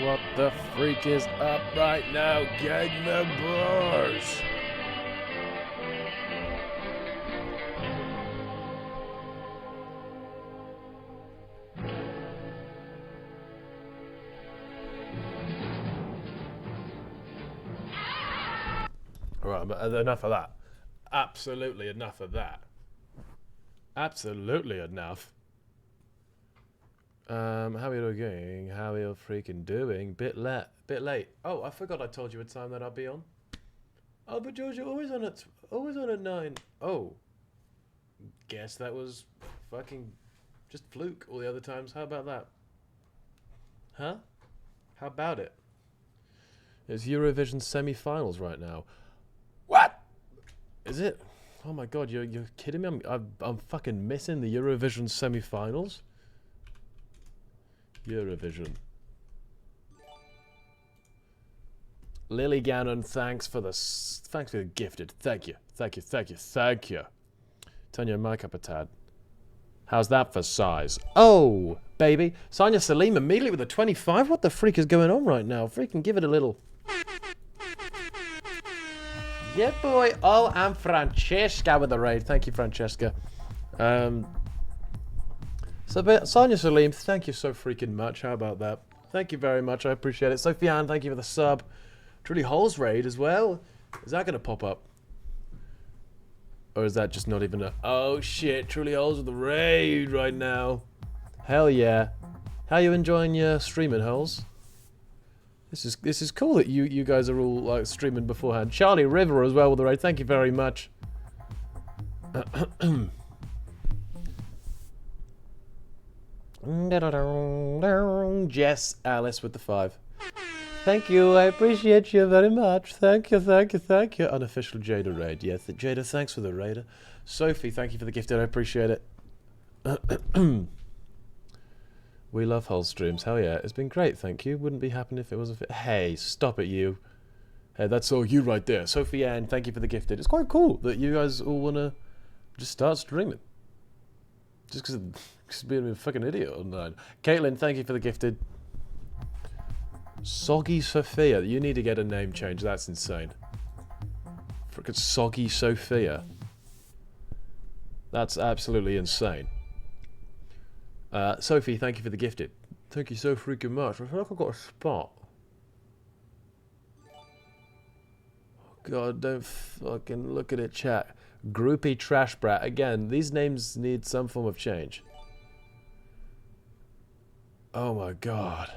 What the freak is up right now, gang members? Right, but enough of that. Absolutely enough of that. Absolutely enough. How are you doing? How are you freaking doing? Bit late. Oh, I forgot I told you a time that I'll be on. Oh, but George, you're always on at 9. Oh, guess that was fucking just fluke all the other times. How about that? Huh? How about it? It's Eurovision semi-finals right now. What? Is it? Oh my god, you're kidding me? I'm fucking missing the Eurovision semi-finals. Eurovision. Lily Gannon, thanks for the gifted. Thank you. Turn your mic up a tad. How's that for size? Oh, baby. Sonia Salim immediately with a 25. What the freak is going on right now? Freaking give it a little. Yeah, boy. Oh, and Francesca with the raid. Thank you, Francesca. So, Sonia Salim, thank you so freaking much. How about that? Thank you very much. I appreciate it. Sophiane, thank you for the sub. Truly Holes raid as well. Is that going to pop up? Or is that just not even a... Oh, shit. Truly Holes with the raid right now. Hell yeah. How you enjoying your streaming, Holes? This is cool that you guys are all like streaming beforehand. Charlie River as well with the raid. Thank you very much. Jess Alice with the 5. Thank you, I appreciate you very much. Thank you. Unofficial Jada raid. Yes, Jada, thanks for the raider. Sophie, thank you for the gift. I appreciate it. We love whole streams. Hell yeah, it's been great, thank you. Wouldn't be happening if it was a... Hey, stop it, you. Hey, that's all you right there. Sophie Ann, thank you for the gifted. It's quite cool that you guys all want to just start streaming. Just because being a fucking idiot online. Caitlin, thank you for the gifted. Soggy Sophia. You need to get a name change. That's insane. Frickin' Soggy Sophia. That's absolutely insane. Sophie, thank you for the gifted. Thank you so freaking much. I feel like I've got a spot. God, don't fucking look at it, chat. Groupie Trash Brat. Again, these names need some form of change. Oh my god.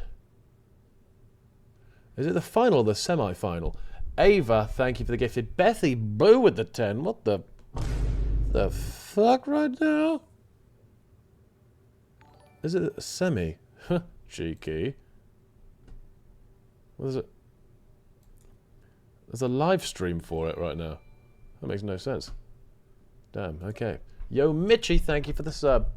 Is it the final or the semi-final? Ava, thank you for the gifted. Bethy Boo with the 10. What the fuck right now? Is it a semi? Cheeky. What is it? There's a live stream for it right now. That makes no sense. Damn, okay. Yo, Mitchie, thank you for the sub.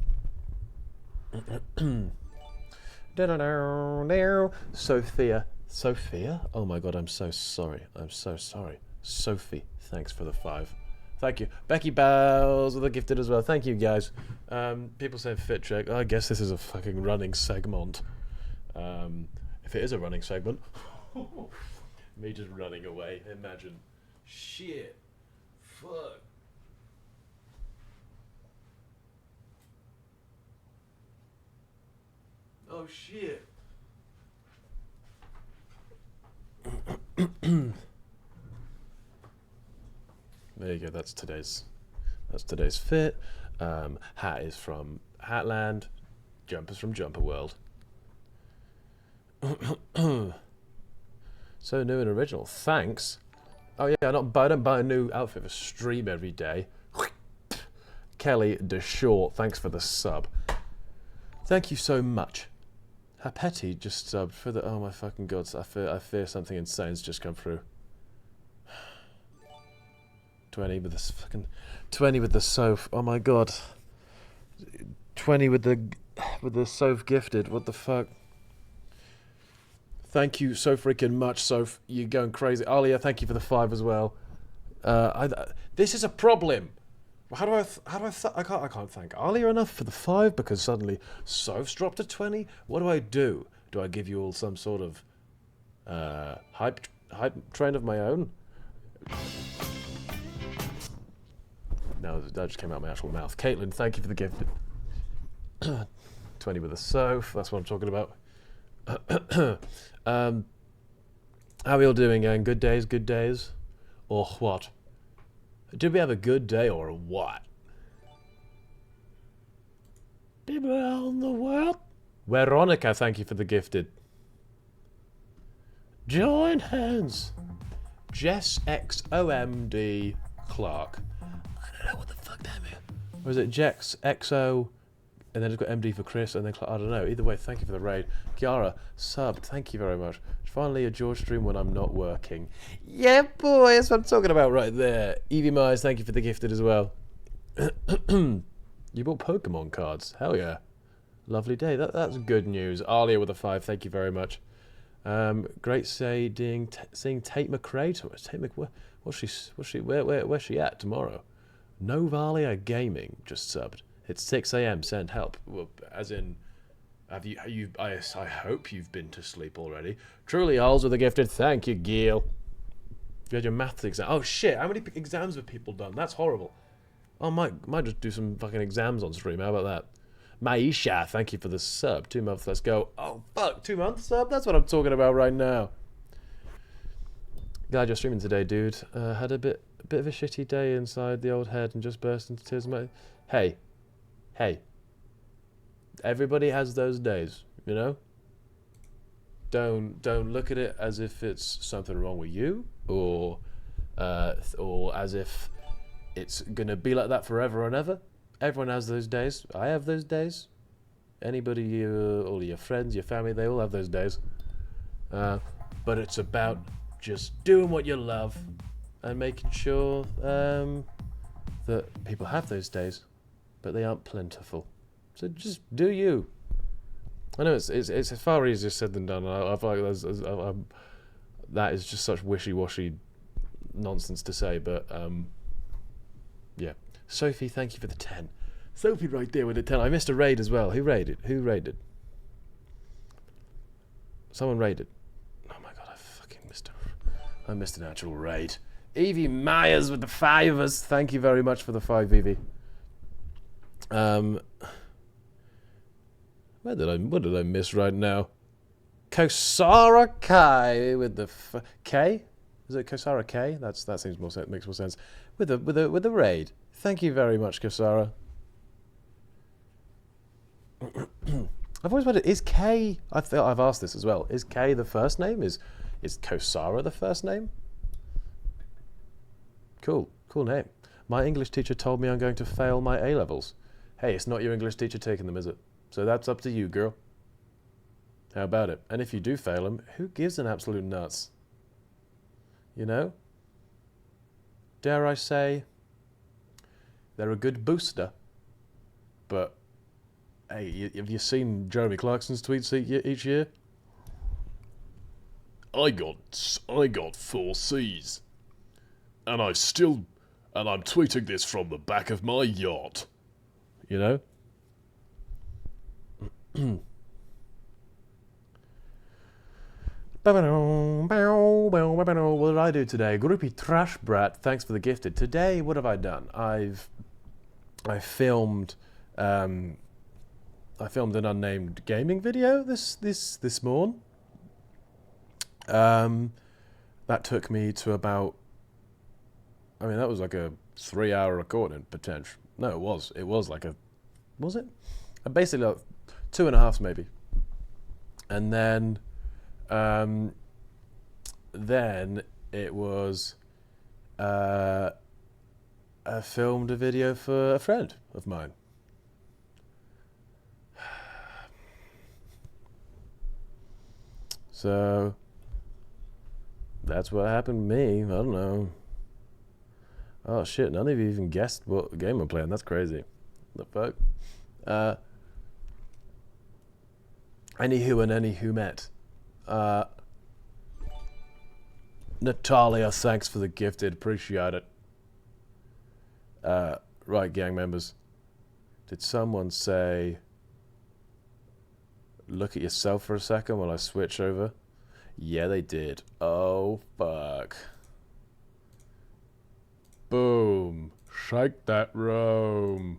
Sophia. Sophia? Oh my god, I'm so sorry. I'm so sorry. Sophie, thanks for the 5. Thank you. Becky Bells with the gifted as well. Thank you, guys. People say fit check. I guess this is a fucking running segment. If it is a running segment. Me just running away. Imagine. Shit. Fuck. Oh shit. There you go. That's today's fit. Hat is from Hatland. Jumpers from Jumper World. So new and original. Thanks. Oh yeah, I don't buy a new outfit for stream every day. Kelly DeShaw, thanks for the sub. Thank you so much. Hapeti just subbed for the... Oh my fucking god, I fear something insane's just come through. 20 with this fucking... 20 with the Soph. Oh my god. 20 with the Soph gifted. What the fuck? Thank you so freaking much, Soph. You're going crazy. Alia, thank you for the 5 as well. This is a problem. I can't thank Alia enough for the 5 because suddenly Soph's dropped to 20. What do? Do I give you all some sort of hype train of my own. No, that just came out of my actual mouth. Caitlin, thank you for the gift. 20 with a soph, that's what I'm talking about. How are we all doing, gang? Good days? Or what? Did we have a good day or what? People around the world? Veronica, thank you for the gifted. Join hands. Jess XOMD Clark. I don't know what the fuck that means. Or is it Jex XO and then it's got MD for Chris and then Clark? I don't know. Either way, thank you for the raid. Kiara, subbed. Thank you very much. Finally a George stream when I'm not working. Yeah, boy, that's what I'm talking about right there. Evie Myers, thank you for the gifted as well. You bought Pokemon cards. Hell yeah. Lovely day. That's good news. Alia with a 5. Thank you very much. Great seeing Tate McRae. Where's she at tomorrow? Novalia Gaming just subbed. It's 6 a.m. Send help. Well, as in, I hope you've been to sleep already. Truly, Alls with a gifted. Thank you, Gil. You had your maths exam. Oh shit! How many exams have people done? That's horrible. I might just do some fucking exams on stream. How about that? Maisha, thank you for the sub. 2 months, let's go. Oh, fuck, 2 months sub? That's what I'm talking about right now. Glad you're streaming today, dude. Had a bit of a shitty day inside the old head and just burst into tears. Hey. Everybody has those days, you know? Don't look at it as if it's something wrong with you or as if it's gonna be like that forever and ever. Everyone has those days. I have those days. Anybody, all your friends, your family, they all have those days. But it's about just doing what you love and making sure that people have those days, but they aren't plentiful. So just do you. I know it's far easier said than done. I feel like that is just such wishy-washy nonsense to say, but yeah. Sophie, thank you for the 10. Sophie right there with the 10. I missed a raid as well. Who raided? Someone raided. Oh my god, I missed an actual raid. Evie Myers with the 5ers. Thank you very much for the 5, Evie. What did I miss right now? Kosara Kai with the K? Is it Kosara K? That seems makes more sense. With the raid. Thank you very much, Kosara. I've always wondered, is K... I've asked this as well. Is K the first name? Is Kosara the first name? Cool name. My English teacher told me I'm going to fail my A-levels. Hey, it's not your English teacher taking them, is it? So that's up to you, girl. How about it? And if you do fail them, who gives an absolute nuts? You know? Dare I say... they're a good booster, but hey, have you seen Jeremy Clarkson's tweets each year? I got 4 C's, and I'm tweeting this from the back of my yacht. You know? What did I do today? Groupie Trash Brat, thanks for the gifted. Today, what have I done? I filmed an unnamed gaming video this morn. That took me to about, that was like a 3-hour recording potential. No, it was it? Basically like 2.5 maybe. And then it was I filmed a video for a friend of mine. So that's what happened to me. I don't know. Oh shit, none of you even guessed what game I'm playing. That's crazy. The fuck? Anywho met. Natalia, thanks for the gifted. Appreciate it. Right, gang members. Did someone say, look at yourself for a second while I switch over? Yeah, they did. Oh, fuck. Boom. Shake that room.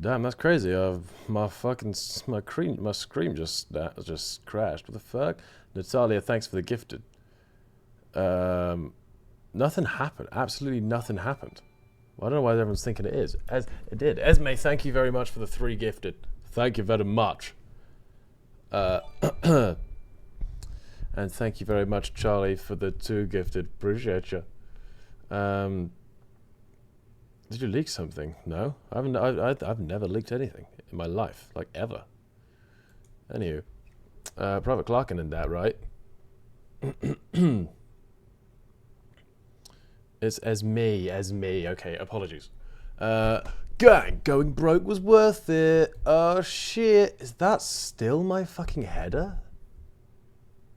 Damn, that's crazy. My fucking my screen just crashed. What the fuck? Natalia, thanks for the gifted. Nothing happened. Absolutely nothing happened. Well, I don't know why everyone's thinking it is. As it did. Esme, thank you very much for the 3 gifted. Thank you very much. And thank you very much, Charlie, for the 2 gifted. Appreciate you. Did you leak something? No, I haven't. I've never leaked anything in my life, like ever. Anywho, Private Clarkey in that, right? It's as me. Okay, apologies. Gang, going broke was worth it. Oh shit, is that still my fucking header?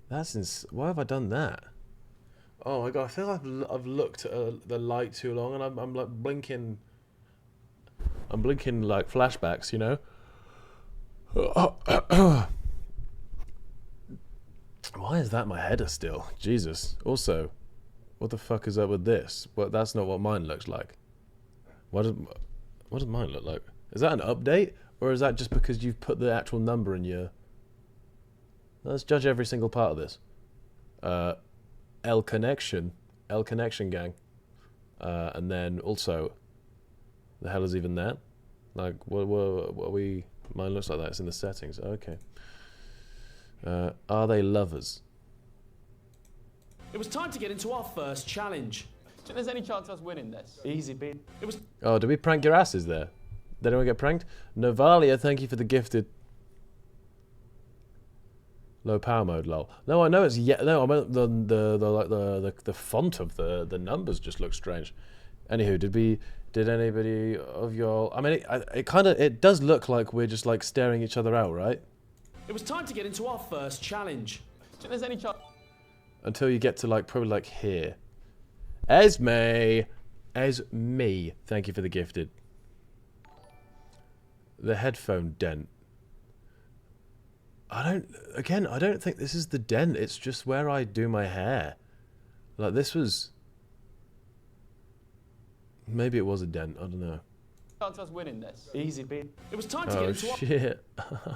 Why have I done that? Oh my god, I feel I've looked at the light too long, and I'm like blinking. I'm blinking like flashbacks, you know. Why is that my header still? Jesus. Also, what the fuck is up with this? Well, that's not what mine looks like. What does mine look like? Is that an update, or is that just because you've put the actual number in your? Let's judge every single part of this. L connection gang, and then also, the hell is even that? Like, what are we? Mine looks like that. It's in the settings. Okay. Are they lovers? It was time to get into our first challenge. Do you think there's any chance of us winning this? Easy, beat. It was. Oh, did we prank your asses there? Did anyone get pranked? Novalia, thank you for the gifted. Low power mode, lol. No, I know it's no. I meant the font of the numbers just looks strange. Anywho, did anybody of y'all? I mean, it does look like we're just like staring each other out, right? It was time to get into our first challenge. Do you think there's any chance? Until you get to like probably like here. Esme, thank you for the gifted. The headphone dent. I don't think this is the dent. It's just where I do my hair. Like this was. Maybe it was a dent. I don't know. Chance of us winning this? Easy, beat. It was time to get into. Oh shit! I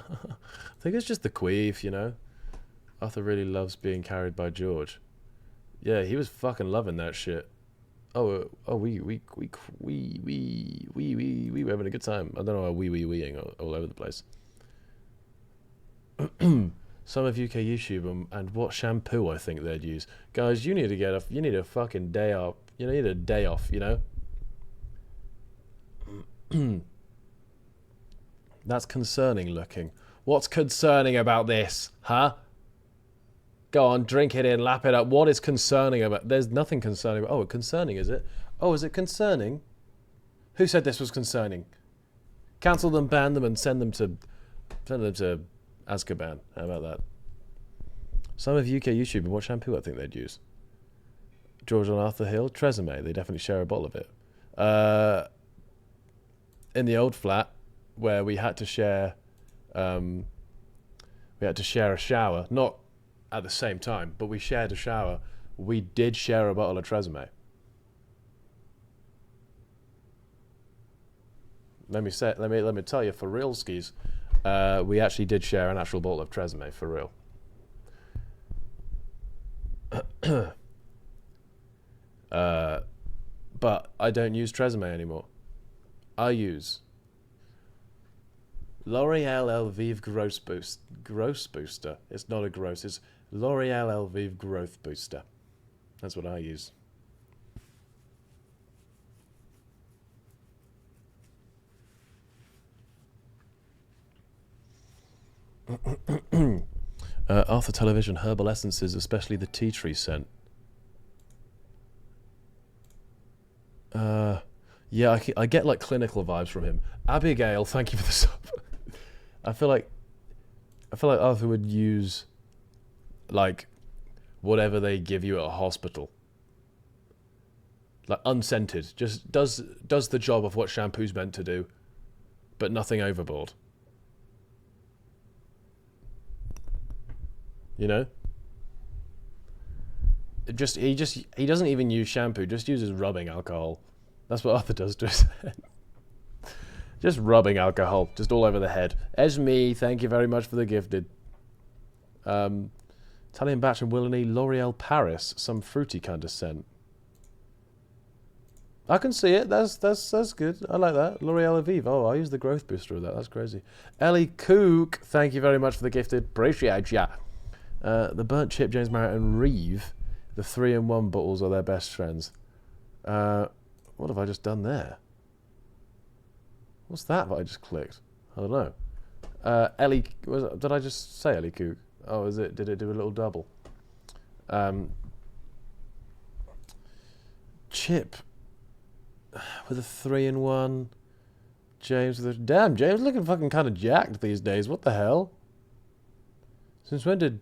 think it's just the queef, you know. Arthur really loves being carried by George. Yeah, he was fucking loving that shit. We were having a good time. I don't know why weeing all over the place. Some of UK YouTube and what shampoo I think they'd use. Guys, you need a fucking day off. You need a day off, you know? That's concerning looking. What's concerning about this, huh? Go on, drink it in, lap it up. What is concerning about? There's nothing concerning. Oh, concerning, is it? Oh, is it concerning? Who said this was concerning? Cancel them, ban them, and send them to Azkaban. How about that? Some of UK YouTube, what shampoo I think they'd use? George on Arthur Hill, Tresemme. They definitely share a bottle of it. In the old flat, where we had to share a shower, not at the same time, but we shared a shower. We did share a bottle of Tresemme. Let me tell you, for real skis, we actually did share an actual bottle of Tresemme, for real. But I don't use Tresemme anymore. I use L'Oreal Elvive Growth Booster. It's not a gross, it's L'Oreal Elvive Growth Booster. That's what I use. Arthur Television herbal essences, especially the tea tree scent. Yeah, I get like clinical vibes from him. Abigail, thank you for the sub. I feel like Arthur would use like whatever they give you at a hospital. Like unscented, just does the job of what shampoo's meant to do, but nothing overboard. You know? He doesn't even use shampoo, just uses rubbing alcohol. That's what Arthur does to his head. Just rubbing alcohol, just all over the head. Esme, thank you very much for the gifted. Italian batch and Willany, L'Oreal Paris, some fruity kind of scent. I can see it. That's good. I like that. L'Oreal Aviv. Oh, I use the growth booster of that. That's crazy. Ellie Cook, thank you very much for the gifted. Appreciate ya. The Burnt Chip, James Marriott and Reeve, the 3-in-1 bottles are their best friends. What have I just done there? What's that I just clicked? I don't know. Ellie, did I just say Ellie Cook? Oh, did it do a little double? Chip with a 3-in-1. James with a... Damn, James looking fucking kind of jacked these days. What the hell? Since when did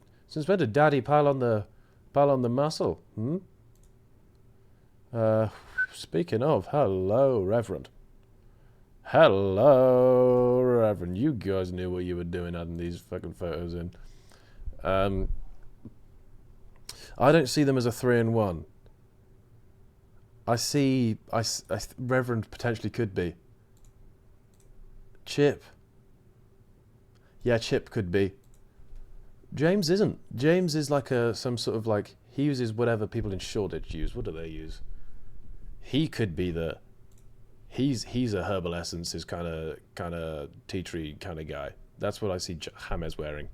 Daddy pile on the muscle? Speaking of, hello, Reverend. Hello, Reverend. You guys knew what you were doing adding these fucking photos in. I don't see them as a 3-in-1. Reverend potentially could be. Chip. Yeah, Chip could be. James isn't. James is like some sort of like, he uses whatever people in Shoreditch use. What do they use? He could be he's a herbal essences kind of tea tree kind of guy. That's what I see James wearing.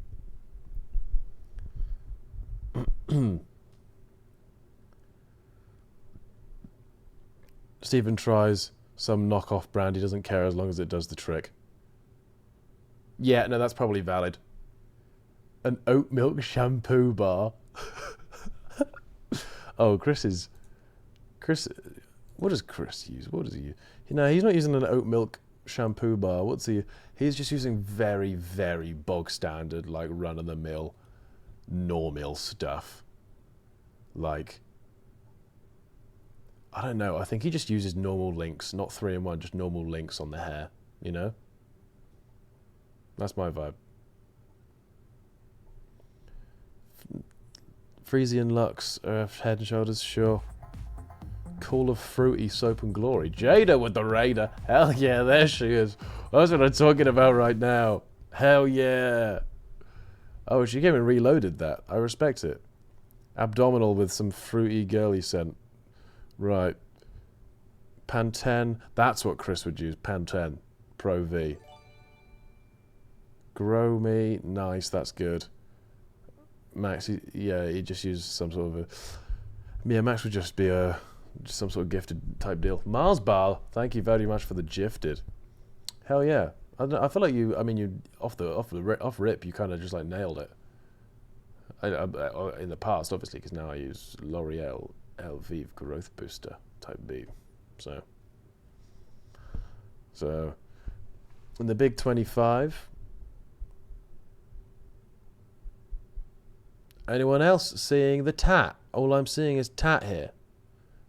Stephen tries some knockoff brand. He doesn't care as long as it does the trick. Yeah, no, that's probably valid. An oat milk shampoo bar. Oh, Chris. What does Chris use? What does he use? You know, he's not using an oat milk shampoo bar. What's he? He's just using very, very bog standard, like run of the mill, normal stuff. Like, I don't know. I think he just uses normal links, not 3-in-1, just normal links on the hair. You know. That's my vibe. Frisian Lux, Head and Shoulders, sure. Call of Fruity Soap and Glory. Jada with the Raider. Hell yeah, there she is. That's what I'm talking about right now. Hell yeah. Oh, she came and reloaded that. I respect it. Abdominal with some fruity girly scent. Right. Pantene. That's what Chris would use. Pantene. Pro V. Grow Me. Nice, that's good. Max, he just used some sort of a... Yeah, Max would just be some sort of gifted type deal. Mars Bar, thank you very much for the gifted. Hell yeah. I feel like you off rip, you kind of just like nailed it. In the past, obviously, because now I use L'Oreal Elvive Growth Booster type B. So, in the big 25... Anyone else seeing the tat? All I'm seeing is tat here.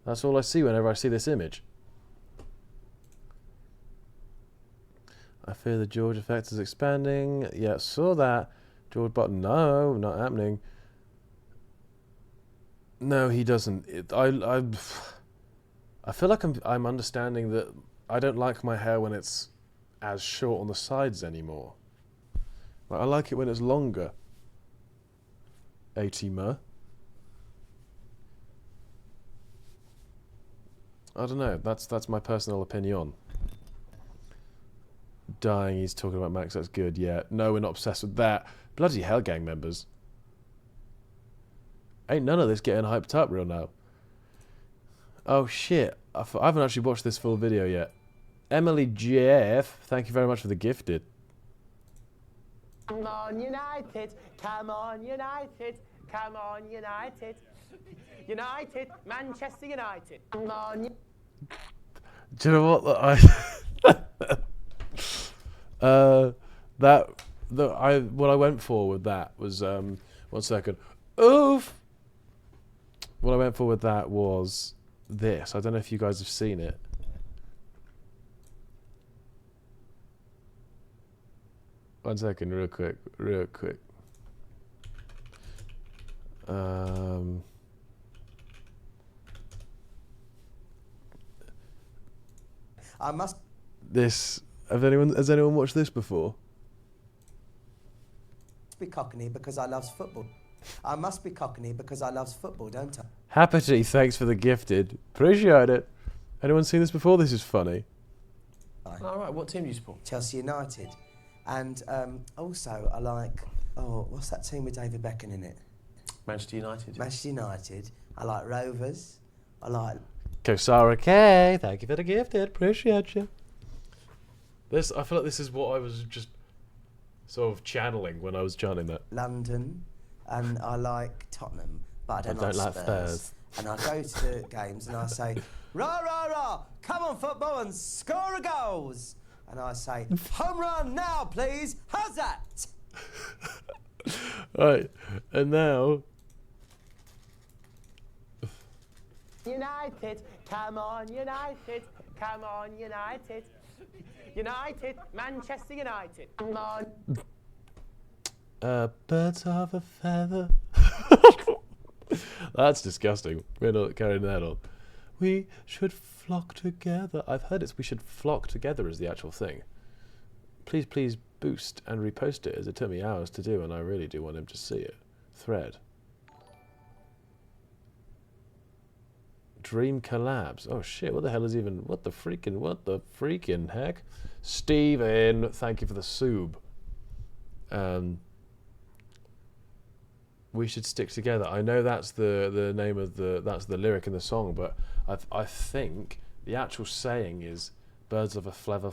That's all I see whenever I see this image. I fear the George effect is expanding. Yeah, saw that. George Button, no, not happening. No, he doesn't. I feel like I'm understanding that I don't like my hair when it's as short on the sides anymore. Like, I like it when it's longer. 80mer. I don't know. That's my personal opinion. Dying, he's talking about Max. That's good. Yeah. No, we're not obsessed with that. Bloody hell, gang members. Ain't none of this getting hyped up real now. Oh shit! I haven't actually watched this full video yet. Emily Jeff, thank you very much for the gifted. Come on, United. Come on, United. Come on, United. United. Manchester United. Come on. Do you know what? What I went for with that was 1 second. Oof. What I went for with that was this. I don't know if you guys have seen it. One second, real quick. I must This. Has anyone watched this before? be Cockney because I loves football. I must be Cockney because I loves football, don't I? Happity, thanks for the gifted. Appreciate it. Anyone seen this before? This is funny. All right, what team do you support? Chelsea United. And also, I like, what's that team with David Beckham in it? Manchester United. Manchester United. I like Rovers. I like... Kosara K, thank you for the gifted. Appreciate you. I feel like this is what I was just sort of channeling when I was chanting that. London. And I like Tottenham. But I don't like Spurs. And I go to the games and I say, rah, rah, rah, come on football and score a goals. And I say, home run now, please. How's that? Right, and now... United, come on, United, come on, United. United, Manchester United, come on. Birds of a feather. That's disgusting. We're not carrying that on. We should flock together. I've heard we should flock together is the actual thing. Please boost and repost it, as it took me hours to do, and I really do want him to see it. Thread. Dream collabs. Oh shit, what the hell is even... What the freaking heck? Steven, thank you for the sub. We should stick together. I know that's the name of that's the lyric in the song, but I think the actual saying is birds of a feather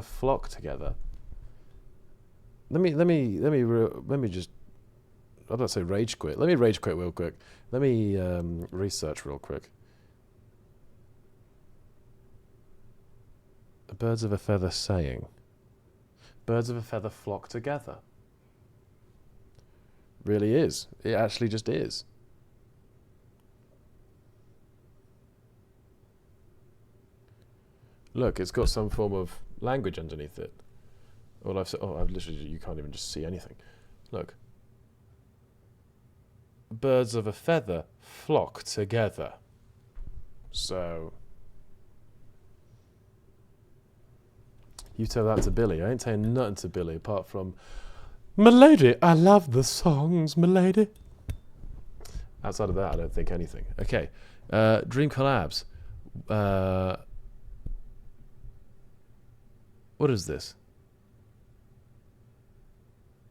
flock together. Let me just, I'm about to say rage quit. Let me rage quit real quick. Let me research real quick. Birds of a feather saying. Birds of a feather flock together. Really is. It actually just is. Look, it's got some form of language underneath it. All I've said, I've literally, you can't even just see anything. Look. Birds of a feather flock together. So, you tell that to Billy. I ain't saying nothing to Billy apart from, "Milady, I love the songs, milady." Outside of that, I don't think anything. Okay, Dream collabs. What is this?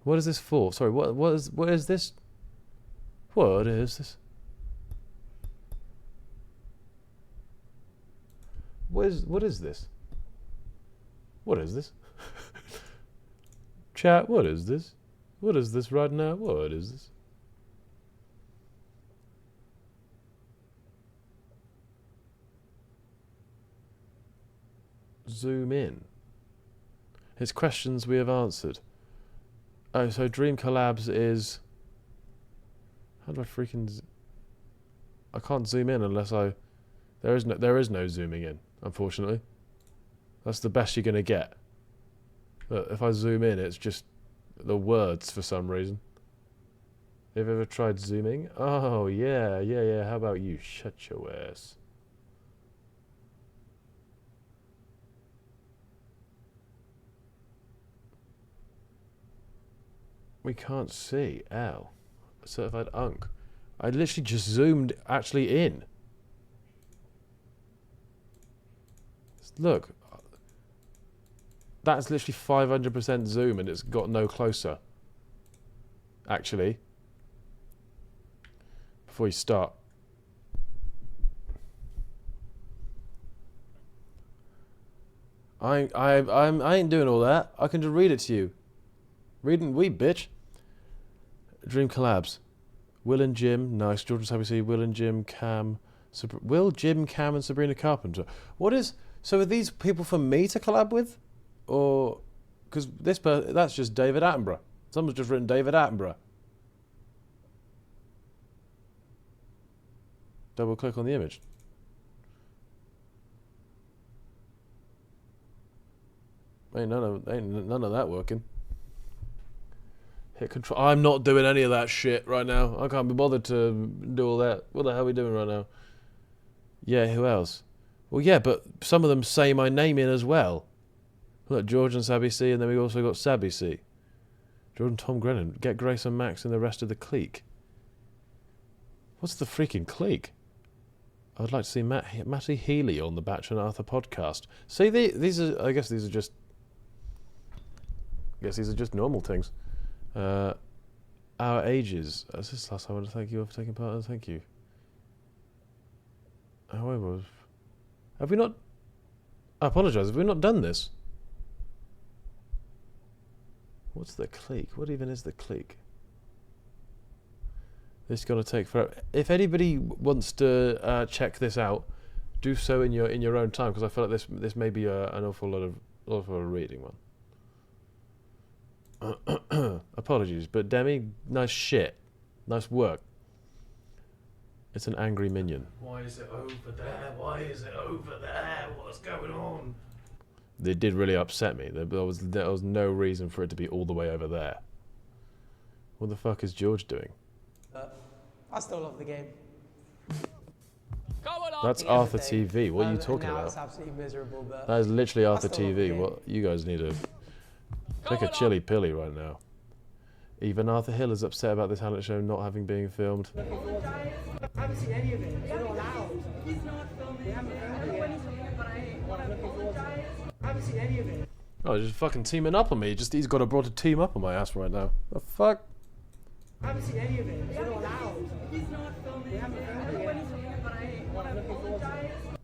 What is this for? Sorry, what is this? What is this? What is this? What is this? Chat, what is this? What is this right now? What is this? Zoom in. His questions we have answered. Oh, so Dream Collabs is... How do I freaking... I can't zoom in unless I... There is no zooming in, unfortunately. That's the best you're going to get. But if I zoom in, it's just the words for some reason. Have you ever tried zooming? Oh, yeah. How about you? Shut your ass. We can't see. Ow. Certified unk. I literally just zoomed actually in. Look. That's literally 500% zoom and it's got no closer. Actually. Before you start. I ain't doing all that. I can just read it to you. Reading Weed, bitch. Dream collabs. Will and Jim, nice. George's happy to see Will and Jim, Cam. Will, Jim, Cam, and Sabrina Carpenter. What is... So are these people for me to collab with? Or... Because that's just David Attenborough. Someone's just written David Attenborough. Double click on the image. Ain't none of that working. Hit control. I'm not doing any of that shit right now. I can't be bothered to do all that. What the hell are we doing right now? Yeah, who else? Well, yeah, but some of them say my name in as well. Look, George and Sabby C, and then we also got Sabby C. George and Tom Grennan. Get Grace and Max and the rest of the clique. What's the freaking clique? I'd like to see Matty Healy on the Batch and Arthur podcast. See, these are... I guess these are just normal things. Our ages. Is this last time I want to thank you for taking part? Thank you. However, have we not... I apologise. Have we not done this? What's the clique? What even is the clique? This is going to take forever. If anybody wants to check this out, do so in your own time, because I feel like this may be an awful lot of reading one. Apologies, but Demi, nice shit, nice work. It's an angry minion. Why is it over there? Why is it over there? What's going on? They did really upset me. There was no reason for it to be all the way over there. What the fuck is George doing? I still love the game. That's Arthur TV. What are you talking about? It's absolutely miserable, but that is literally Arthur TV. What you guys need to take a chilly pilly right now. Even Arthur Hill is upset about the talent show not having been filmed. I haven't seen any of it. You're not allowed. He's not filming. I haven't seen any of it. Oh, he's just fucking teaming up on me. He's got a broad team up on my ass right now. The fuck? I haven't seen any of it. You're not allowed. He's not filming.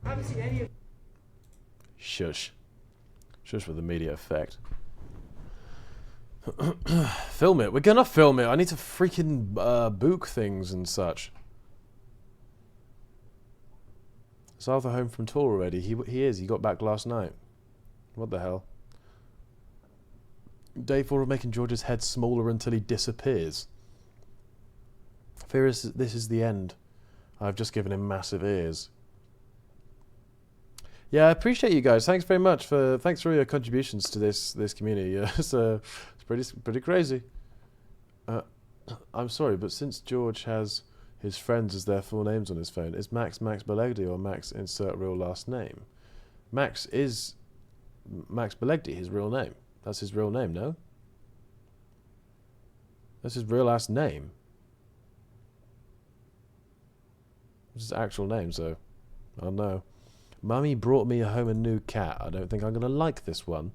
I haven't seen any of it. Shush. Shush with immediate effect. Film it. We're gonna film it. I need to freaking book things and such. Is Arthur home from tour already? He is. He got back last night. What the hell? Day 4 of making George's head smaller until he disappears. Fear is this is the end. I've just given him massive ears. Yeah, I appreciate you guys. Thanks very much thanks for your contributions to this community. It's pretty crazy. I'm sorry, but since George has his friends as their full names on his phone, is Max Belegdi or Max insert real last name? Max is Max Belegdi, his real name. That's his real name, no? That's his real last name. It's his actual name, so I don't know. Mummy brought me home a new cat. I don't think I'm going to like this one.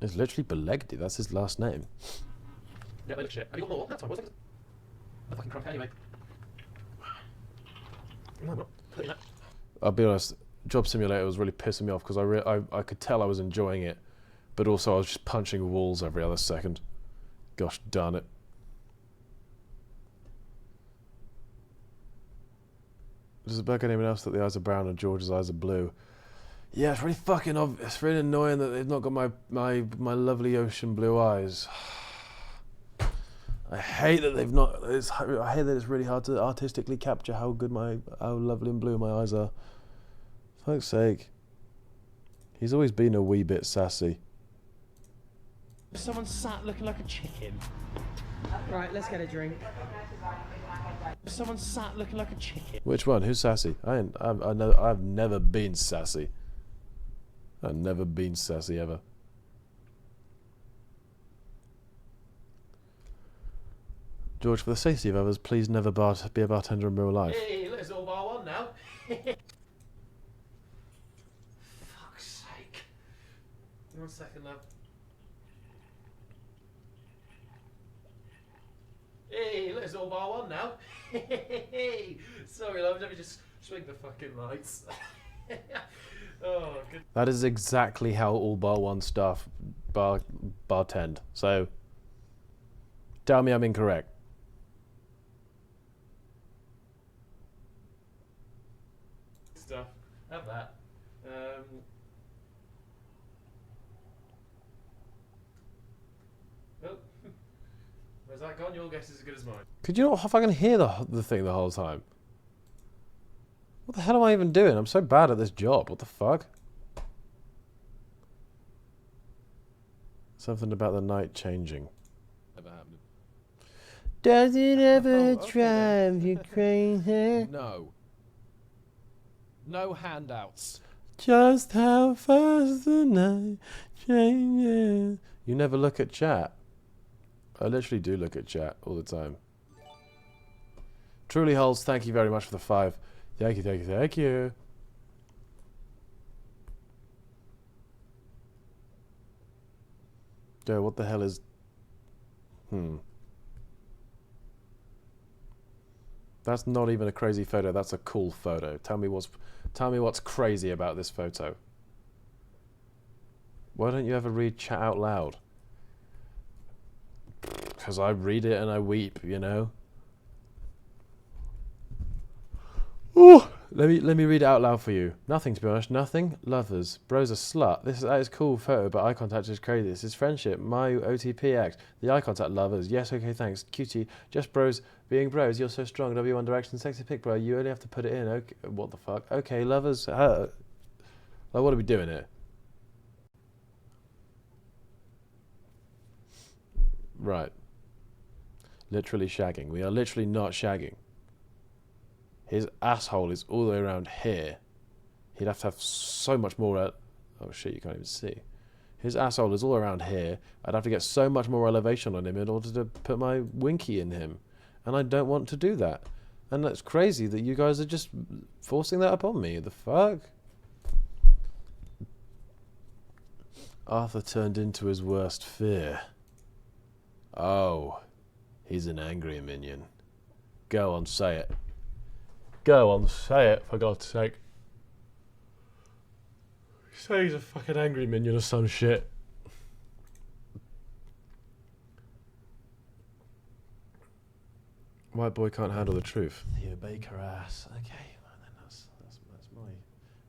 It's literally Belegdi. That's his last name. Yeah, they look shit. Have you got more? That's fine. What's it? A fucking crunk anyway. I'll be honest. Job Simulator was really pissing me off because I could tell I was enjoying it, but also I was just punching walls every other second. Gosh darn it. Does it bug anyone else that the eyes are brown and George's eyes are blue? Yeah, it's really fucking obvious. It's really annoying that they've not got my lovely ocean blue eyes. I hate that they've not. I hate that it's really hard to artistically capture how lovely and blue my eyes are. For fuck's sake. He's always been a wee bit sassy. Someone sat looking like a chicken. Right, let's get a drink. Someone sat looking like a chicken. Which one? Who's sassy? I've never been sassy. I've never been sassy ever. George, for the safety of others, please never be a bartender in real life. Hey, let's all bar one now. Fuck's sake. 1 second, love. Hey, let's all bar one now. Sorry, love. Let me just Swing the fucking lights. Oh, good. That is exactly how all bar one staff bartend. So, tell me I'm incorrect. Stuff. Have that. Oh. Where's that gone? Your guess is as good as mine. Could you not fucking hear the thing the whole time? What the hell am I even doing? I'm so bad at this job. What the fuck? Something about the night changing. Never happened. Does it ever drive you crazy? No. No handouts. Just how fast the night changes. You never look at chat. I literally do look at chat all the time. Truly Hulls, thank you very much for the 5. Thank you, thank you, thank you. Yo, what the hell is... That's not even a crazy photo, that's a cool photo. Tell me what's crazy about this photo. Why don't you ever read chat out loud? Because I read it and I weep, you know? Ooh, let me read it out loud for you. Nothing, to be honest. Nothing. Lovers. Bro's a slut. That is cool photo, but eye contact is crazy. This is friendship. My OTPX. The eye contact. Lovers. Yes, okay, thanks. Cutie. Just bros being bros. You're so strong. W1 Direction. Sexy pic, bro. You only have to put it in. Okay. What the fuck? Okay, lovers. Like, what are we doing here? Right. Literally shagging. We are literally not shagging. His asshole is all the way around here. He'd have to have so much more... oh shit, you can't even see. His asshole is all around here. I'd have to get so much more elevation on him in order to put my winky in him. And I don't want to do that. And that's crazy that you guys are just forcing that upon me. The fuck? Arthur turned into his worst fear. Oh. He's an angry minion. Go on, say it. Go on, say it, for God's sake. Say he's a fucking angry minion or some shit. White boy can't handle the truth. Theo Baker ass. Okay, well then that's my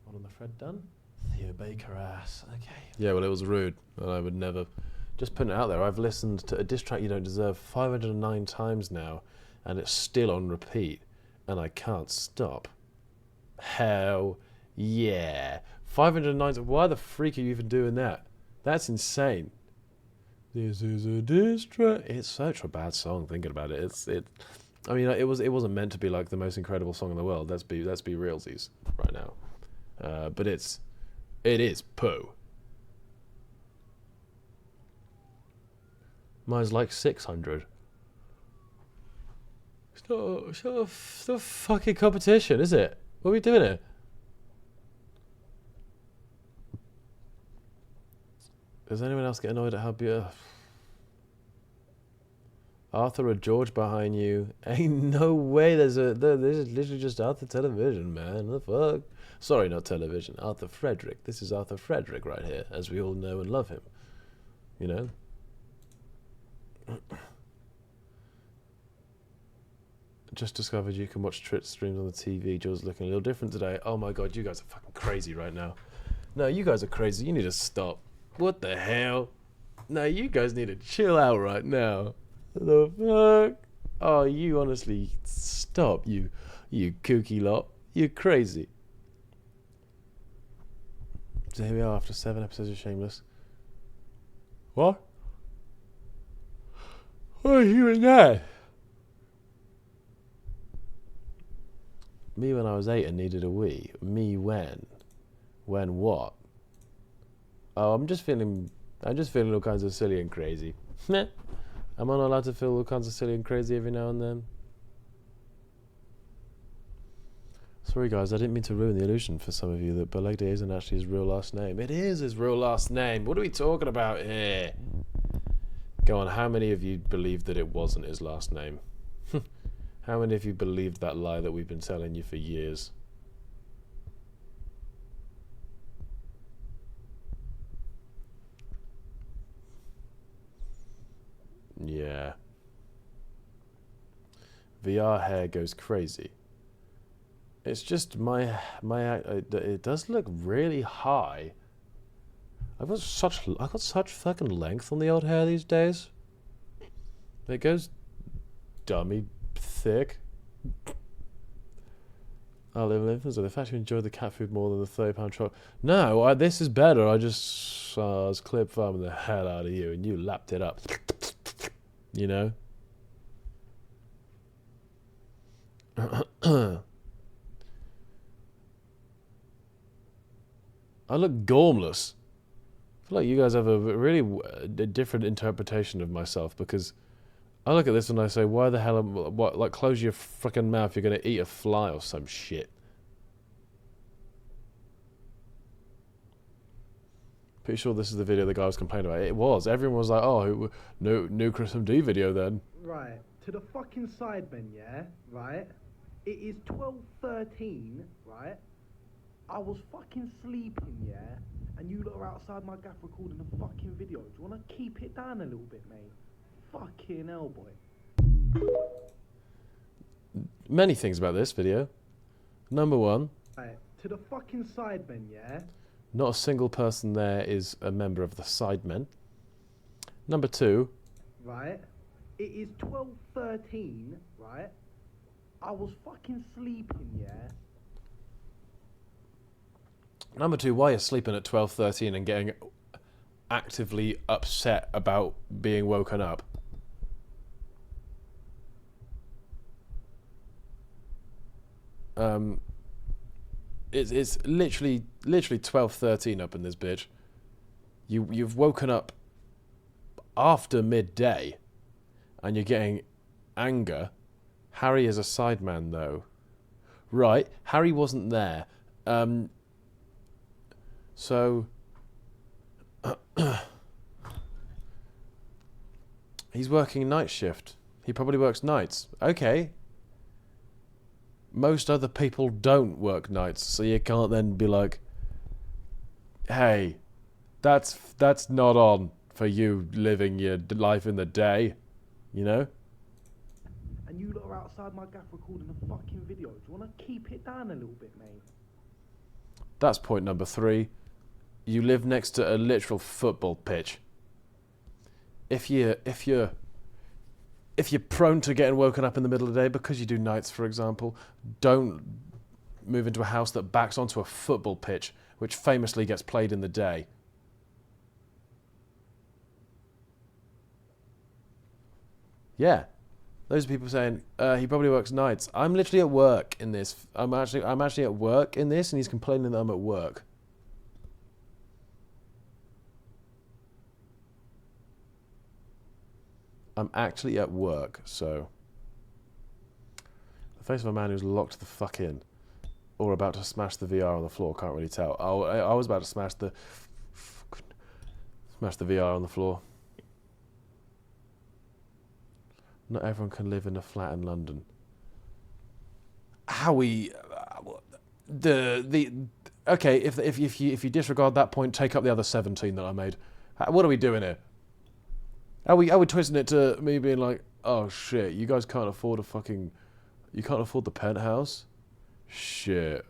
one on the thread done. Theo Baker ass. Okay. Yeah, well it was rude, and I would never. Just putting it out there. I've listened to a diss track you don't deserve 509 times now, and it's still on repeat. And I can't stop. Hell yeah. 509. Why the freak are you even doing that? That's insane. This is a diss track. It's such a bad song, thinking about it. I mean, it wasn't meant to be like the most incredible song in the world. Let's be realsies right now. But it is poo. Mine's like 600. It's not a fucking competition, is it? What are we doing here? Does anyone else get annoyed at how beautiful? Arthur or George behind you? Ain't no way. This is literally just Arthur television, man. What the fuck? Sorry, not television. Arthur Frederick. This is Arthur Frederick right here, as we all know and love him. You know? Just discovered you can watch Trit streams on the TV. Joe's looking a little different today. Oh my god, you guys are fucking crazy right now. No, you guys are crazy. You need to stop. What the hell? No, you guys need to chill out right now. The fuck? Oh, you honestly stop, you kooky lot. You're crazy. So here we are after 7 episodes of Shameless. What? What are you in there? Me when I was 8 and needed a wee. Me when? When what? Oh, I'm just feeling all kinds of silly and crazy. Am I not allowed to feel all kinds of silly and crazy every now and then? Sorry guys, I didn't mean to ruin the illusion for some of you that Belegde isn't actually his real last name. It is his real last name. What are we talking about here? Go on, how many of you believed that it wasn't his last name? How many of you believed that lie that we've been telling you for years? Yeah. VR hair goes crazy. It's just it does look really high. I've got such fucking length on the old hair these days. It goes dummy thick. I live in infants. The fact you enjoyed the cat food more than the £30 chocolate. No, this is better. I was clip farming the hell out of you, and you lapped it up. You know. I look gormless. I feel like you guys have a really different interpretation of myself, because I look at this and I say, why the hell like, close your frickin' mouth, you're gonna eat a fly or some shit. Pretty sure this is the video the guy was complaining about. It was. Everyone was like, oh, new Chris MD video then. Right, to the fucking sidemen, yeah? Right? It is 12:13, right? I was fucking sleeping, yeah? And you lot are outside my gaff recording a fucking video. Do you want to keep it down a little bit, mate? Fucking hell, boy. Many things about this video. Number one. Right, to the fucking sidemen, yeah? Not a single person there is a member of the Sidemen. Number two. Right, it is 12:13, right? I was fucking sleeping, yeah? Number two, why are you sleeping at 12:13 and getting actively upset about being woken up? It's literally 12:13 up in this bitch. You've woken up after midday, and you're getting anger. Harry is a sideman though, right? Harry wasn't there. So he's working night shift. He probably works nights. Okay. Most other people don't work nights, so you can't then be like, hey, that's not on for you living your life in the day, you know? And you lot are outside my gaff recording a fucking video. Do you want to keep it down a little bit, mate? That's point number three. You live next to a literal football pitch. If you're prone to getting woken up in the middle of the day because you do nights, for example, don't move into a house that backs onto a football pitch, which famously gets played in the day. Yeah. Those are people saying, he probably works nights. I'm literally at work in this. I'm actually at work in this, and he's complaining that I'm at work. I'm actually at work, so... The face of a man who's locked the fuck in. Or about to smash the VR on the floor, can't really tell. Oh, I was about to smash the VR on the floor. Not everyone can live in a flat in London. Howie... Okay, if you disregard that point, take up the other 17 that I made. What are we doing here? Are we twisting it to me being like, oh shit, you guys can't afford you can't afford the penthouse? Shit.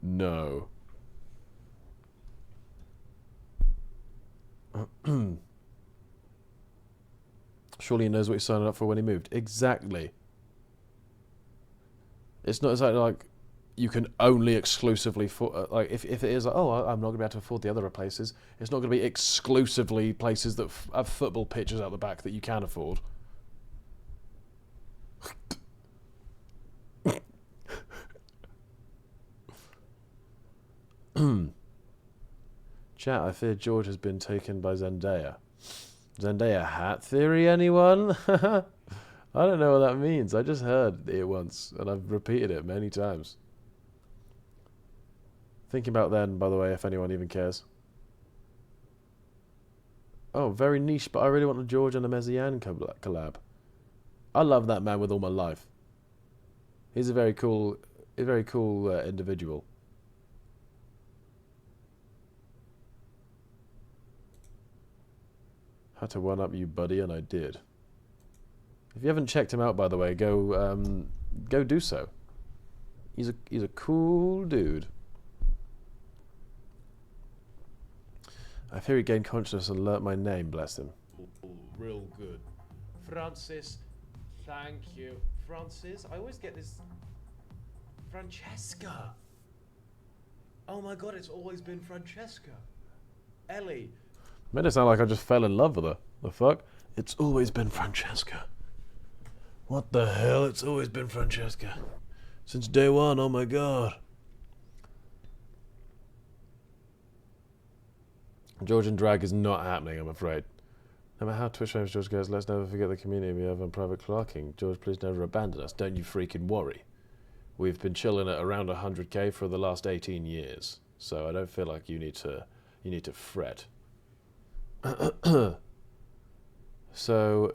No. Surely he knows what he's signing up for when he moved. Exactly. It's not exactly like you can only exclusively like if it is like, oh, I'm not going to be able to afford the other places. It's not going to be exclusively places that have football pitches out the back that you can afford. Chat, I fear George has been taken by Zendaya. Zendaya hat theory, anyone? I don't know what that means. I just heard it once, and I've repeated it many times. Thinking about then, by the way, if anyone even cares. Oh, very niche, but I really want a George and a Messiaen collab. I love that man with all my life. He's a very cool individual. Had to one-up you, buddy, and I did. If you haven't checked him out, by the way, go do so. He's a cool dude. I fear he gained consciousness and learnt my name, bless him. Real good. Francis, thank you. Francis, I always get this... Francesca! Oh my god, it's always been Francesca. Ellie. Made it sound like I just fell in love with her. The fuck? It's always been Francesca. What the hell? It's always been Francesca. Since day one, oh my god. Georgian drag is not happening, I'm afraid. No matter how Twitch famous George goes, let's never forget the community we have on private Clarking. George, please never abandon us. Don't you freaking worry. We've been chilling at around 100k for the last 18 years. So I don't feel like you need to fret. So,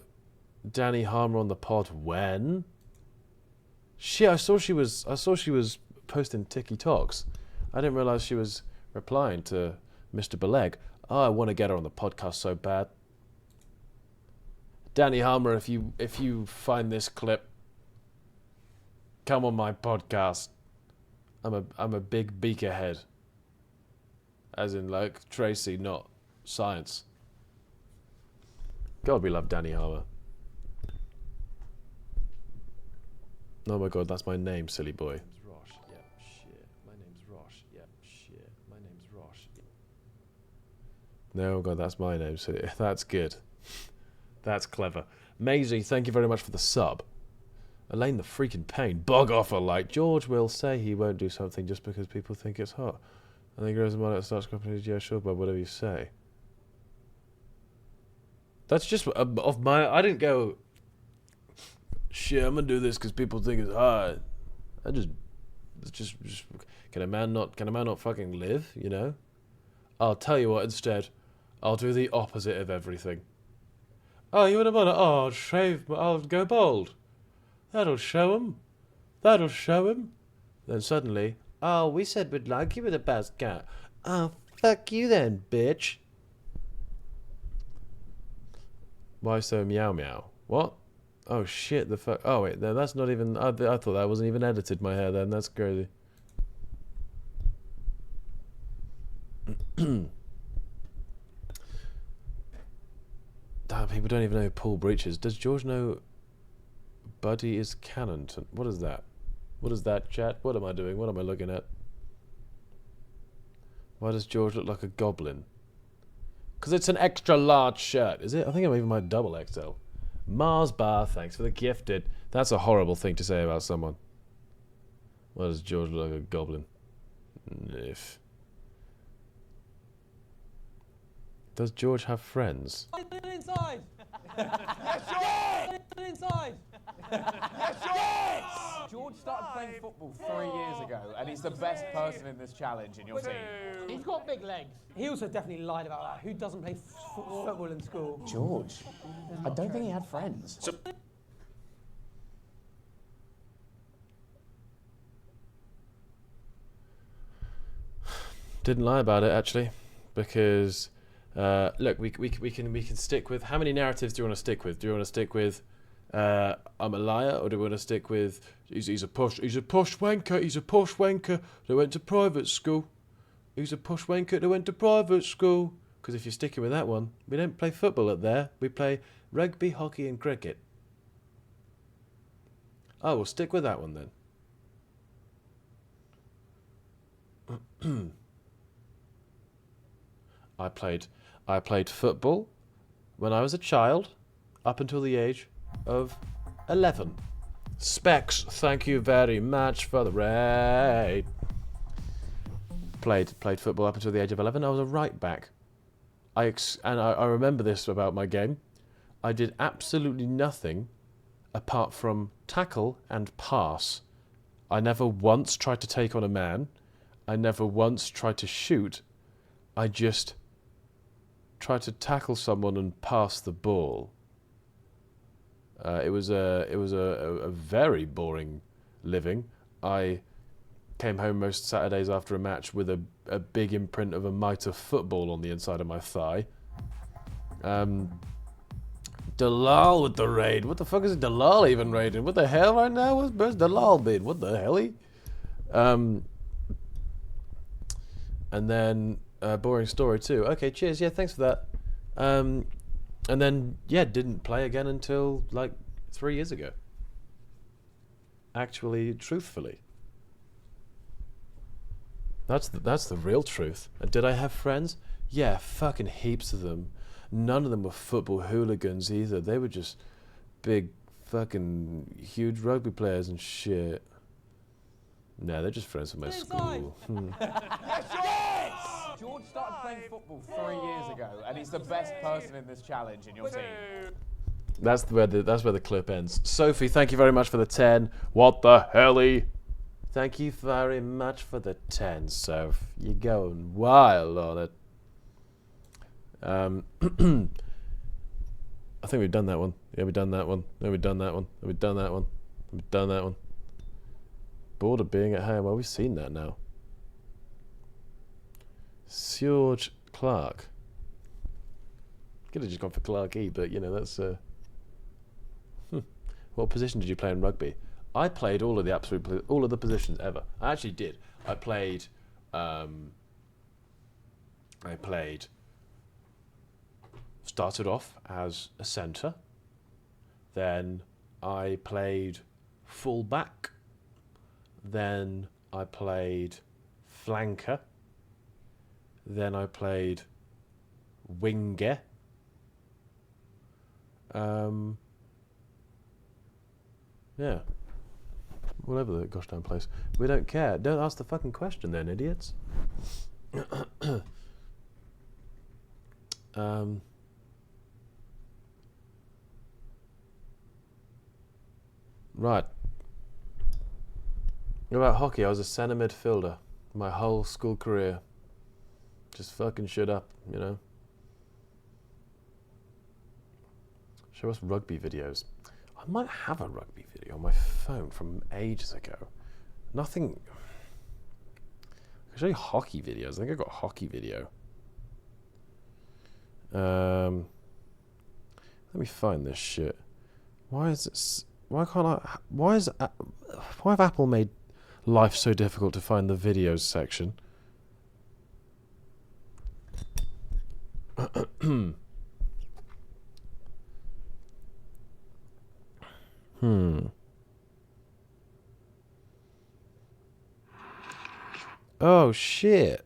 Danny Harmer on the pod when? Shit, I saw she was posting TikToks. I didn't realize she was replying to Mr. Beleg. Oh, I want to get her on the podcast so bad. Danny Harmer, if you find this clip, come on my podcast. I'm a big beaker head. As in like Tracy, not science. God, we love Danny Harmer. Oh my god, that's my name, silly boy. My name's Rosh. Yep, shit. My name's Rosh. Yep, shit. My name's Rosh. No, god, that's my name, silly. That's good. That's clever. Maisie, thank you very much for the sub. Elaine the freaking pain. Bog off a light. George will say he won't do something just because people think it's hot. And then he grows a mind at starts companies, yeah, sure, but whatever you say. That's just off my... I didn't go... Shit, I'm gonna do this because people think it's hard. It's just... Can a man not fucking live, you know? I'll tell you what, instead, I'll do the opposite of everything. Oh, you want to... Oh, I'll shave... I'll go bald. That'll show him. That'll show him. Then suddenly... Oh, we said we'd like you with a best cat. Oh, fuck you then, bitch. Why so meow meow? What? Oh shit, the fuck... Oh wait, no, that's not even... I thought that wasn't even edited, my hair then. That's crazy. Damn, people don't even know who Paul Breach is. Does George know Buddy is canon? What is that? What is that, chat? What am I doing? What am I looking at? Why does George look like a goblin? Because it's an extra large shirt, is it? I think I'm even my double XL. Mars Bar, thanks for the gifted. That's a horrible thing to say about someone. Why does George look like a goblin? If. Does George have friends? Inside! Yes, George! Inside! Yes, George! George started playing football 3 years ago, and he's the best person in this challenge in your team. He's got big legs. He also definitely lied about that. Who doesn't play football in school? George? I don't think he had friends. So Didn't lie about it actually, because look, we can stick with how many narratives do you want to stick with? Do you want to stick with I'm a liar, or do we want to stick with he's a posh wanker that went to private school. He's a posh wanker that went to private school. Because if you're sticking with that one, we don't play football up there. We play rugby, hockey, and cricket. Oh, we'll stick with that one then. I played football when I was a child, up until the age of 11. Specs, thank you very much for the raid. Played football up until the age of 11. I was a right back. I remember this about my game. I did absolutely nothing apart from tackle and pass. I never once tried to take on a man. I never once tried to shoot. I just tried to tackle someone and pass the ball. It was a very boring living. I came home most Saturdays after a match with a big imprint of a mite of football on the inside of my thigh. Dalal with the raid. What the fuck is Dalal even raiding? What the hell right now? Where's Dalal been? What the helly? And then boring story too. Okay, cheers. Yeah, thanks for that. And then yeah, didn't play again until like 3 years ago. Actually, truthfully, that's the real truth. And did I have friends? Yeah, fucking heaps of them. None of them were football hooligans either. They were just big, fucking huge rugby players and shit. No, they're just friends from my school. Yes! George started playing football 3 years ago, and he's the best person in this challenge in your team. That's where the clip ends. Sophie, thank you very much for the 10. What the helly? Thank you very much for the 10, Soph. You're going wild on it. I think we've done that one. Yeah, we've done that one. No, we've done that one. We've done that one. We've done that one. Bored of being at home. Well, we've seen that now. George Clark. Could have just gone for Clarkey, but you know that's. What position did you play in rugby? I played all of the positions ever. I actually did. I played. Started off as a centre. Then I played full back. Then I played flanker. Then I played winger. Yeah. Whatever the gosh damn place. We don't care. Don't ask the fucking question then, idiots. Right. What about hockey? I was a centre midfielder my whole school career. Just fucking shit up, you know. Show us rugby videos. I might have a rugby video on my phone from ages ago. Nothing. I can show you hockey videos. I think I got a hockey video. Let me find this shit. Why is it? Why can't I? Why have Apple made life so difficult to find the videos section? Oh shit.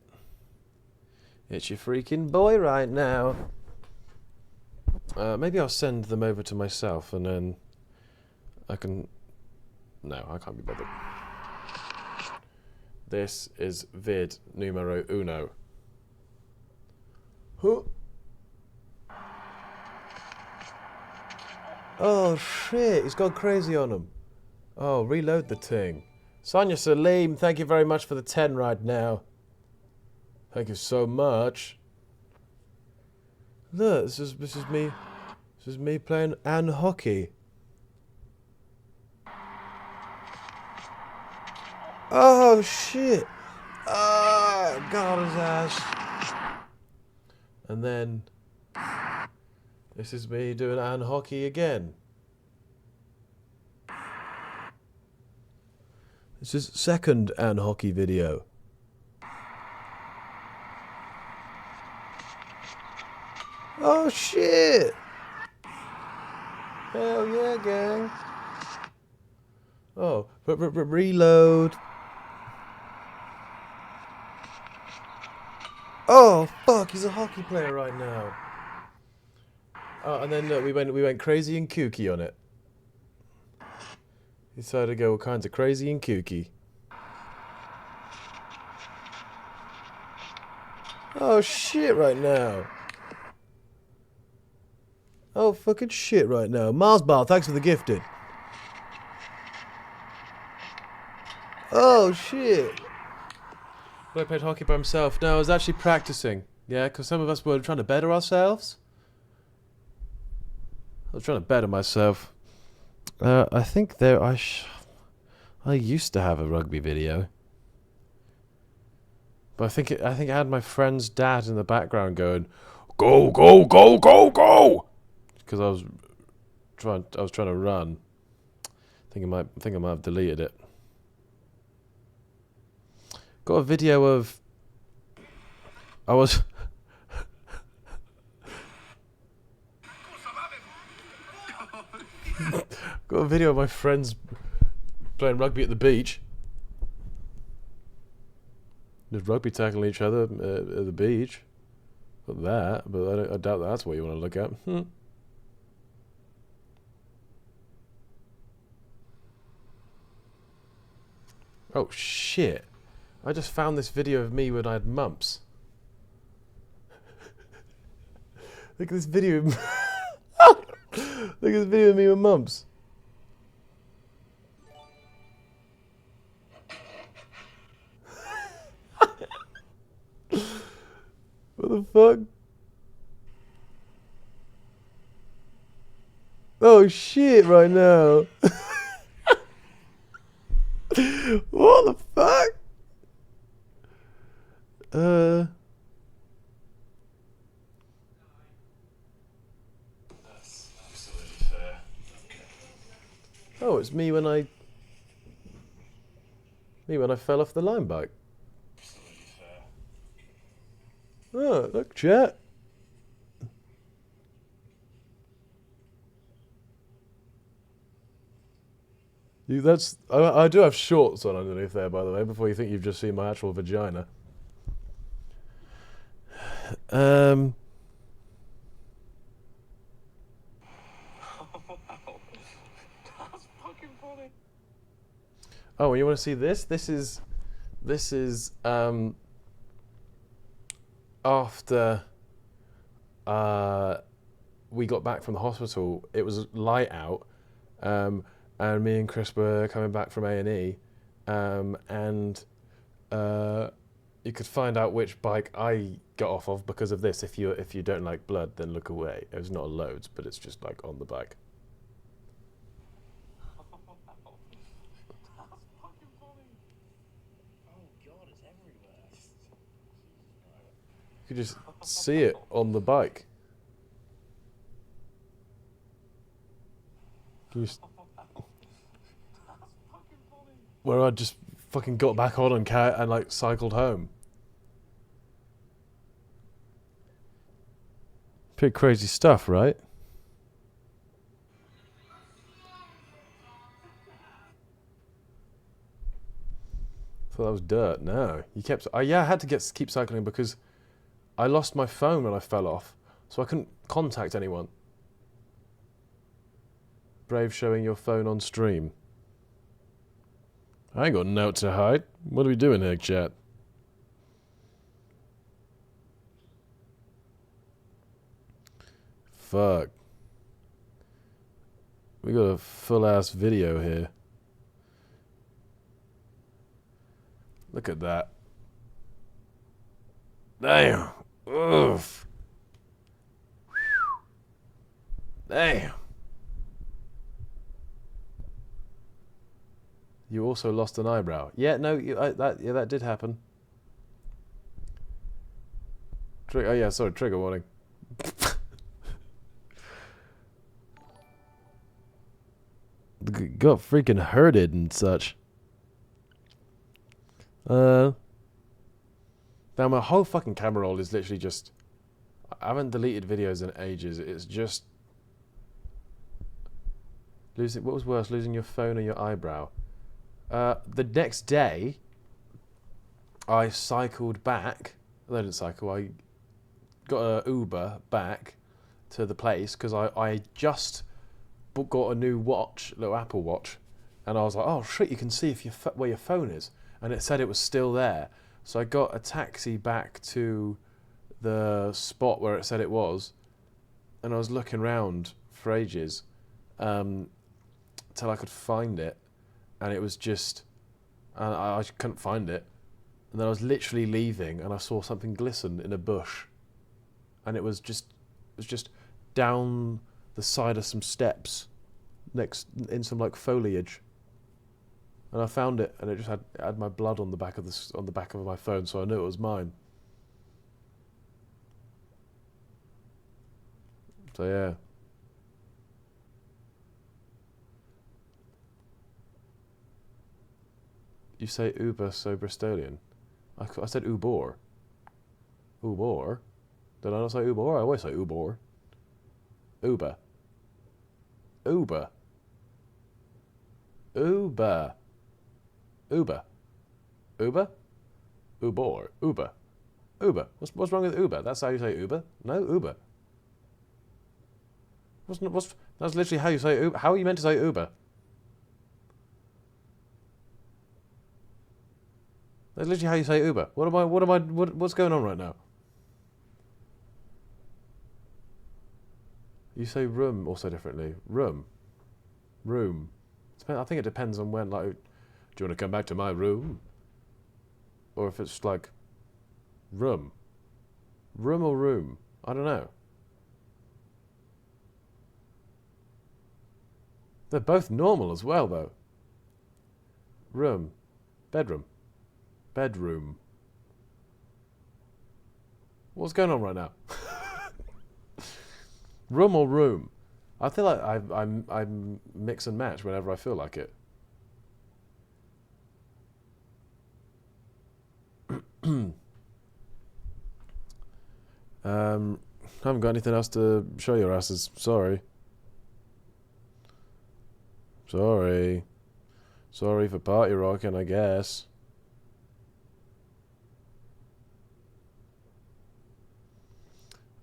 It's your freaking boy right now. Maybe I'll send them over to myself and then I can... No, I can't be bothered. This is vid numero uno. Huh. Oh shit, he's gone crazy on him. Oh, reload the thing. Sonia Salim, thank you very much for the 10 right now. Thank you so much. Look, this is me. This is me playing and hockey. Oh shit! Ah, got his ass. And then this is me doing and hockey again. This is second and hockey video. Oh shit! Hell yeah, gang! Oh, reload. Oh fuck! He's a hockey player right now. Oh, and then look, we went crazy and kooky on it. He decided to go all kinds of crazy and kooky. Oh shit! Right now. Oh fucking shit! Right now. Mars Bar, thanks for the gifted. Oh shit! But I played hockey by himself. No, I was actually practicing. Yeah, because some of us were trying to better ourselves. I was trying to better myself. I think there I used to have a rugby video, but I think I had my friend's dad in the background going, "Go, go, go, go, go," because I was was trying to run. I think I might have deleted it. Got a video of. I was. Got a video of my friends playing rugby at the beach. Just rugby tackling each other at the beach. Got that, but I doubt that's what you want to look at. Oh shit. I just found this video of me when I had mumps. Look at this video. Look at this video of me with mumps. What the fuck? Oh shit right now. What the fuck? That's absolutely fair. Oh, it's me when I fell off the line bike. Absolutely fair. Oh, look, chat. I do have shorts on underneath there, by the way, before you think you've just seen my actual vagina. Oh, wow. That's fucking funny. Oh, and you want to see this? This is after we got back from the hospital. It was light out, and me and Chris were coming back from A&E, and you could find out which bike I got off of because of this. If you don't like blood, then look away. It was not loads, but it's just like on the bike. Oh, wow. That's fucking funny. Oh, God, it's everywhere. You could just see it on the bike. You just, where I just fucking got back on and like cycled home. Pretty crazy stuff, right? Thought that was dirt. No, you kept. Yeah, I had to keep cycling because I lost my phone when I fell off, so I couldn't contact anyone. Brave showing your phone on stream. I ain't got a note to hide. What are we doing here, chat? Fuck. We got a full-ass video here. Look at that. Damn. Oof. Damn. You also lost an eyebrow. Yeah, no, that did happen. Oh yeah, sorry, trigger warning. Got freaking hurted and such. Now my whole fucking camera roll is literally just. I haven't deleted videos in ages. It's just losing. What was worse, losing your phone or your eyebrow? The next day, I cycled back. I didn't cycle. I got an Uber back to the place because I just got a new watch, little Apple Watch, and I was like, oh shit, you can see where your phone is, and it said it was still there. So I got a taxi back to the spot where it said it was, and I was looking around for ages till I could find it, and it was just, I couldn't find it, and then I was literally leaving, and I saw something glisten in a bush, and it was just down the side of some steps, in some like foliage, and I found it, and it just had my blood on the back of my phone, so I knew it was mine. So yeah. You say Uber, so Bristolian. I said Ubor. Ubor? Did I not say Ubor? I always say Ubor. Uber. Uber. Uber. Uber. Uber? Ubor. Uber. Uber. What's wrong with Uber? That's how you say Uber? No, Uber. That's literally how you say Uber. How are you meant to say Uber? That's literally how you say Uber. What's going on right now? You say room also differently. Room. Room. I think it depends on when, like, do you want to come back to my room? Or if it's like, room. Room or room? I don't know. They're both normal as well, though. Room. Bedroom. Bedroom. What's going on right now? Room or room? I feel like I mix and match whenever I feel like it. I haven't got anything else to show your asses. Sorry. Sorry. Sorry for party rocking, I guess.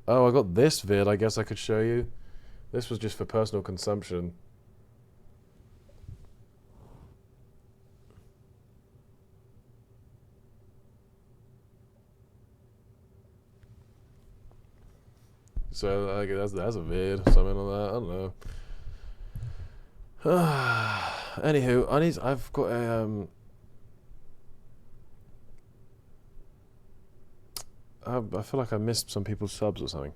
Oh, I got this vid I guess I could show you. This was just for personal consumption. So I guess that's a vid, something like that. I don't know. Anywho, I've got a I feel like I missed some people's subs or something.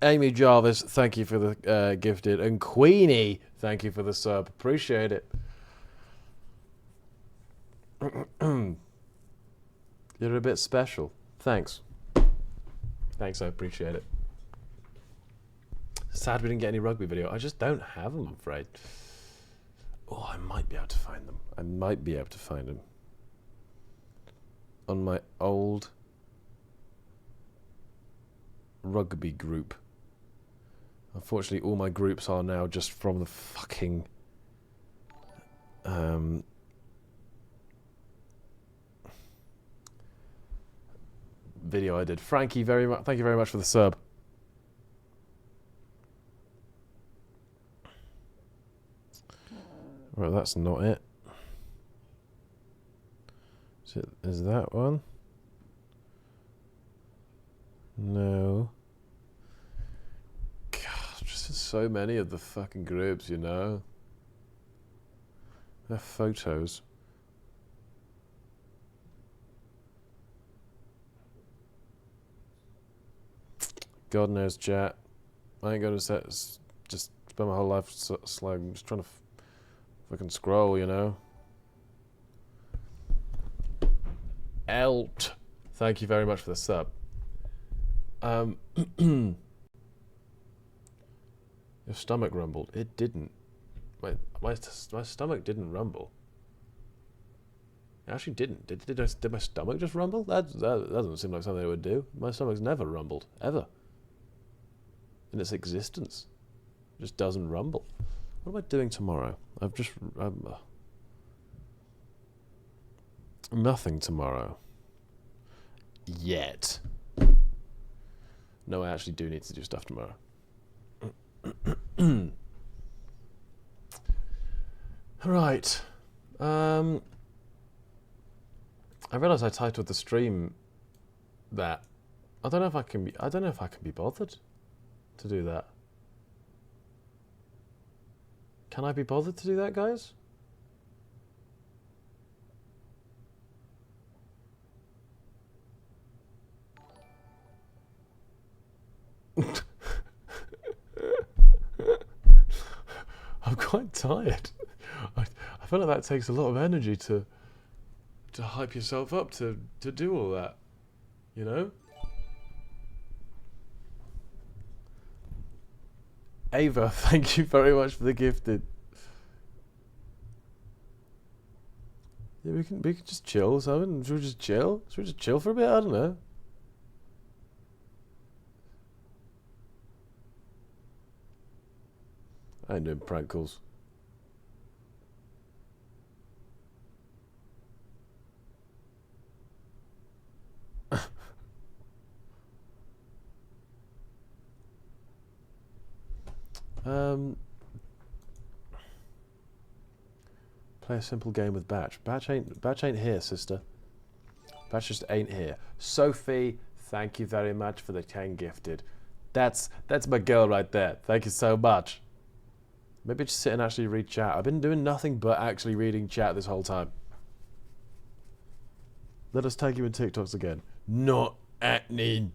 Amy Jarvis, thank you for the gifted, and Queenie, thank you for the sub. Appreciate it. You're a bit special. Thanks. Thanks, I appreciate it. Sad we didn't get any rugby video. I just don't have them, I'm afraid. Oh, I might be able to find them. I might be able to find them. On my old rugby group. Unfortunately, all my groups are now just from the fucking video I did. Frankie, thank you very much for the sub. Right, that's not it. Is that one? No. God, just so many of the fucking groups, you know. They're photos. God knows, chat. I ain't gonna just spend my whole life just trying to fucking scroll, you know. Elt, thank you very much for the sub. Your stomach rumbled. It didn't. My stomach didn't rumble. It actually didn't. Did my stomach just rumble? That doesn't seem like something it would do. My stomach's never rumbled, ever. In its existence. It just doesn't rumble. What am I doing tomorrow? Nothing tomorrow. Yet. No, I actually do need to do stuff tomorrow. Right. I realised I titled the stream that. I don't know if I can be bothered to do that. Can I be bothered to do that, guys? I'm quite tired. I feel like that takes a lot of energy to hype yourself up to do all that, you know? Ava, thank you very much for the gifted. Yeah, we can just chill, Simon. Should we just chill? Should we just chill for a bit? I don't know. I ain't doing prank calls. Play a simple game with Batch. Batch ain't here, sister. Batch just ain't here. Sophie, thank you very much for the 10 gifted. That's my girl right there. Thank you so much. Maybe just sit and actually read chat. I've been doing nothing but actually reading chat this whole time. Let us tag you in TikToks again. Not happening.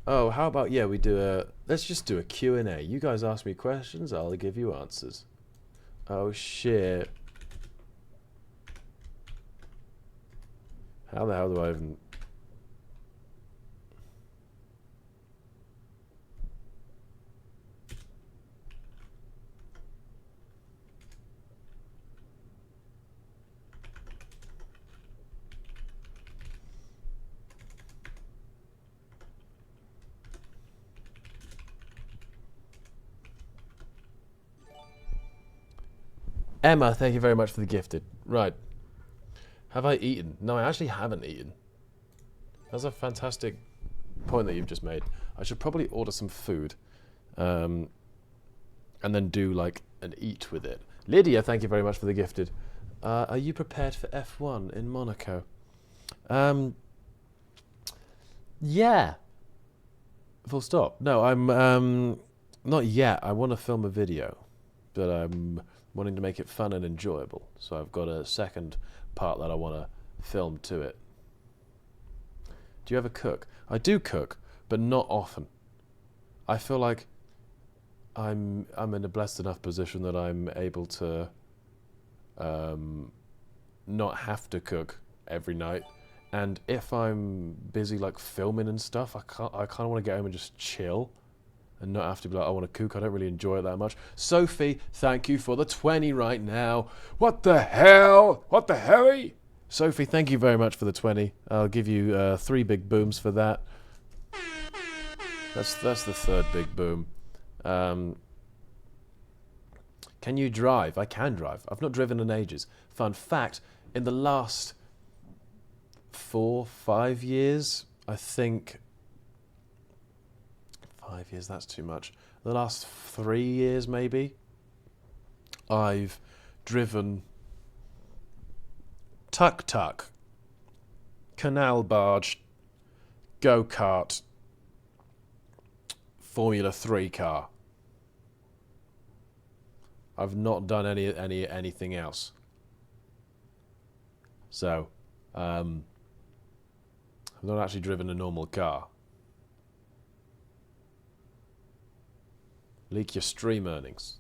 Oh, how about, yeah, we do let's just do a Q&A. You guys ask me questions, I'll give you answers. Oh, shit. How the hell do I even... Emma, thank you very much for the gifted. Right. Have I eaten? No, I actually haven't eaten. That's a fantastic point that you've just made. I should probably order some food. And then do, like, an eat with it. Lydia, thank you very much for the gifted. Are you prepared for F1 in Monaco? Yeah. Full stop. No, I'm, not yet. I want to film a video. But I'm wanting to make it fun and enjoyable. So I've got a second part that I want to film to it. Do you ever cook? I do cook, but not often. I feel like I'm in a blessed enough position that I'm able to not have to cook every night. And if I'm busy like filming and stuff, I kind of want to get home and just chill. And not have to be like, I want to cook. I don't really enjoy it that much. Sophie, thank you for the 20 right now. What the hell? What the hell? Sophie, thank you very much for the 20. I'll give you 3 big booms for that. That's the third big boom. Can you drive? I can drive. I've not driven in ages. Fun fact, in the last 4-5 years, I think... 5 years, that's too much. The last 3 years, maybe, I've driven tuk-tuk, canal barge, go-kart, Formula 3 car. I've not done anything else. So, I've not actually driven a normal car. Leak your stream earnings.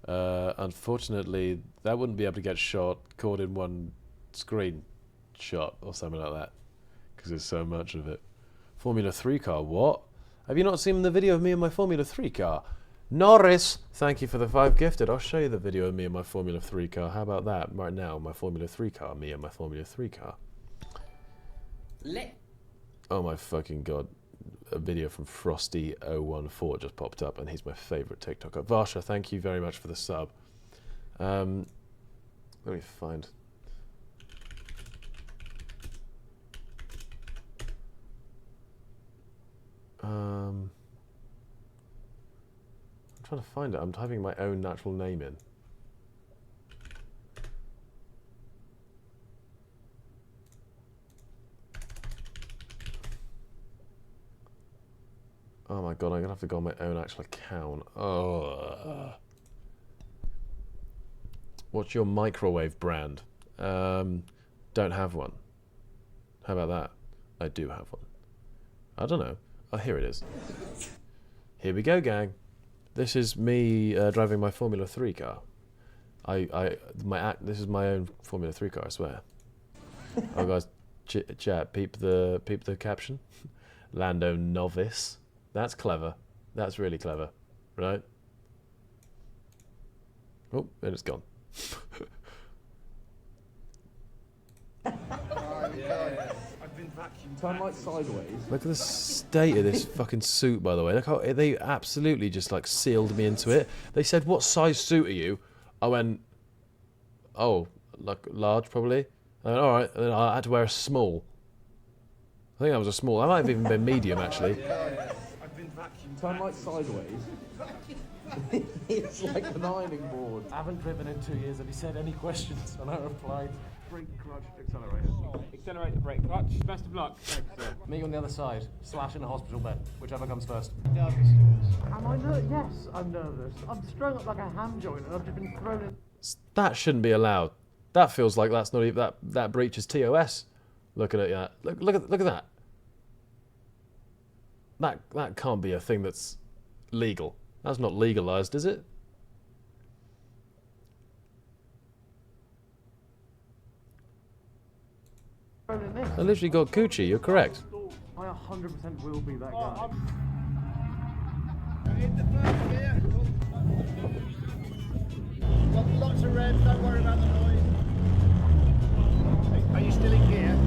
Unfortunately, that wouldn't be able to get caught in one screen shot or something like that, because there's so much of it. Formula 3 car, what? Have you not seen the video of me and my Formula 3 car? Norris, thank you for the 5 gifted. I'll show you the video of me and my Formula 3 car. How about that? Right now, my Formula 3 car, me and my Formula 3 car. Oh my fucking god. A video from Frosty014 just popped up, and he's my favourite TikToker. Varsha, thank you very much for the sub. Let me find... I'm trying to find it. I'm typing my own natural name in. Oh my god, I'm gonna have to go on my own actual account. Oh. What's your microwave brand? Don't have one. How about that? I do have one. I don't know. Oh, here it is. Here we go, gang. This is me driving my Formula 3 car. This is my own Formula 3 car, I swear. Oh, guys, chat, peep the caption. Lando novice. That's clever. That's really clever, right? Oh, and it's gone. Turn like sideways. Look at the state of this fucking suit, by the way. Look how they absolutely just like sealed me into it. They said, "What size suit are you?" I went, "Oh, like large, probably." I went, "All right." And then I had to wear a small. I think that was a small. I might have even been medium, actually. Turn like sideways. It's like an ironing board. I haven't driven in 2 years and he said any questions and I replied. Brake, clutch, accelerator. Accelerator, brake, clutch. Best of luck. Thanks, sir. Me on the other side, / in a hospital bed, whichever comes first. Nervous. Am I nervous? Yes, I'm nervous. I'm strung up like a ham joint and I've just been thrown in. That shouldn't be allowed. That feels like that's not even that breaches TOS. Looking at that. Look at that. That can't be a thing that's legal. That's not legalized, is it? Thrown in this. I literally got coochie. You're correct. I 100% will be that guy. Hit the first gear. Got lots of revs, don't worry about the noise. Are you still in gear?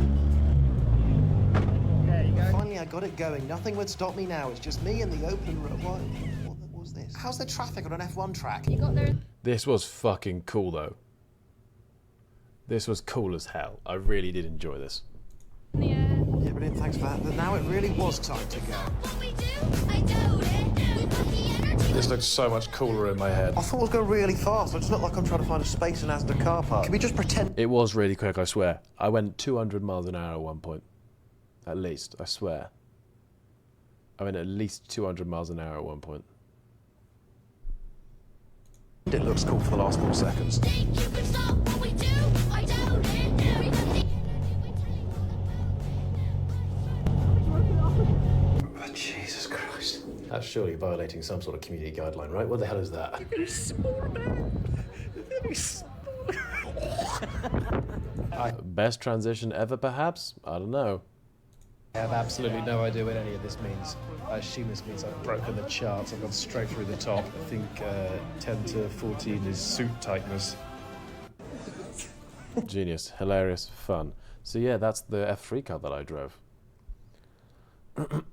There you go. Finally, I got it going. Nothing would stop me now. It's just me and the open road. What was this? How's the traffic on an F1 track? You got there. This was fucking cool, though. This was cool as hell. I really did enjoy this. Yeah, brilliant. Thanks for that. But now it really was time to go. What we do, I do it. We put the energy. This looks so much cooler in my head. I thought it was going really fast. I just looked like I'm trying to find a space in Asda car park. Can we just pretend? It was really quick, I swear. I went 200 miles an hour at one point. At least, I swear. I went at least 200 miles an hour at one point. It looks cool for the last 4 seconds. Think you can stop what we do, I do it. We put the Oh, Jesus Christ. That's surely violating some sort of community guideline, right? What the hell is that? Best transition ever, perhaps? I don't know. I have absolutely no idea what any of this means. I assume this means I've broken the charts. I've gone straight through the top. I think 10 to 14 is suit tightness. Genius, hilarious, fun. So yeah, that's the F3 car that I drove.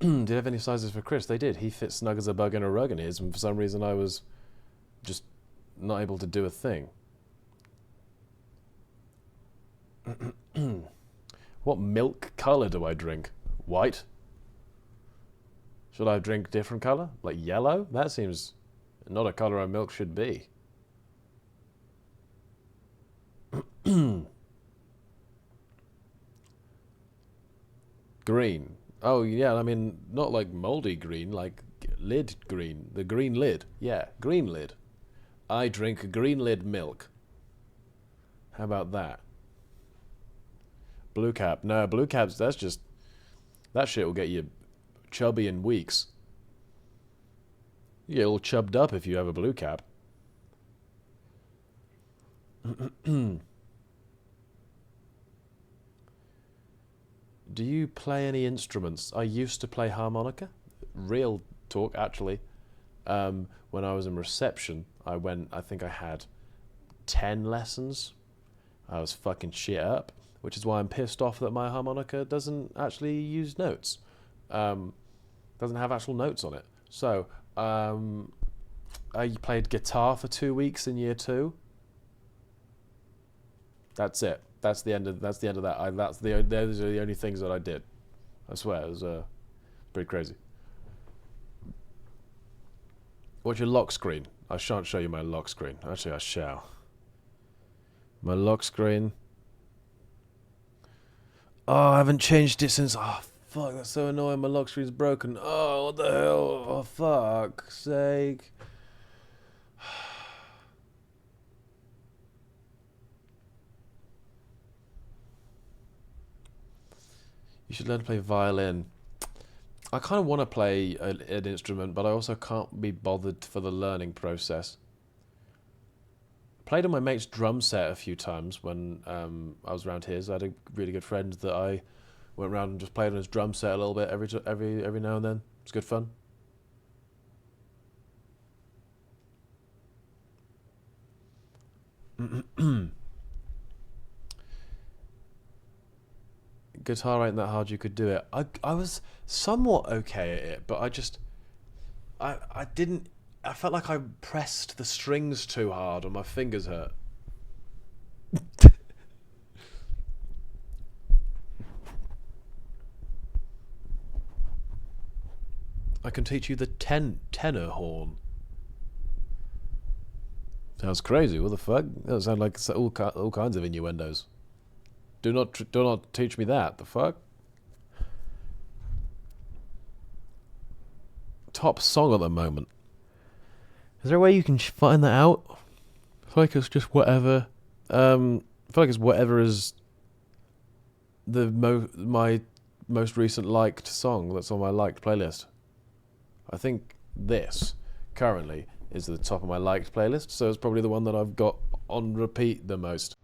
Did you have any sizes for Chris? They did. He fit snug as a bug in a rug in his, and for some reason I was just not able to do a thing. What milk colour do I drink? White? Should I drink different colour? Like yellow? That seems not a colour a milk should be. Green. Oh yeah, I mean, not like mouldy green, like lid green. The green lid. Yeah, green lid. I drink green lid milk. How about that? Blue cap. No, blue caps, that's just... That shit will get you chubby in weeks. You get all chubbed up if you have a blue cap. Do you play any instruments? I used to play harmonica. Real talk, actually. When I was in reception, I think I had 10 lessons. I was fucking shit up, which is why I'm pissed off that my harmonica doesn't actually use notes. Doesn't have actual notes on it. So, I played guitar for 2 weeks in year 2. That's it. That's the end of that. Those are the only things that I did. I swear, it was pretty crazy. What's your lock screen? I shan't show you my lock screen. Actually, I shall. My lock screen. Oh, I haven't changed it since... Oh, fuck, that's so annoying. My lock screen's broken. Oh, what the hell? Oh, fuck's sake. You should learn to play violin. I kind of want to play an instrument, but I also can't be bothered for the learning process. Played on my mate's drum set a few times when I was around his. I had a really good friend that I went around and just played on his drum set a little bit every now and then. It's good fun. Guitar ain't that hard, you could do it. I was somewhat okay at it, but I didn't. I felt like I pressed the strings too hard and my fingers hurt. I can teach you the tenor horn. Sounds crazy. What the fuck? That sounds like all kinds of innuendos. Do not teach me that. The fuck? Top song at the moment. Is there a way you can find that out? I feel like it's just whatever. I feel like it's whatever is my most recent liked song that's on my liked playlist. I think this currently is at the top of my liked playlist, so it's probably the one that I've got on repeat the most.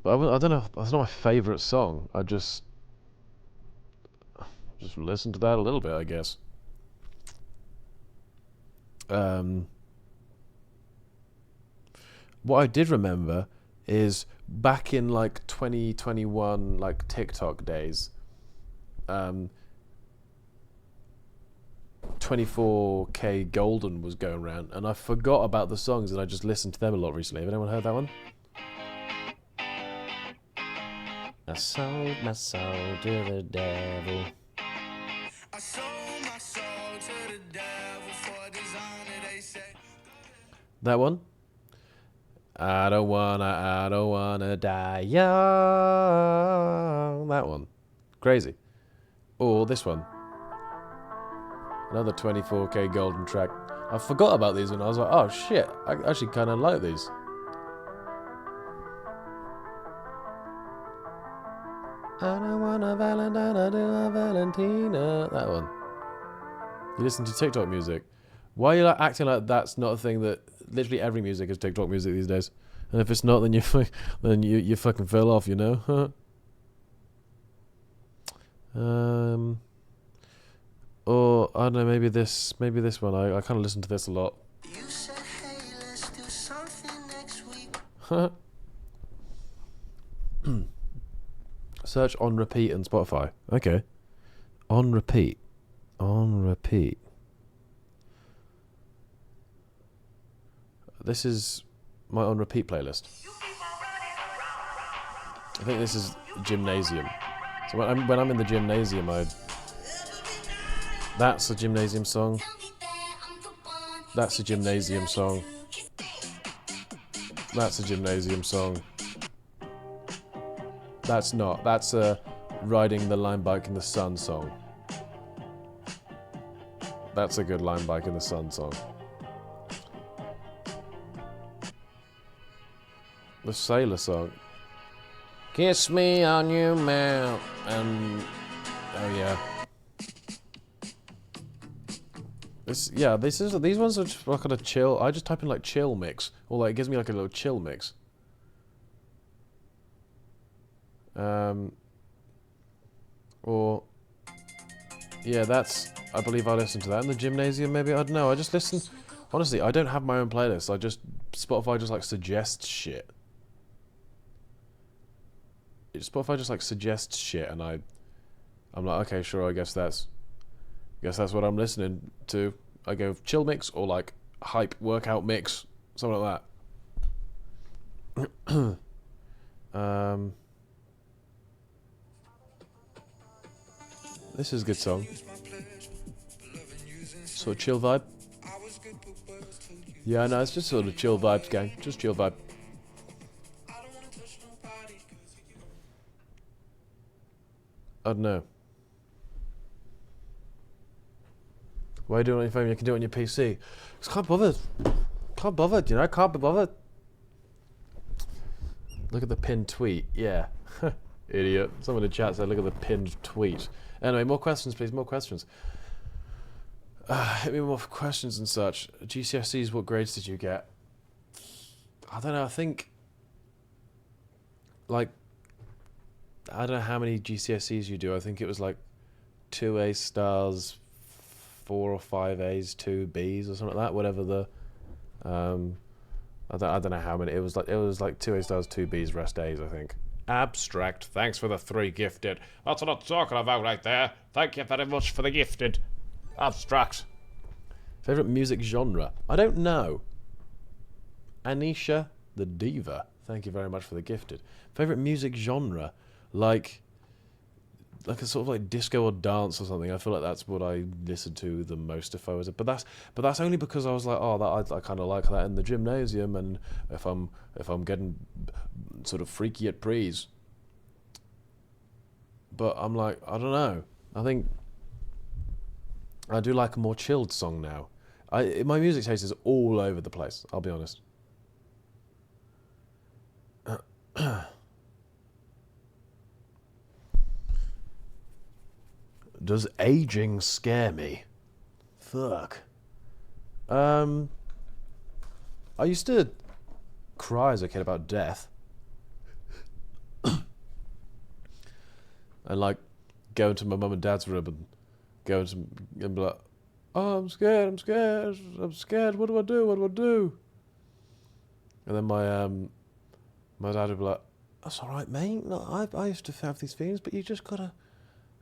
But I don't know. That's not my favourite song. I just listen to that a little bit, I guess. What I did remember is back in like 2021, like TikTok days, 24K Golden was going around, and I forgot about the songs, and I just listened to them a lot recently. Have anyone heard that one? I sold my soul to the devil. I sold my soul to the devil for designer, they say. That one? I don't wanna die young. That one. Crazy. Or this one. Another 24K Golden track. I forgot about these and I was like, oh shit, I actually kind of like these. I don't want a Valentine, I do a Valentina. That one. You listen to TikTok music. Why are you like acting like that's not a thing that literally every music is TikTok music these days? And if it's not, then you fucking fell off, you know? Or I don't know, maybe this one. I kind of listen to this a lot. You said, hey, let's do something next week. Search on repeat on Spotify. Okay. On repeat. On repeat. This is my on repeat playlist. I think this is Gymnasium. So when I'm in the gymnasium, that's a gymnasium song. That's a gymnasium song. That's a gymnasium song. That's not. That's a riding the line bike in the sun song. That's a good line bike in the sun song. The Sailor song. Kiss me on your mouth and oh yeah. These ones are just like a chill. I just type in like chill mix, or like it gives me like a little chill mix. Or yeah, that's. I believe I listened to that in the gymnasium. Maybe I don't know. I just listen. Honestly, I don't have my own playlist. Spotify just like suggests shit. Spotify just like suggests shit, and I'm like, okay, sure. I guess that's what I'm listening to. I go chill mix or like hype workout mix, something like that. This is a good song. Sort of chill vibe. Yeah, no, it's just sort of chill vibes, gang. Just chill vibe. I don't know. Why are you doing it on your phone? You can do it on your PC. Just can't bother. Can't bother, you know? Can't be bothered. Look at the pinned tweet. Yeah. Idiot. Someone in the chat said, look at the pinned tweet. Anyway, more questions, please. More questions. Hit me with more questions and such. GCSEs, what grades did you get? I don't know. I think, like, I don't know how many GCSEs you do. I think it was like 2 A stars, 4 or 5 A's, 2 B's or something like that. Whatever the, I don't know how many. It was like 2 A stars, 2 B's, rest A's, I think. Abstract. Thanks for the 3 gifted. That's what I'm talking about right there. Thank you very much for the gifted. Abstract. Favorite music genre? I don't know. Anisha the Diva. Thank you very much for the gifted. Favorite music genre? Like a sort of like disco or dance or something. I feel like that's what I listened to the most if I was. But that's only because I was like, oh, I kind of like that in the gymnasium, and if I'm getting sort of freaky at prees. But I'm like, I don't know. I think I do like a more chilled song now. My music taste is all over the place, I'll be honest. Does aging scare me? Fuck. I used to cry as a kid about death. And like go into my mum and dad's room and go into and be like, oh, I'm scared, what do I do? And then my dad would be like, that's alright, mate. No, I used to have these feelings, but you just gotta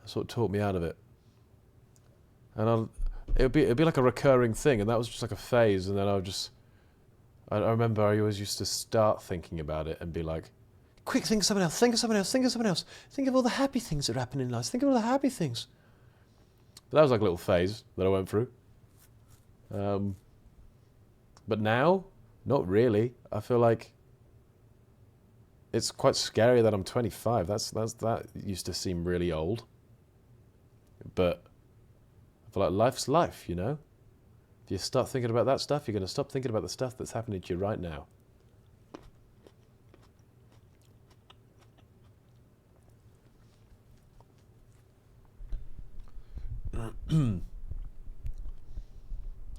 sort of talk me out of it. And it'd be like a recurring thing, and that was just like a phase, and then I remember I always used to start thinking about it and be like, quick, think of something else, think of all the happy things that happen in life, think of all the happy things. But that was like a little phase that I went through. But now, not really. I feel like it's quite scary that I'm 25. That used to seem really old. But I feel like life's life, you know? If you start thinking about that stuff, you're going to stop thinking about the stuff that's happening to you right now.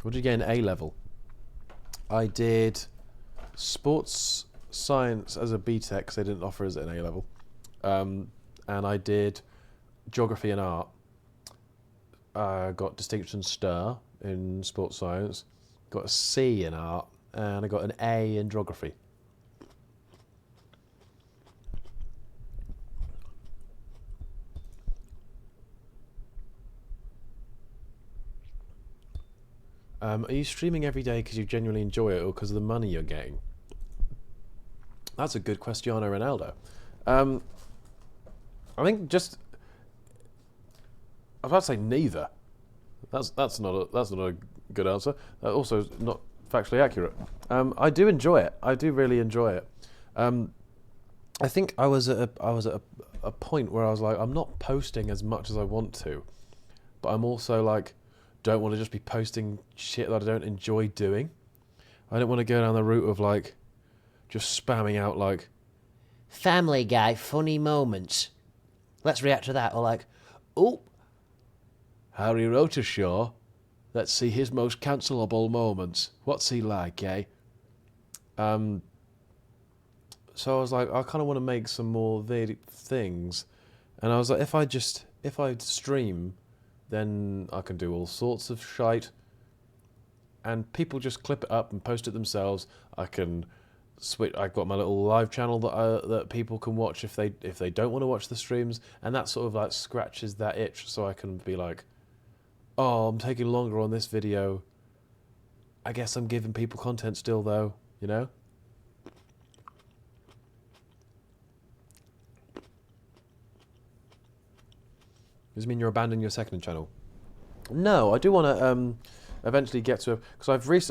What did you get in A level? I did sports science as a BTEC because they didn't offer us an A level. And I did geography and art. I got distinction star in sports science, got a C in art, and I got an A in geography. Are you streaming every day because you genuinely enjoy it or because of the money you're getting? That's a good Cristiano Ronaldo. I think just I was about to say neither. That's not a good answer. Also not factually accurate. I do enjoy it. I do really enjoy it. I think I was at a point where I was like, I'm not posting as much as I want to, but I'm also like, don't want to just be posting shit that I don't enjoy doing. I don't want to go down the route of like just spamming out like Family Guy funny moments. Let's react to that. Or like, oh, Harry Rotershaw. Let's see his most cancelable moments. What's he like, eh? So I was like, I kind of want to make some more things. And I was like, if I stream, then I can do all sorts of shite. And people just clip it up and post it themselves. I can switch. I've got my little live channel that people can watch if they don't want to watch the streams, and that sort of like scratches that itch. So I can be like, oh, I'm taking longer on this video. I guess I'm giving people content still, though. You know. Does it mean you're abandoning your second channel? No, I do want to eventually get to, because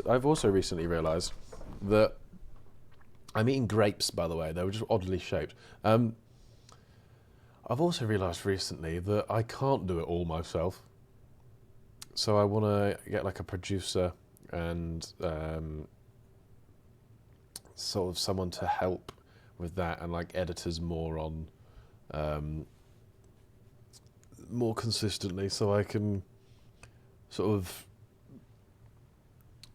I've also recently realised that I'm eating grapes. By the way, they were just oddly shaped. I've also realised recently that I can't do it all myself. So I want to get like a producer and sort of someone to help with that, and like editors more on more consistently, so I can sort of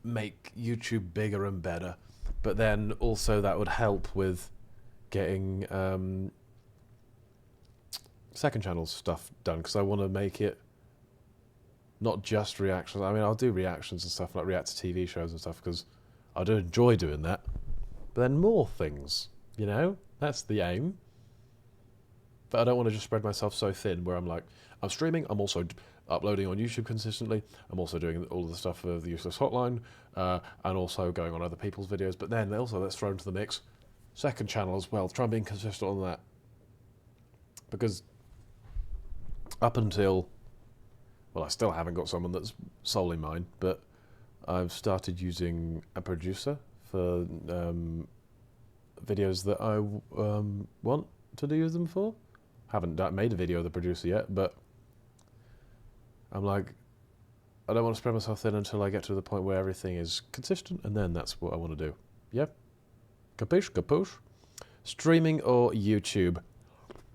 make YouTube bigger and better. But then also that would help with getting second channel stuff done, because I want to make it not just reactions. I mean, I'll do reactions and stuff, like react to TV shows and stuff, because I do enjoy doing that. But then more things, you know? That's the aim. But I don't want to just spread myself so thin where I'm like, I'm streaming, I'm also uploading on YouTube consistently, I'm also doing all of the stuff for the Useless Hotline, and also going on other people's videos. But then also let's throw into the mix second channel as well, try and be consistent on that. Because up until, well, I still haven't got someone that's solely mine, but I've started using a producer for videos that I want to use them for. Haven't made a video with the producer yet, but I'm like, I don't want to spread myself thin until I get to the point where everything is consistent, and then that's what I want to do. Yep. Capiche? Capuche? Streaming or YouTube?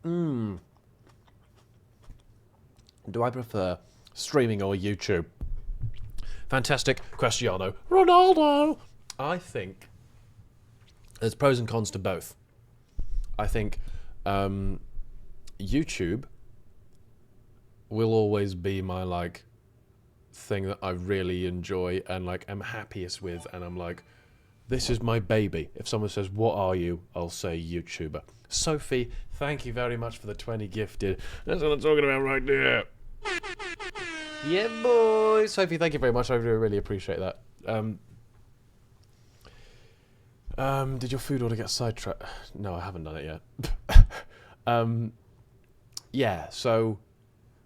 Do I prefer streaming or YouTube? Fantastic. Cristiano Ronaldo. I think there's pros and cons to both. I think YouTube will always be my like thing that I really enjoy and like am happiest with, and I'm like, this is my baby. If someone says, what are you? I'll say YouTuber. Sophie, thank you very much for the 20 gifted. That's what I'm talking about right there. Yeah, boy. Sophie, thank you very much. I really appreciate that. Did your food order get sidetracked? No, I haven't done it yet. Yeah, so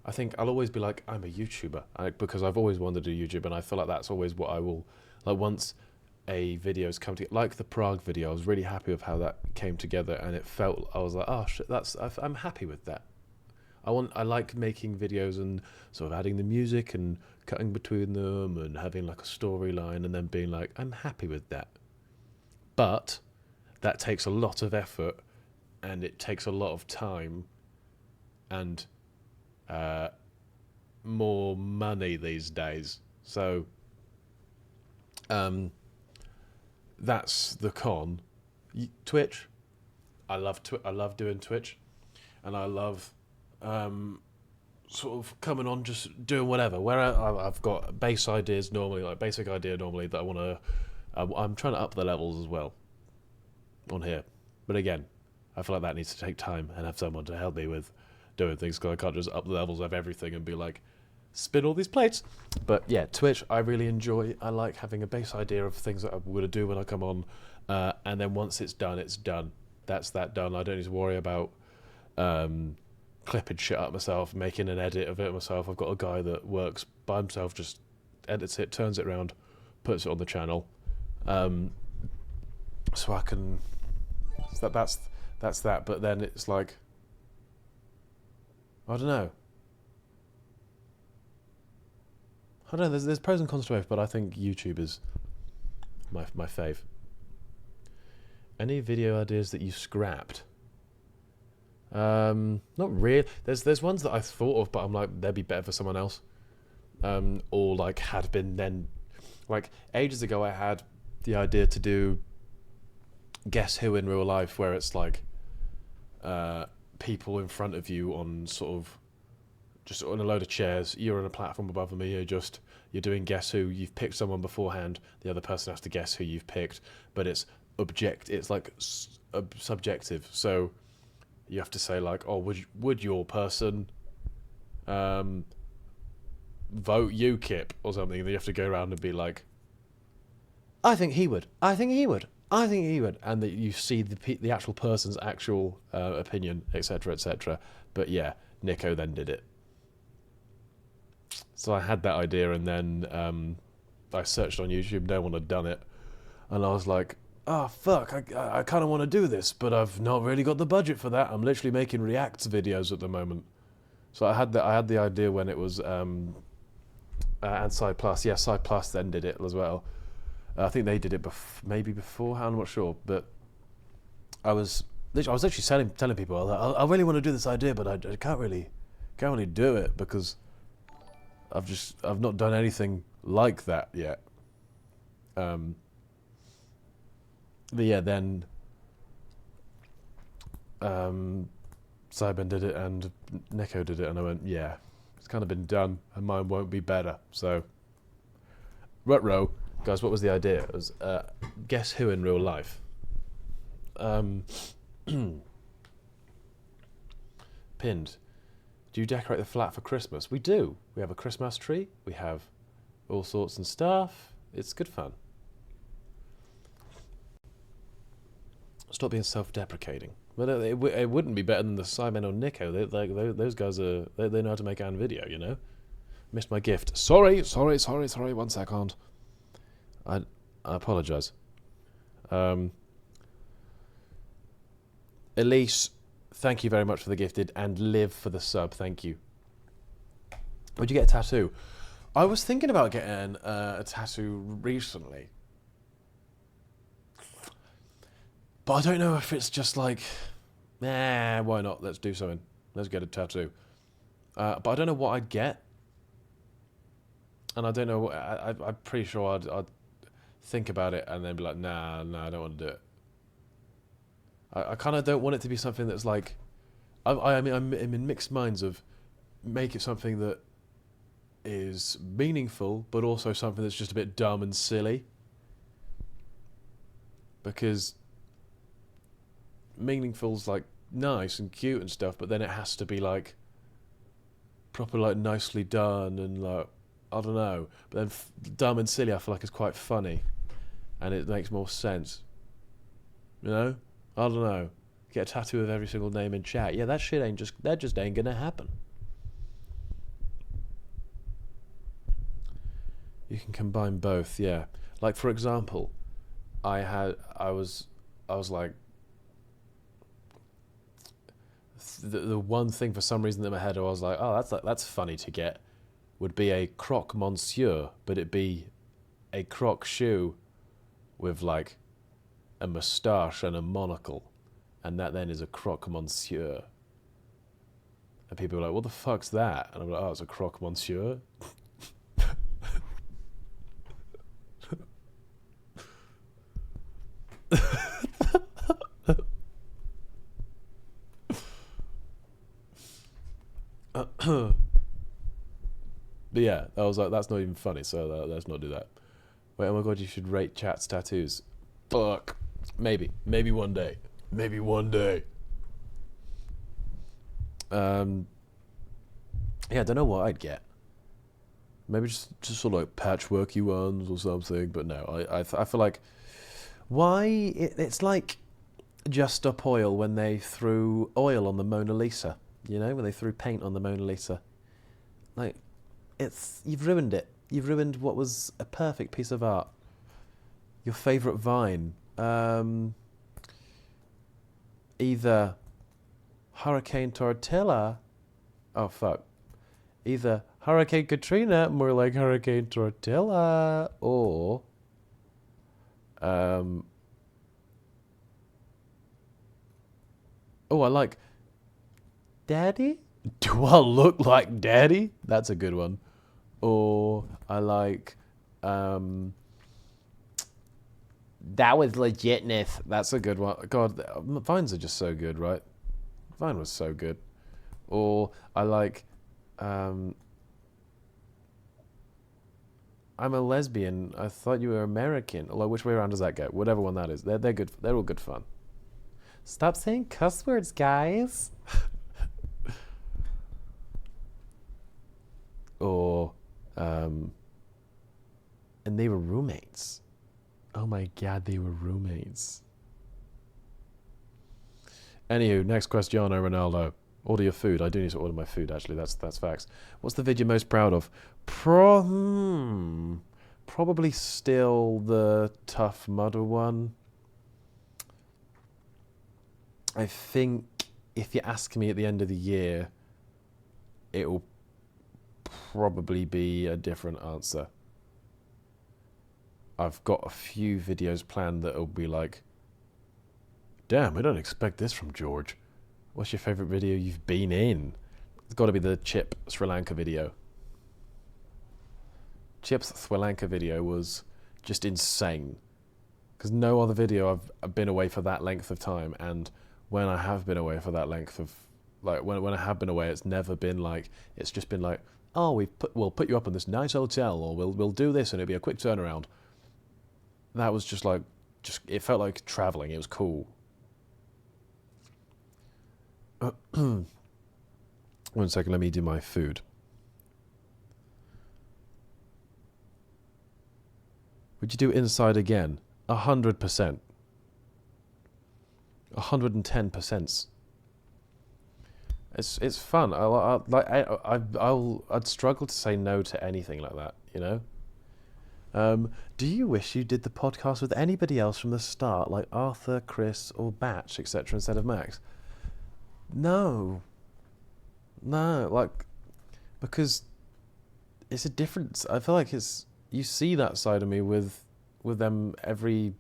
I think I'll always be like, I'm a YouTuber, because I've always wanted to do YouTube, and I feel like that's always what I will, like, once a video's come together, like the Prague video, I was really happy with how that came together, and it felt, I was like, oh shit, I'm happy with that. I like making videos and sort of adding the music and cutting between them and having like a storyline, and then being like, I'm happy with that. But that takes a lot of effort, and it takes a lot of time and more money these days. So that's the con. Twitch, I love doing Twitch, and I love sort of coming on, just doing whatever. Where I've got base ideas normally, like basic idea normally that I want to. I'm trying to up the levels as well on here, but again, I feel like that needs to take time and have someone to help me with doing things, because I can't just up the levels of everything and be like, spin all these plates. But yeah, Twitch I really enjoy. I like having a base idea of things that I'm going to do when I come on, and then once it's done, it's done. That's that done. I don't need to worry about clipping shit up myself, making an edit of it myself. I've got a guy that works by himself, just edits it, turns it around, puts it on the channel, so I can. So that's that. But then it's like, I don't know. There's pros and cons to both, but I think YouTube is my fave. Any video ideas that you scrapped? Not really. There's ones that I thought of, but I'm like, they'd be better for someone else. Or like had been then, like ages ago, I had the idea to do Guess Who in real life, where it's like people in front of you on sort of just on a load of chairs. You're on a platform above them. You're doing Guess Who. You've picked someone beforehand. The other person has to guess who you've picked, but it's It's like subjective. So you have to say like, oh, would your person vote UKIP or something? And then you have to go around and be like, I think he would. I think he would. I think he would. And that you see the actual person's actual opinion, etc., etc. But yeah, Nico then did it. So I had that idea, and then I searched on YouTube. No one had done it, and I was like, oh fuck, I kind of want to do this, but I've not really got the budget for that. I'm literally making reacts videos at the moment. So I had the idea when it was and Side Plus. Yeah, Side Plus then did it as well. I think they did it maybe before. I'm not sure, but I was actually telling people I really want to do this idea, but I can't really do it because I've not done anything like that yet. But yeah, then Cyben did it and Nico did it, and I went, yeah, it's kind of been done, and mine won't be better. So, Rutro, guys, what was the idea? It was guess who in real life. Pinned. Do you decorate the flat for Christmas? We do. We have a Christmas tree. We have all sorts and stuff. It's good fun. Stop being self-deprecating. But it wouldn't be better than the Simon or Nico. Those guys they know how to make an video, you know. Missed my gift. Sorry. 1 second. I apologise. Elise, thank you very much for the gifted, and Liv for the sub. Thank you. Would you get a tattoo? I was thinking about getting a tattoo recently, but I don't know if it's just like, nah, why not? Let's do something. Let's get a tattoo. But I don't know what I'd get, and I don't know. I'm pretty sure I'd think about it and then be like, nah, I don't want to do it. I kind of don't want it to be something that's like, I'm in mixed minds of make it something that is meaningful, but also something that's just a bit dumb and silly. Because meaningful's like nice and cute and stuff, but then it has to be like proper, like nicely done and like, I don't know. But then dumb and silly I feel like is quite funny, and it makes more sense. You know? I don't know. Get a tattoo of every single name in chat. Yeah, that just ain't gonna happen. You can combine both, yeah. Like for example, I was like, the one thing for some reason in my head I was like, oh, that's funny to get, would be a croque monsieur, but it'd be a croque shoe with like a moustache and a monocle, and that then is a croque monsieur. And people were like, what the fuck's that? And I'm like, oh, it's a croque monsieur. But yeah, I was like, that's not even funny, so let's not do that. Wait, oh my god, you should rate chat's tattoos. Fuck. Maybe one day. Maybe one day. Yeah, I don't know what I'd get. Maybe just sort of like patchworky ones or something. But no, I feel like it's like Just Stop Oil when they threw oil on the Mona Lisa. You know, when they threw paint on the Mona Lisa. Like, you've ruined it. You've ruined what was a perfect piece of art. Your favourite vine. Either Hurricane Tortilla. Oh, fuck. Either Hurricane Katrina, more like Hurricane Tortilla, or oh, I like Daddy? Do I look like Daddy? That's a good one. Or I like that was legitness. That's a good one. God, Vines are just so good, right? Vine was so good. Or I like I'm a lesbian. I thought you were American. Although, which way around does that go? Whatever one that is. They're good. They're all good fun. Stop saying cuss words, guys. Or and they were roommates. Oh my god, they were roommates. Anywho, next question, Ronaldo. Order your food. I do need to order my food, actually. That's facts. What's the vid you're most proud of? Probably still the Tough Mudder one. I think if you ask me at the end of the year, it'll probably be a different answer. I've got a few videos planned that'll be like, damn, I don't expect this from George. What's your favourite video you've been in? It's got to be the Chip Sri Lanka video. Chip's Sri Lanka video was just insane. Because no other video I've been away for that length of time, and when I have been away for that length of, like, when I have been away, it's never been like, it's just been like, oh, we'll put you up in this nice hotel, or we'll do this, and it'll be a quick turnaround. That was just like, it felt like traveling. It was cool. 1 second, let me do my food. Would you do inside again? 100%. 110%. It's fun. I'd struggle to say no to anything like that, you know? Do you wish you did the podcast with anybody else from the start, like Arthur, Chris, or Batch, etc., instead of Max? No, like, because it's a difference. I feel like you see that side of me with them every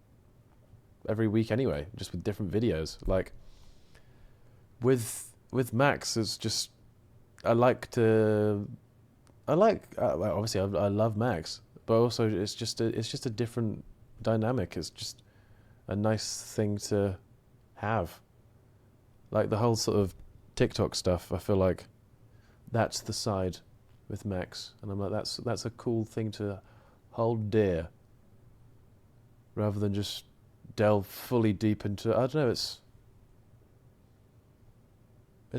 week anyway, just with different videos. Like with Max, it's just obviously I love Max, but also it's just a different dynamic. It's just a nice thing to have. Like the whole sort of TikTok stuff, I feel like that's the side with Max, and I'm like, that's a cool thing to hold dear, rather than just delve fully deep into. I don't know. It's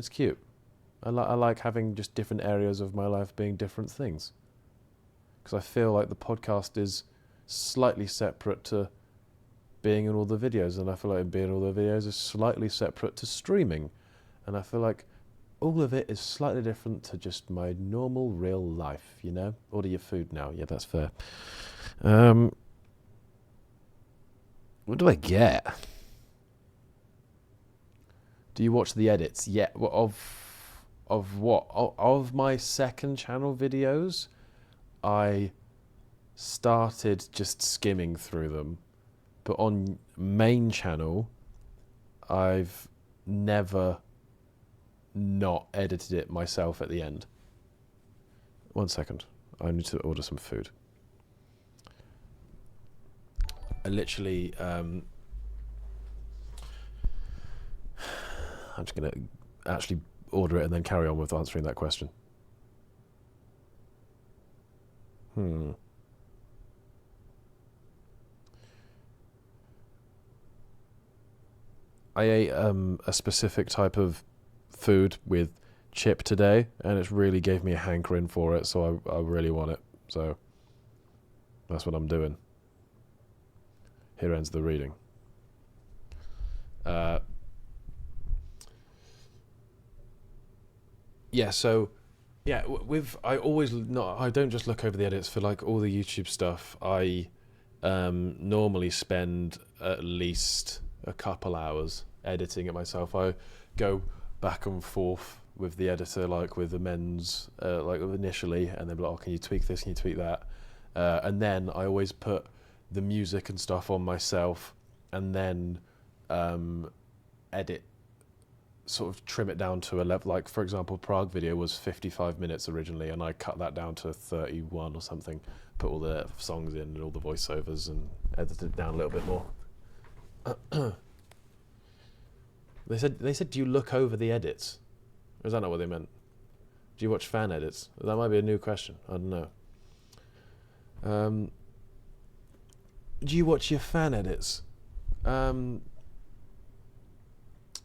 cute. I like having just different areas of my life being different things, because I feel like the podcast is slightly separate to being in all the videos, and I feel like being in all the videos is slightly separate to streaming, and I feel like all of it is slightly different to just my normal real life, you know? Order your food now. Yeah, that's fair. What do I get? Do you watch the edits? Yeah, of what? Of my second channel videos, I started just skimming through them. But on main channel, I've never not edited it myself at the end. 1 second. I need to order some food. I literally... I'm just going to actually order it and then carry on with answering that question. I ate a specific type of food with Chip today, and it really gave me a hankering for it, so I really want it. So that's what I'm doing. Here ends the reading. Yeah, so yeah, I don't just look over the edits for like all the YouTube stuff. I normally spend at least a couple hours editing it myself. I go back and forth with the editor, like with the men's, like initially, and then be like, oh, can you tweak this, can you tweak that? And then I always put the music and stuff on myself, and then edit, sort of trim it down to a level. Like, for example, Prague video was 55 minutes originally, and I cut that down to 31 or something, put all the songs in and all the voiceovers, and edited it down a little bit more. They said, do you look over the edits? Or is that not what they meant? Do you watch fan edits? That might be a new question. I don't know. Do you watch your fan edits?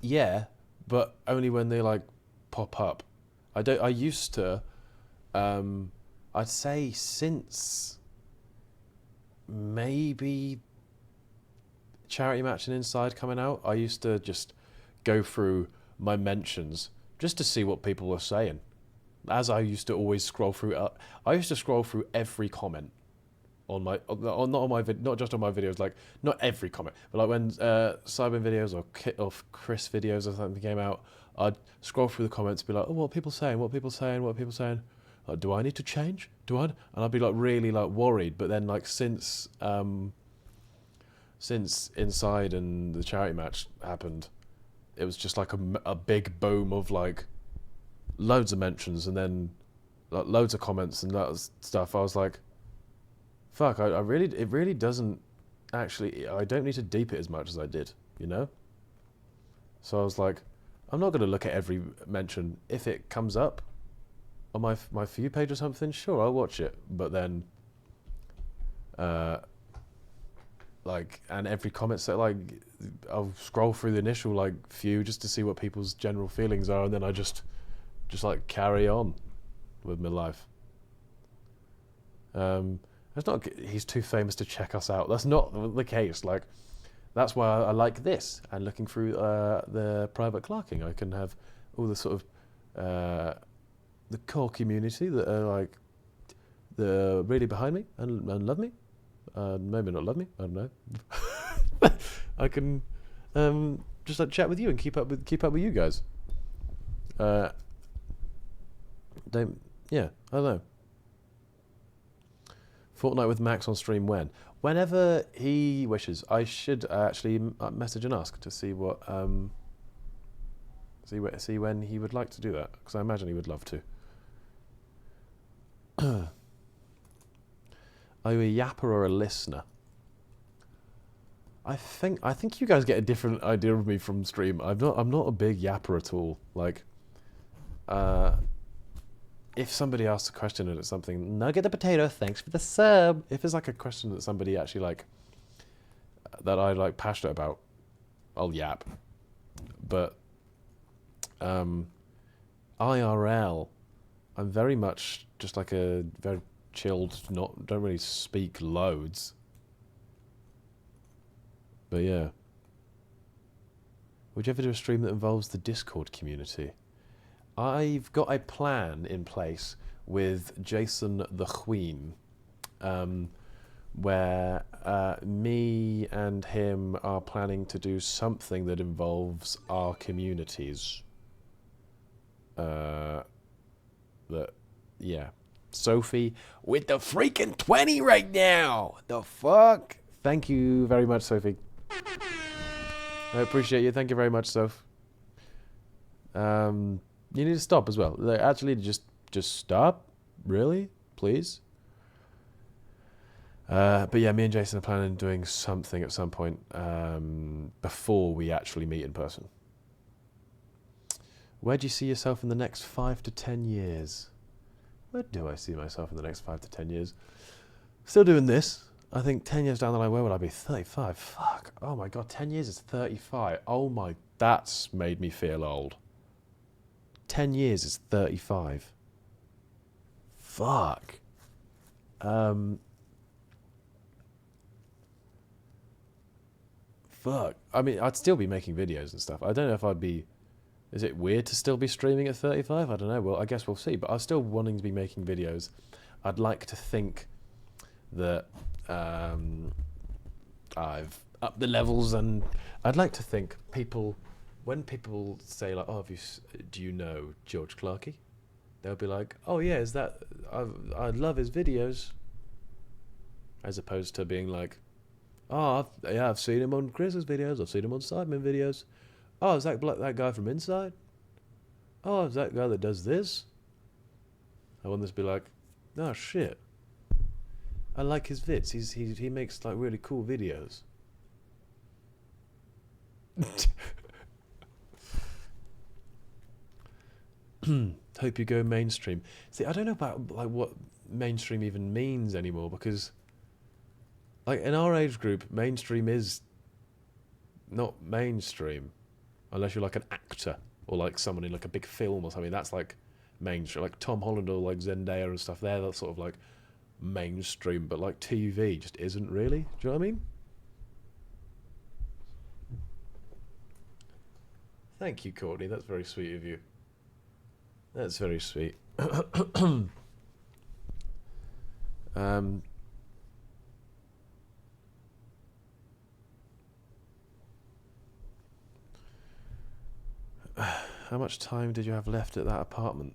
Yeah, but only when they like pop up. I used to. I'd say since maybe Charity Match and Inside coming out, I used to just go through my mentions just to see what people were saying. As I used to always scroll through, I used to scroll through every comment on my, not just on my videos, like not every comment, but like when Simon videos or Chris videos or something came out, I'd scroll through the comments and be like, oh, what are people saying? What are people saying? What are people saying? like, do I need to change? Do I? And I'd be like really like worried. But then like since Inside and the charity match happened, it was just like a big boom of like loads of mentions and then like loads of comments and that stuff. I was like, fuck, it really doesn't actually, I don't need to deep it as much as I did, you know? So I was like, I'm not going to look at every mention. If it comes up on my For You page or something, sure, I'll watch it. But then, like, and every comment set, like, I'll scroll through the initial, like, few just to see what people's general feelings are, and then I just like, carry on with my life. It's not, he's too famous to check us out. That's not the case. Like, that's why I like this. And looking through the private Clarking, I can have all the sort of the core community that are like the really behind me and love me. Maybe not love me. I don't know. I can just like chat with you and keep up with you guys. I don't know. Fortnite with Max on stream when? Whenever he wishes. I should actually message and ask to see what see when he would like to do that, because I imagine he would love to. Are you a yapper or a listener? I think you guys get a different idea of me from stream. I'm not a big yapper at all. Like, if somebody asks a question and it's something, Nugget the Potato, thanks for the sub. If it's like a question that somebody actually like, that I like passionate about, I'll yap. But IRL, I'm very much just like a very chilled, don't really speak loads. But yeah. Would you ever do a stream that involves the Discord community? I've got a plan in place with Jason the Queen, where me and him are planning to do something that involves our communities. Yeah. Sophie with the freaking 20 right now! The fuck? Thank you very much, Sophie. I appreciate you. Thank you very much, Soph. You need to stop as well. Like, actually, just stop. Really? Please? But yeah, me and Jason are planning on doing something at some point before we actually meet in person. Where do you see yourself in the next 5 to 10 years? Where do I see myself in the next 5 to 10 years? Still doing this. I think 10 years down the line, where would I be? 35. Fuck. Oh my god, 10 years is 35. Oh my, that's made me feel old. 10 years is 35. Fuck. Fuck. I mean, I'd still be making videos and stuff. I don't know if I'd be... Is it weird to still be streaming at 35? I don't know. Well, I guess we'll see. But I'm still wanting to be making videos. I'd like to think that I've upped the levels, and I'd like to think people... When people say, like, oh, do you know George Clarkey? They'll be like, oh, yeah, is that... I love his videos. As opposed to being like, oh, I've seen him on Chris's videos. I've seen him on Sidemen videos. Oh, is that that guy from Inside? Oh, is that guy that does this? I want this to be like, oh, shit. I like his vids. He makes, like, really cool videos. Hope you go mainstream. See, I don't know about like what mainstream even means anymore, because like in our age group, mainstream is not mainstream unless you're like an actor or like someone in like a big film or something. That's like mainstream, like Tom Holland or like Zendaya and stuff. They're sort of like mainstream, but like TV just isn't really. Do you know what I mean? Thank you, Courtney. That's very sweet of you. That's very sweet. How much time did you have left at that apartment?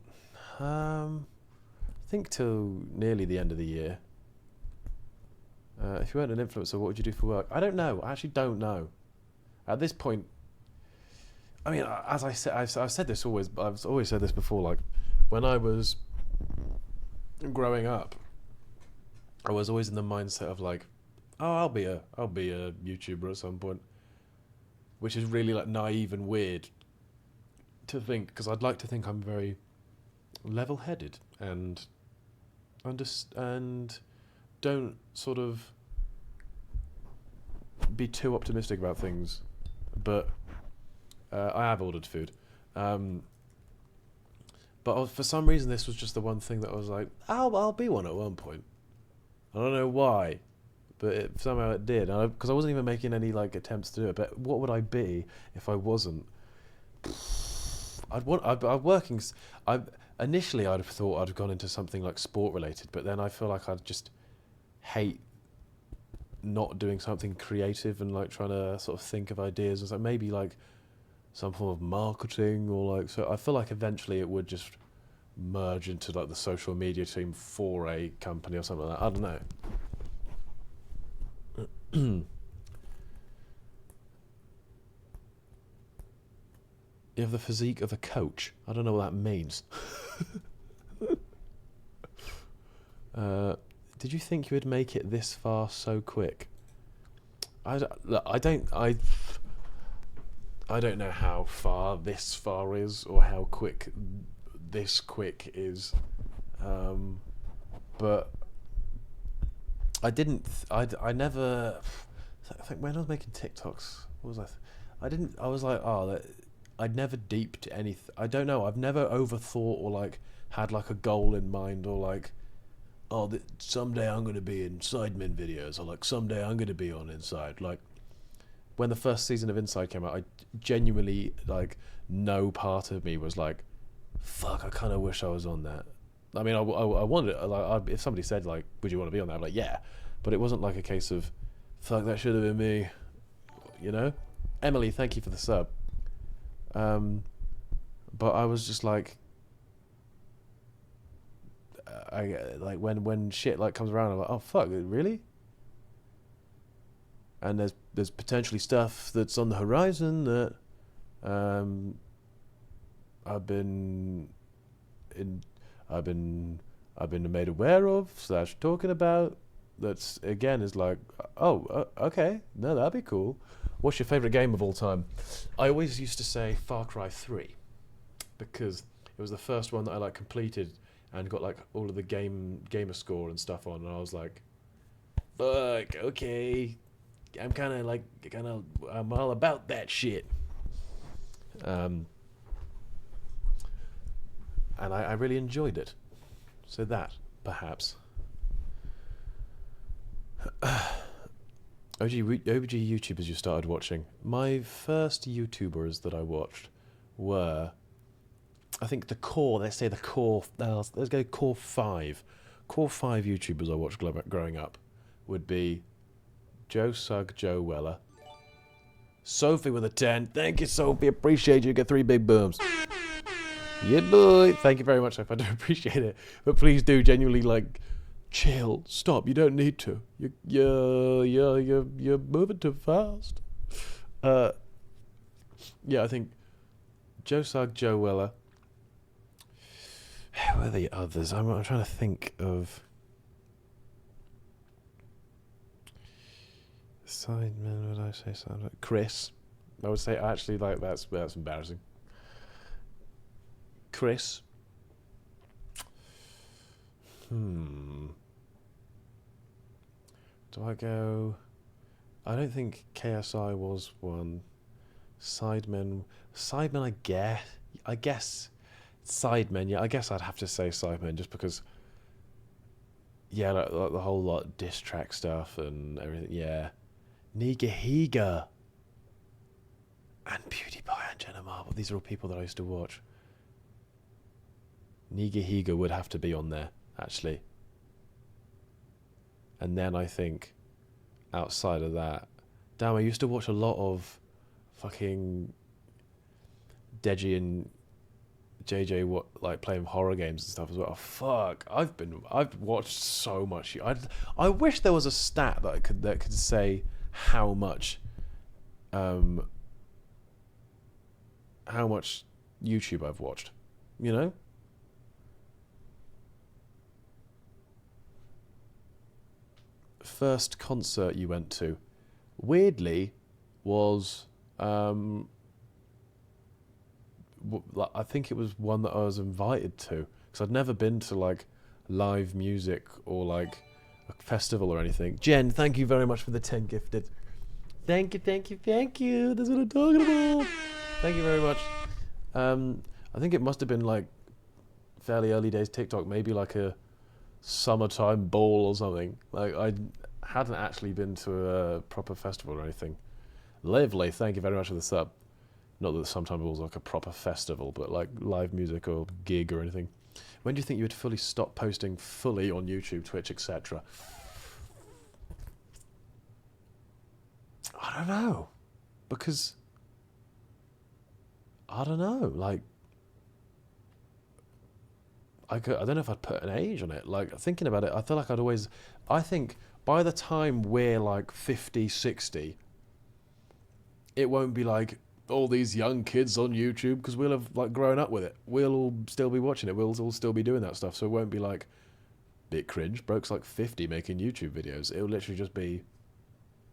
think till nearly the end of the year. If you weren't an influencer, what would you do for work? I don't know. I actually don't know. At this point, I mean, as I said, I've said this always. I've always said this before. Like, when I was growing up, I was always in the mindset of like, oh, I'll be a YouTuber at some point, which is really like naive and weird to think, because I'd like to think I'm very level-headed and don't sort of be too optimistic about things, but I have ordered food. But for some reason, this was just the one thing that I was like, I'll be one at one point. I don't know why, but somehow it did. Because I wasn't even making any like attempts to do it. But what would I be if I wasn't? Initially, I'd have thought I'd have gone into something like sport related, but then I feel like I'd just hate not doing something creative and like trying to sort of think of ideas. It's like maybe like some form of marketing or like, so I feel like eventually it would just merge into like the social media team for a company or something like that. I don't know. You have the physique of a coach. I don't know what that means. Did you think you would make it this far so quick? I don't know how far this far is or how quick this quick is, but I never. I think when I was making TikToks, what was I was like, I'd never deeped anything. I don't know. I've never overthought or like had like a goal in mind or like, someday I'm going to be in Sidemen videos or like someday I'm going to be on Inside. Like when the first season of Inside came out, I genuinely like no part of me was like, fuck, I kind of wish I was on that. I mean, I wanted it. Like, if somebody said like, would you want to be on that? I'm like, yeah. But it wasn't like a case of, fuck, that should have been me. You know? Emily, thank you for the sub. But I was just like, when shit like comes around, I'm like, oh fuck, really? And there's potentially stuff that's on the horizon that I've been made aware of / talking about. That's again is like, okay, no, that'd be cool. What's your favourite game of all time? I always used to say Far Cry 3 because it was the first one that I like completed and got like all of the gamer score and stuff on, and I was like, fuck, okay, I'm all about that shit. And I really enjoyed it. So that, perhaps. OG YouTubers you started watching. My first YouTubers that I watched were, I think the core, let's go core 5. Core 5 YouTubers I watched growing up would be Joe Sugg, Joe Weller, Sophie with a 10. Thank you, Sophie. Appreciate you. Get 3 big booms. Yeah, boy. Thank you very much, Sophie. I do appreciate it. But please do genuinely like chill. Stop. You don't need to. You're moving too fast. Yeah, I think Joe Sugg, Joe Weller. Who are the others? I'm trying to think of Sidemen. Would I say Sidemen? Chris. I would say actually like that's embarrassing. Chris. Do I go? I don't think KSI was one. Sidemen, I guess Sidemen, yeah, I guess I'd have to say Sidemen just because, yeah, like the whole lot diss track stuff and everything, yeah. Nigahiga and PewDiePie and Jenna Marble, these are all people that I used to watch. Nigahiga would have to be on there, actually. And then I think, outside of that, damn, I used to watch a lot of fucking Deji and JJ like playing horror games and stuff as well. Fuck, I've watched so much. I wish there was a stat that could say how much YouTube I've watched. You know. First concert you went to, weirdly, was I think it was one that I was invited to, because I'd never been to like live music or like a festival or anything. Jen, thank you very much for the 10 gifted. Thank you, thank you, thank you. That's what I'm talking about. Thank you very much. I think it must have been like fairly early days TikTok, maybe like a summertime ball or something. Like I hadn't actually been to a proper festival or anything. Lively, thank you very much for the sub. Not that sometime ball was like a proper festival, but like live music or gig or anything. When do you think you would fully stop posting fully on YouTube, Twitch, etc.? I don't know, because I don't know. Like, I don't know if I'd put an age on it. Like, thinking about it, I feel like I think by the time we're like 50, 60, it won't be like all these young kids on YouTube, because we'll have like grown up with it. We'll all still be watching it. We'll all still be doing that stuff. So it won't be like bit cringe. Broke's like 50 making YouTube videos. It'll literally just be,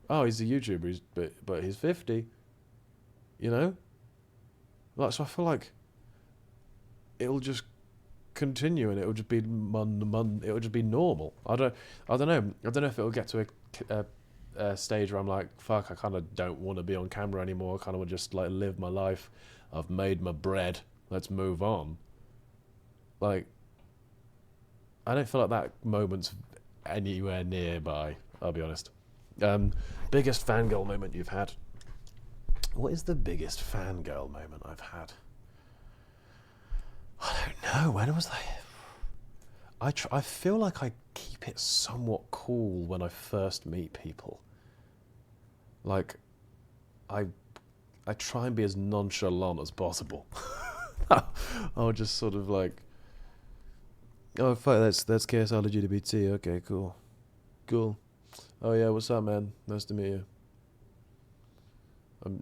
oh, he's a YouTuber, but he's 50. You know? Like, so I feel like it'll just continue, and it'll just be it'll just be normal. I don't know. I don't know if it'll get to a stage where I'm like, fuck, I kind of don't want to be on camera anymore. I kind of want to just like live my life. I've made my bread. Let's move on. Like, I don't feel like that moment's anywhere nearby, I'll be honest. Biggest fangirl moment you've had? What is the biggest fangirl moment I've had? I don't know. When was I feel like I keep it somewhat cool when I first meet people. Like, I try and be as nonchalant as possible. I'll just sort of like, oh fuck, that's KSR LGBT. Okay, cool. Oh yeah, what's up, man? Nice to meet you.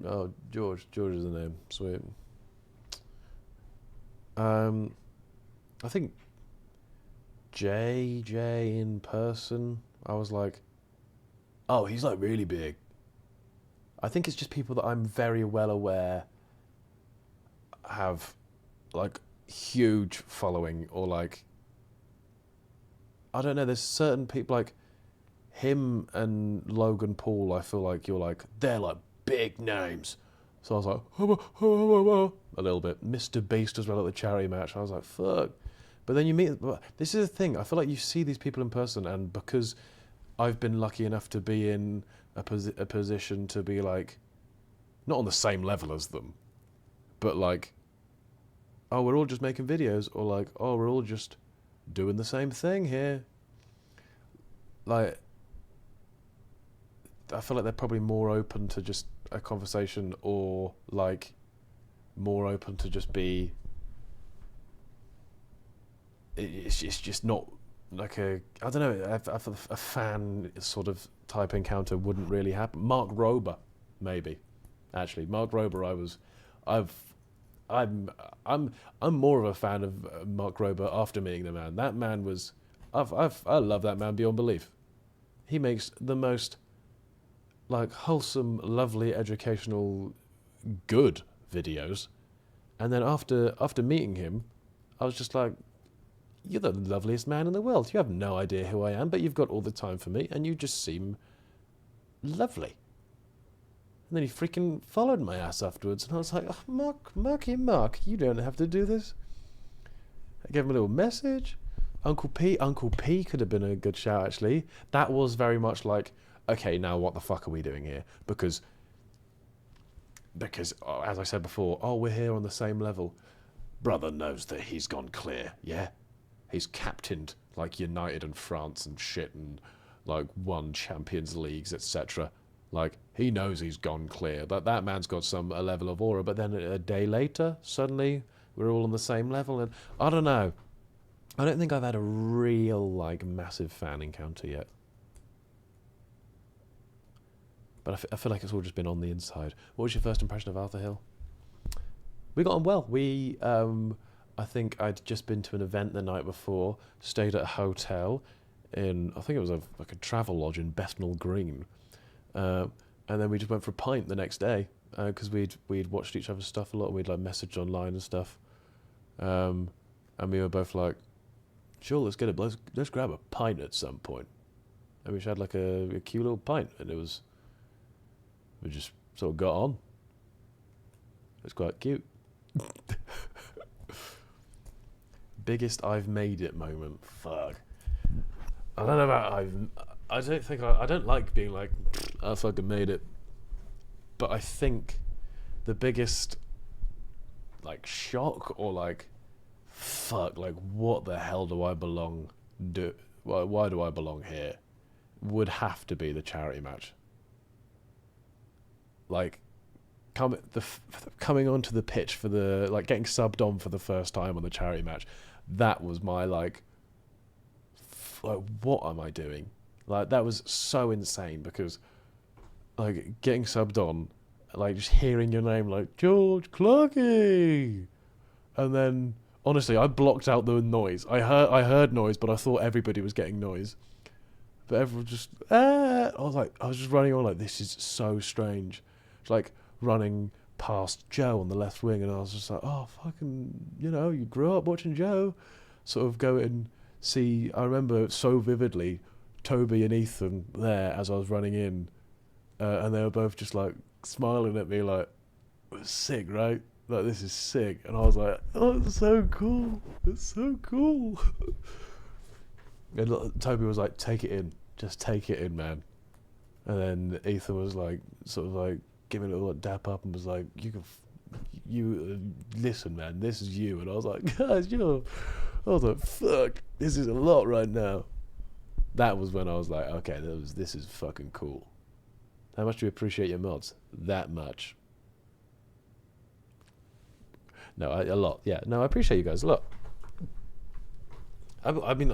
Oh, George is the name. Sweet. I think JJ in person, I was like, oh, he's like really big. I think it's just people that I'm very well aware have like huge following, or like, I don't know, there's certain people like him and Logan Paul, I feel like you're like, they're like big names. So I was like, a little bit. Mr. Beast as well at the charity match. I was like, fuck. But then you meet, this is the thing, I feel like you see these people in person, and because I've been lucky enough to be in a position to be like, not on the same level as them, but like, oh, we're all just making videos, or like, oh, we're all just doing the same thing here. Like, I feel like they're probably more open to just a conversation, or like more open to just be, it's just not like a, I don't know, a fan sort of type encounter wouldn't really happen. Mark Rober, maybe. Actually, Mark Rober, I'm more of a fan of Mark Rober after meeting the man. That man was, I love that man beyond belief. He makes the most like wholesome, lovely, educational, good videos. And then after meeting him, I was just like, you're the loveliest man in the world. You have no idea who I am, but you've got all the time for me, and you just seem lovely. And then he freaking followed my ass afterwards, and I was like, oh, Mark, you don't have to do this. I gave him a little message. Uncle P could have been a good shout, actually. That was very much like, okay, now what the fuck are we doing here? Because as I said before, oh, we're here on the same level. Brother knows that he's gone clear, yeah? He's captained like United and France and shit, and like won Champions Leagues, etc. Like, he knows he's gone clear. That man's got a level of aura, but then a day later, suddenly we're all on the same level. And I don't know. I don't think I've had a real, like, massive fan encounter yet. But I feel like it's all just been on the inside. What was your first impression of Arthur Hill? We got on well. We, I think I'd just been to an event the night before, stayed at a hotel in, I think it was like a travel lodge in Bethnal Green. And then we just went for a pint the next day, because we'd watched each other's stuff a lot. We'd, like, messaged online and stuff. And we were both like, sure, let's grab a pint at some point. And we just had, like, a cute little pint, and we just sort of got on. It was quite cute. Biggest I've made it moment. Fuck. I don't know about I don't like being like, I fucking made it. But I think the biggest, like, shock or, like, fuck, like, what the hell do I belong? Why do I belong here? Would have to be the charity match. Like, coming onto the pitch for the, like, getting subbed on for the first time on the charity match, that was my, like, what am I doing? Like, that was so insane, because, like, getting subbed on, like, just hearing your name, like, George Clarkey, and then, honestly, I blocked out the noise. I heard noise, but I thought everybody was getting noise. But everyone just, I was just running on like, this is so strange. It's like running past Joe on the left wing, and I was just like, oh, fucking, you know, you grew up watching Joe. Sort of go and see, I remember so vividly, Toby and Ethan there as I was running in, and they were both just like smiling at me like, it's sick, right? Like, this is sick. And I was like, oh, it's so cool. It's so cool. And Toby was like, take it in. Just take it in, man. And then Ethan was like, sort of like, giving a little dap up and was like, listen, man, this is you. And I was like, guys, I was like, fuck, this is a lot right now. That was when I was like, okay, this is fucking cool. How much do you appreciate your mods? That much. No, a lot. Yeah, no, I appreciate you guys a lot. I mean,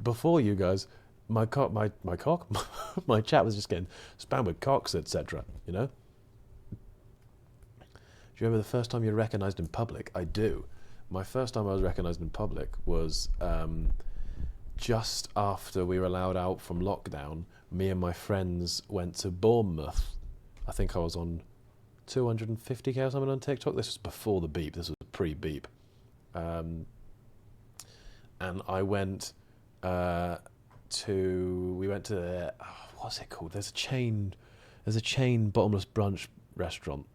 before you guys, my chat was just getting spammed with cocks, etc. You know. Do you remember the first time you were recognised in public? I do. My first time I was recognised in public was just after we were allowed out from lockdown. Me and my friends went to Bournemouth. I think I was on 250k or something on TikTok. This was before the beep. This was pre-beep. And I went we went to what's it called? There's a chain bottomless brunch restaurant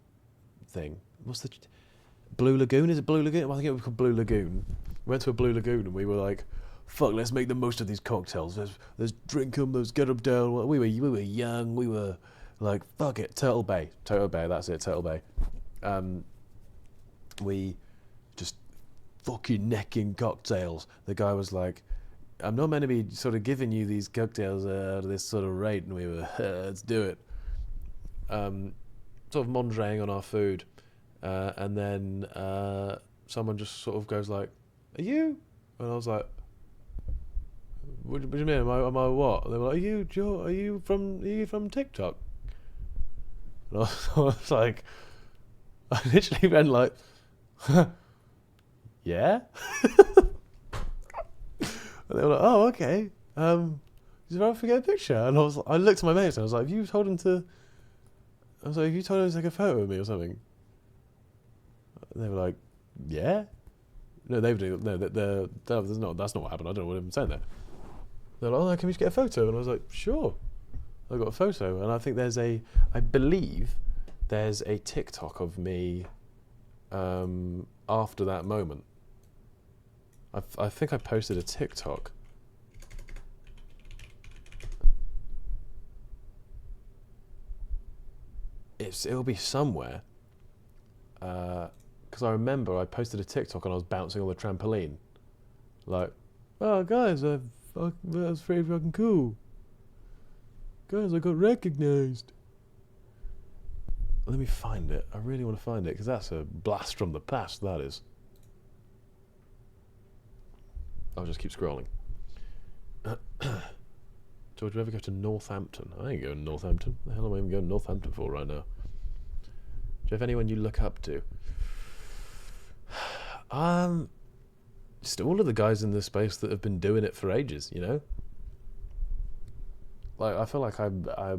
thing. What's the Blue Lagoon? Is it Blue Lagoon? I think it was called Blue Lagoon. We went to a Blue Lagoon and we were like, fuck, let's make the most of these cocktails. Let's drink them, let's get them down. We were young, we were like, fuck it, Turtle Bay, that's it, Turtle Bay. We just fucking necking cocktails. The guy was like, I'm not meant to be sort of giving you these cocktails at this sort of rate, and we were, let's do it. Sort of mondreing on our food, and then someone just sort of goes like, are you? And I was like, what do you mean? Am I what? And they were like, are you from TikTok? And I was like, I literally went like, yeah. And they were like, oh, okay. Is it right if we get a picture? And I looked at my mates and I was like, have you told him to take a photo of me or something? And they were like, yeah. No, they were doing, no, that's not what happened. I don't know what I'm saying there. They're like, oh, can we just get a photo? And I was like, sure. I got a photo, and I think I believe there's a TikTok of me after that moment. I think I posted a TikTok. It'll be somewhere. Because I remember I posted a TikTok and I was bouncing on the trampoline. Like, oh guys, that was pretty fucking cool. Guys, I got recognised. Let me find it. I really want to find it because that's a blast from the past. That is. I'll just keep scrolling. George, you ever go to Northampton? I ain't going to Northampton. The hell am I even going to Northampton for right now? Do you have anyone you look up to? Just all of the guys in this space that have been doing it for ages, you know? Like, I feel like a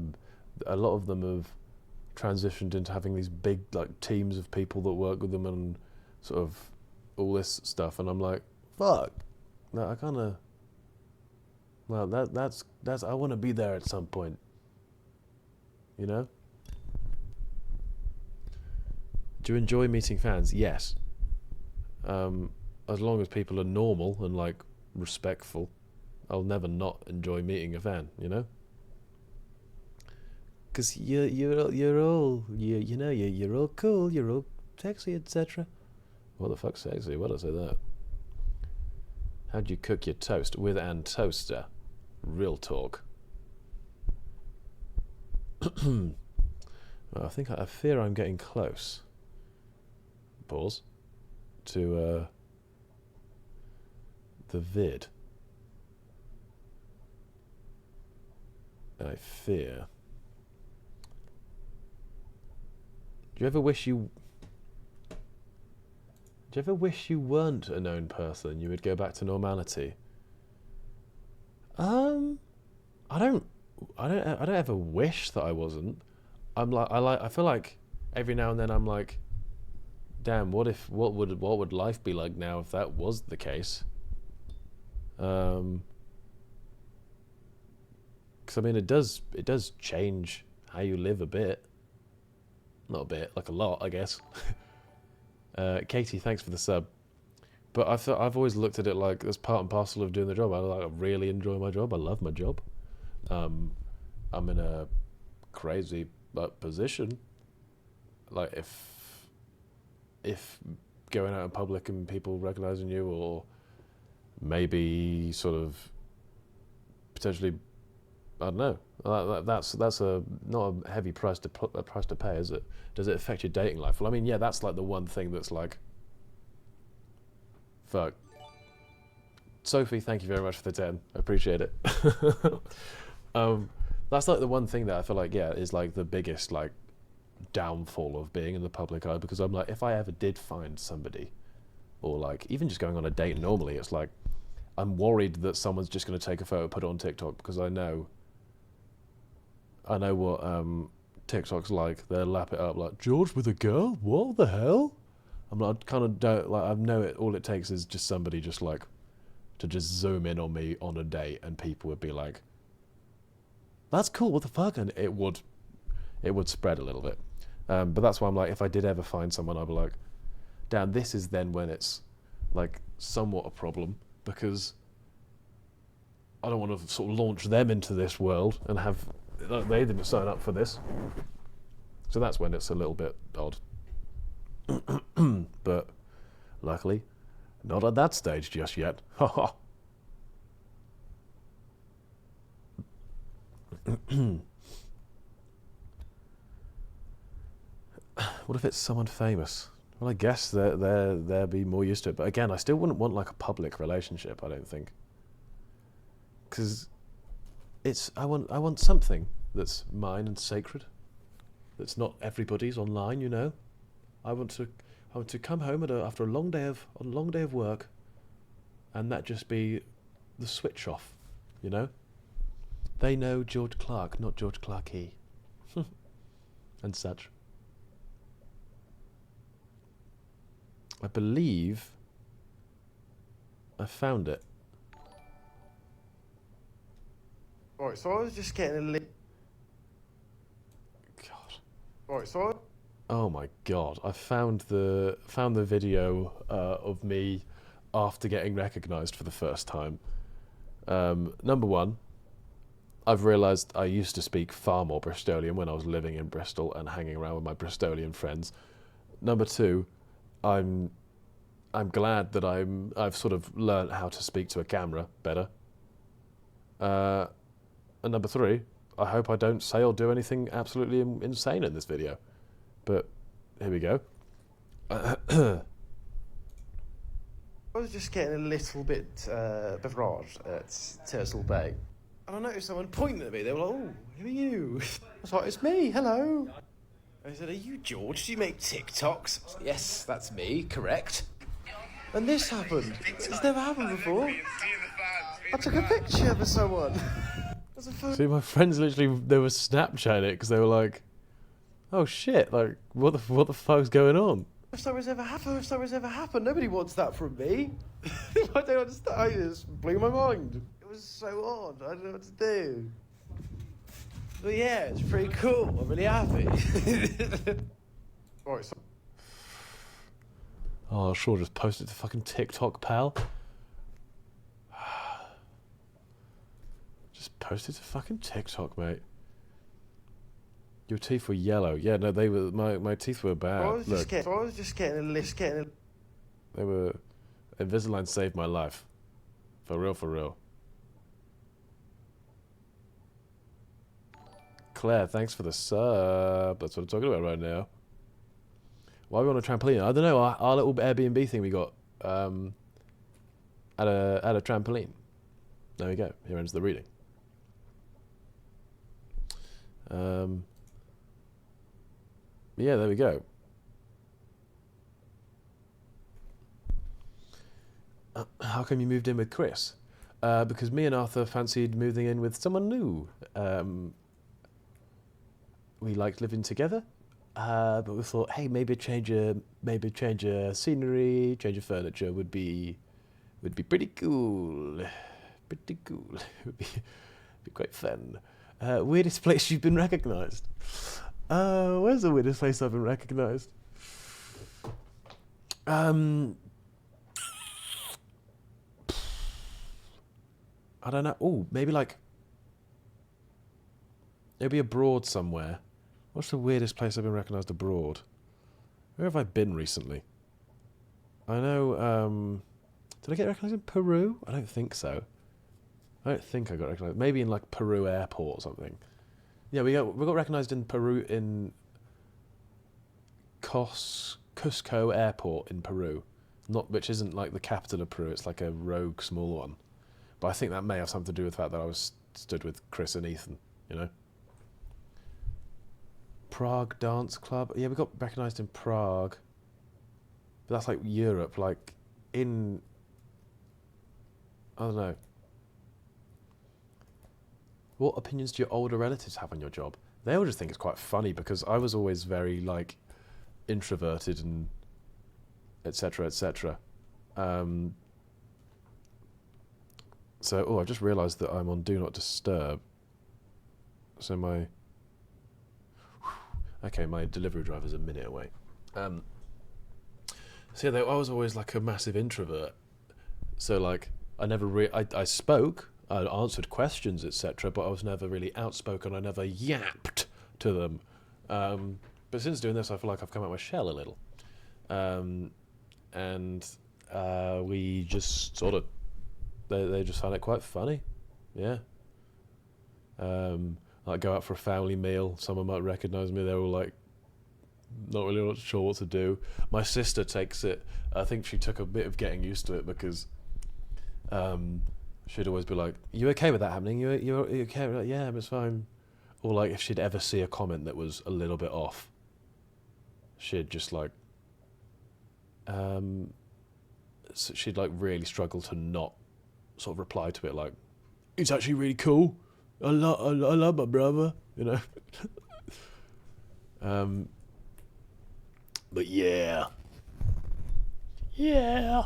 lot of them have transitioned into having these big, like, teams of people that work with them and sort of all this stuff, and I'm like, fuck. No, I kind of... Well, that's I want to be there at some point. You know? Do you enjoy meeting fans? Yes. As long as people are normal and like respectful, I'll never not enjoy meeting a fan. You know? Because you're all cool, you're all sexy, etc. What the fuck's sexy? Why did I say that? How'd you cook your toast? With an toaster. Real talk. Well, I fear I'm getting close. Pause. To the vid. I fear. Do you ever wish you weren't a known person? You would go back to normality. I don't ever wish that I wasn't. I feel like every now and then I'm like, damn, what would life be like now if that was the case? Because I mean, it does change how you live a bit. Not a bit, like a lot, I guess. Katie, thanks for the sub. But I've always looked at it like that's part and parcel of doing the job. I really enjoy my job. I love my job. I'm in a crazy position. Like if going out in public and people recognizing you, or maybe sort of potentially, I don't know. That's a not a heavy price to pay, is it? Does it affect your dating life? Well, I mean, yeah, that's like the one thing that's like. Fuck. Sophie, thank you very much for the 10. I appreciate it. That's like the one thing that I feel like, yeah, is like the biggest like downfall of being in the public eye, because I'm like, if I ever did find somebody, or like even just going on a date normally, it's like I'm worried that someone's just going to take a photo, put it on TikTok, because I know what TikTok's like. They'll lap it up like, George with a girl? What the hell? I'm like, I kind of don't, like, I know it, all it takes is just somebody just like, to just zoom in on me on a date, and people would be like, that's cool, what the fuck? And it would spread a little bit. But that's why I'm like, if I did ever find someone, I'd be like, damn, this is then when it's like somewhat a problem, because I don't want to sort of launch them into this world and have, like, they didn't sign up for this. So that's when it's a little bit odd. But luckily, not at that stage just yet. What if it's someone famous? Well, I guess they'll be more used to it. But again, I still wouldn't want like a public relationship, I don't think. Because I want something that's mine and sacred. That's not everybody's online, you know. I want to come home after a long day of work, and that just be the switch off, you know. They know George Clark, not George Clarkey, and such. I believe I found it. Right, so I was just getting a God. Right, so Oh my God! I found the video of me after getting recognised for the first time. Number one, I've realised I used to speak far more Bristolian when I was living in Bristol and hanging around with my Bristolian friends. Number two, I'm glad that I've sort of learnt how to speak to a camera better. And number three, I hope I don't say or do anything absolutely insane in this video. But here we go. I was just getting a little bit bevraged at Turtle Bay. And I noticed someone pointing at me. They were like, "Oh, who are you?" I was like, "It's me, hello." I said, "Are you George? Do you make TikToks?" I was like, "Yes, that's me, correct." And this happened. It's never happened before. I took a picture for someone. See, my friends literally, they were Snapchatting it because they were like, "Oh shit! Like, what the fuck's going on?" First time it's ever happened. Nobody wants that from me. I don't understand. It just blew my mind. It was so odd. I don't know what to do. But yeah, it's pretty cool. I'm really happy. Right, so Oh, sure, just post it to fucking TikTok, pal. Just post it to fucking TikTok, mate. Your teeth were yellow. Yeah, no, they were. My teeth were bad. I was just getting a list. They were. Invisalign saved my life. For real, for real. Claire, thanks for the sub. That's what I'm talking about right now. Why are we on a trampoline? I don't know. Our little Airbnb thing we got at a trampoline. There we go. Here ends the reading. Yeah, there we go. How come you moved in with Chris? Because me and Arthur fancied moving in with someone new. We liked living together, but we thought, hey, maybe a change of scenery, change of furniture would be pretty cool. Pretty cool. It would be quite fun. Weirdest place you've been recognised? Where's the weirdest place I've been recognised? I don't know. Oh, maybe abroad somewhere. What's the weirdest place I've been recognised abroad? Where have I been recently? I know, did I get recognised in Peru? I don't think so. I don't think I got recognised. Maybe in like Peru airport or something. Yeah, we got recognised in Peru in Cusco airport in Peru. Which isn't like the capital of Peru, it's like a rogue small one. But I think that may have something to do with the fact that I was stood with Chris and Ethan, you know? Prague Dance Club. Yeah, we got recognised in Prague. But that's like Europe, like in... I don't know. What opinions do your older relatives have on your job? They all just think it's quite funny because I was always very, like, introverted and etc, etc. So, I've just realised that I'm on Do Not Disturb. So my delivery driver's a minute away. So yeah, I was always like a massive introvert. So like, I spoke, I answered questions, etc., but I was never really outspoken. I never yapped to them. But since doing this, I feel like I've come out my shell a little. And we just sort of, they just found it quite funny. Yeah. Like go out for a family meal, someone might recognise me, they're all like, not really sure what to do. My sister takes it, I think she took a bit of getting used to it because she'd always be like, you okay with that happening? You okay? Like, yeah, it's fine. Or like if she'd ever see a comment that was a little bit off, she'd just like, so she'd like really struggle to not sort of reply to it like, it's actually really cool. I love my brother, you know. But yeah. Yeah.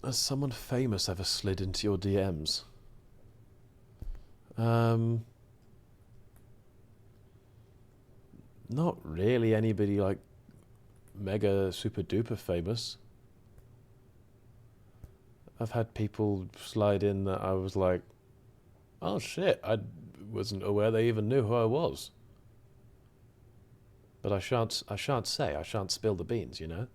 Has someone famous ever slid into your DMs? Not really anybody like mega super duper famous. I've had people slide in that I was like, oh shit, I wasn't aware they even knew who I was. But I shan't say. I shan't spill the beans, you know.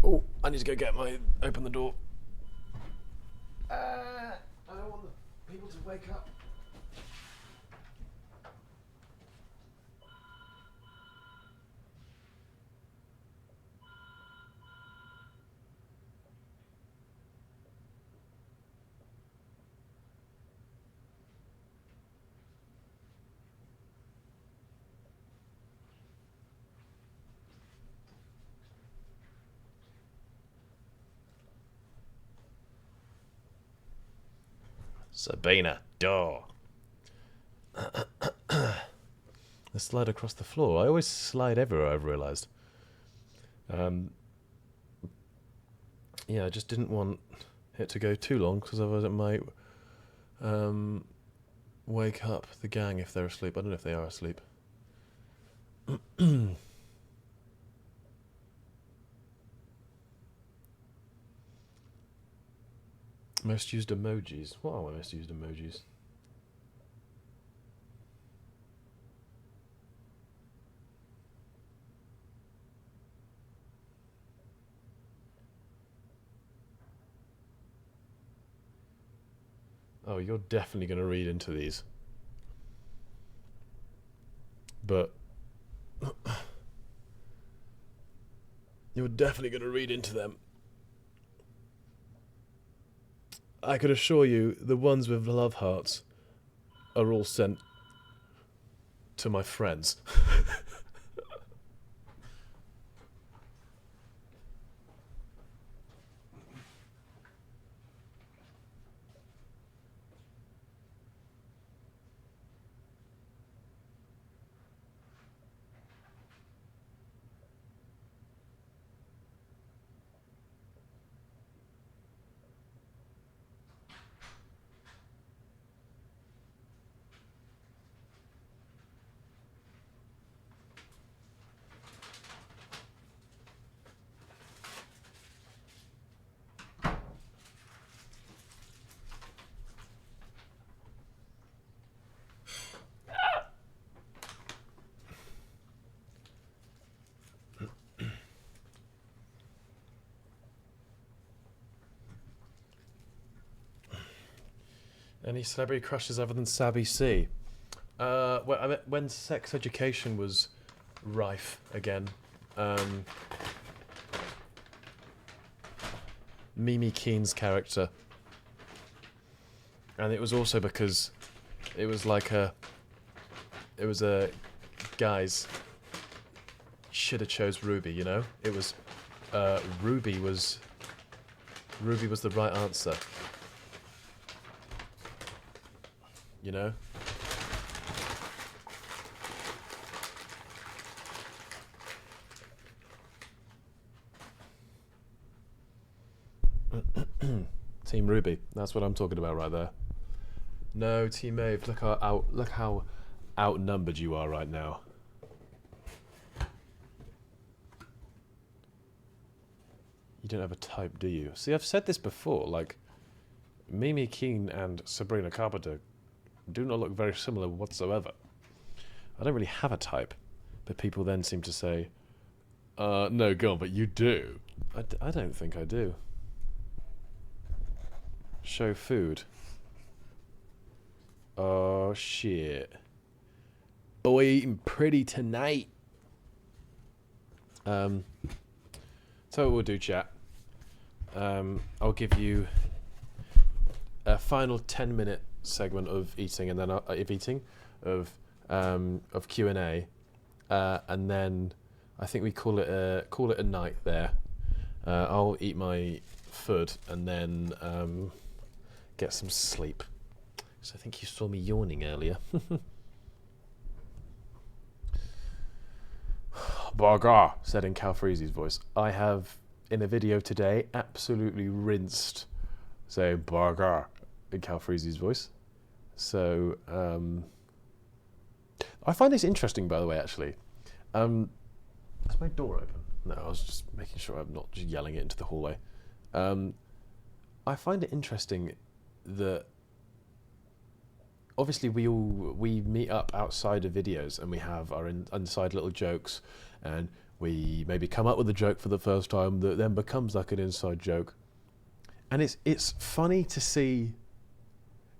Oh, I need to go open the door. I don't want the people to wake up. Sabina, door. I slide across the floor. I always slide everywhere, I've realised. Yeah, I just didn't want it to go too long, because otherwise it might wake up the gang if they're asleep. I don't know if they are asleep. Most used emojis. What are my most used emojis? Oh, you're definitely going to read into these. But you're definitely going to read into them. I could assure you the ones with love hearts are all sent to my friends. Any celebrity crushes other than Sabby C? Well, I mean, when sex education was rife again, Mimi Keen's character, and it was also because it was like a guys should have chose Ruby, you know. It was Ruby was the right answer. You know? Team Ruby, that's what I'm talking about right there. No, Team Maeve, look how outnumbered you are right now. You don't have a type, do you? See, I've said this before, like, Mimi Keen and Sabrina Carpenter do not look very similar whatsoever. I don't really have a type, but people then seem to say, no, go on, but you do. I don't think I do. Show food. Oh, shit. Boy, eating pretty tonight. So what we'll do, chat. I'll give you a final 10-minute segment of eating, and then of Q&A, and then I think we call it a night there. I'll eat my food and then get some sleep. So I think you saw me yawning earlier. Baga, said in Calfreezy's voice. I have, in a video today, absolutely rinsed saying Baga in Calfreezy's voice. So, I find this interesting, by the way, actually. Is my door open? No, I was just making sure I'm not just yelling it into the hallway. I find it interesting that obviously we meet up outside of videos and we have our inside little jokes, and we maybe come up with a joke for the first time that then becomes like an inside joke. And it's funny to see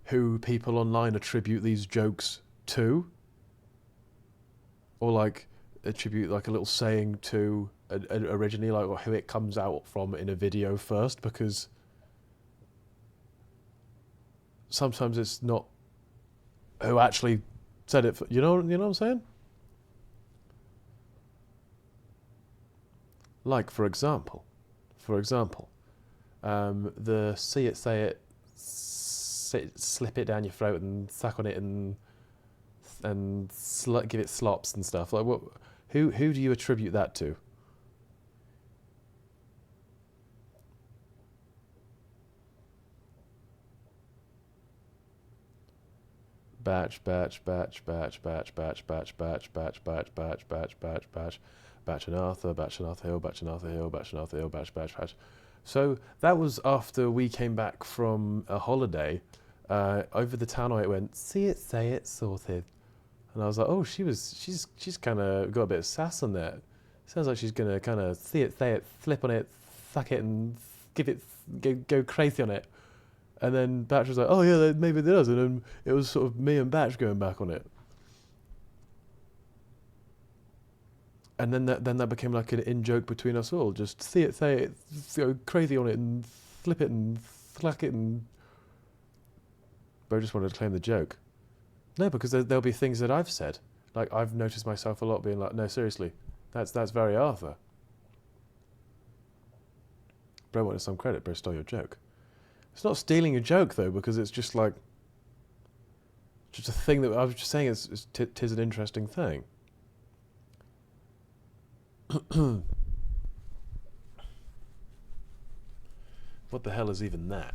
who people online attribute these jokes to, or like attribute like a little saying to originally, like who it comes out from in a video first, because sometimes it's not who actually said it. You know what I'm saying? Like for example, the see it, say it, slip it down your throat and suck on it and give it slops and stuff. Like what? Who do you attribute that to? Batch, batch, batch, batch, batch, batch, batch, batch, batch, batch, batch, batch, batch, batch, batch and Arthur, batch and Arthur Hill, batch and Arthur Hill, batch and Arthur Hill, batch, batch, batch. So that was after we came back from a holiday. Over the town I went, see it, say it, sorted. And I was like, oh, she's kind of got a bit of sass on that. Sounds like she's gonna kind of see it, say it, flip on it, suck it, and give it, go crazy on it. And then Batch was like, oh yeah, maybe it does. And then it was sort of me and Batch going back on it. And then that became like an in-joke between us all. Just see it, say it, go crazy on it, and flip it, and slack it, and... Bo just wanted to claim the joke. No, because there'll be things that I've said. Like, I've noticed myself a lot being like, no, seriously, that's very Arthur. Bro wanted some credit, bro stole your joke. It's not stealing a joke, though, because it's just like... just a thing that I was just saying tis an interesting thing. What the hell is even that?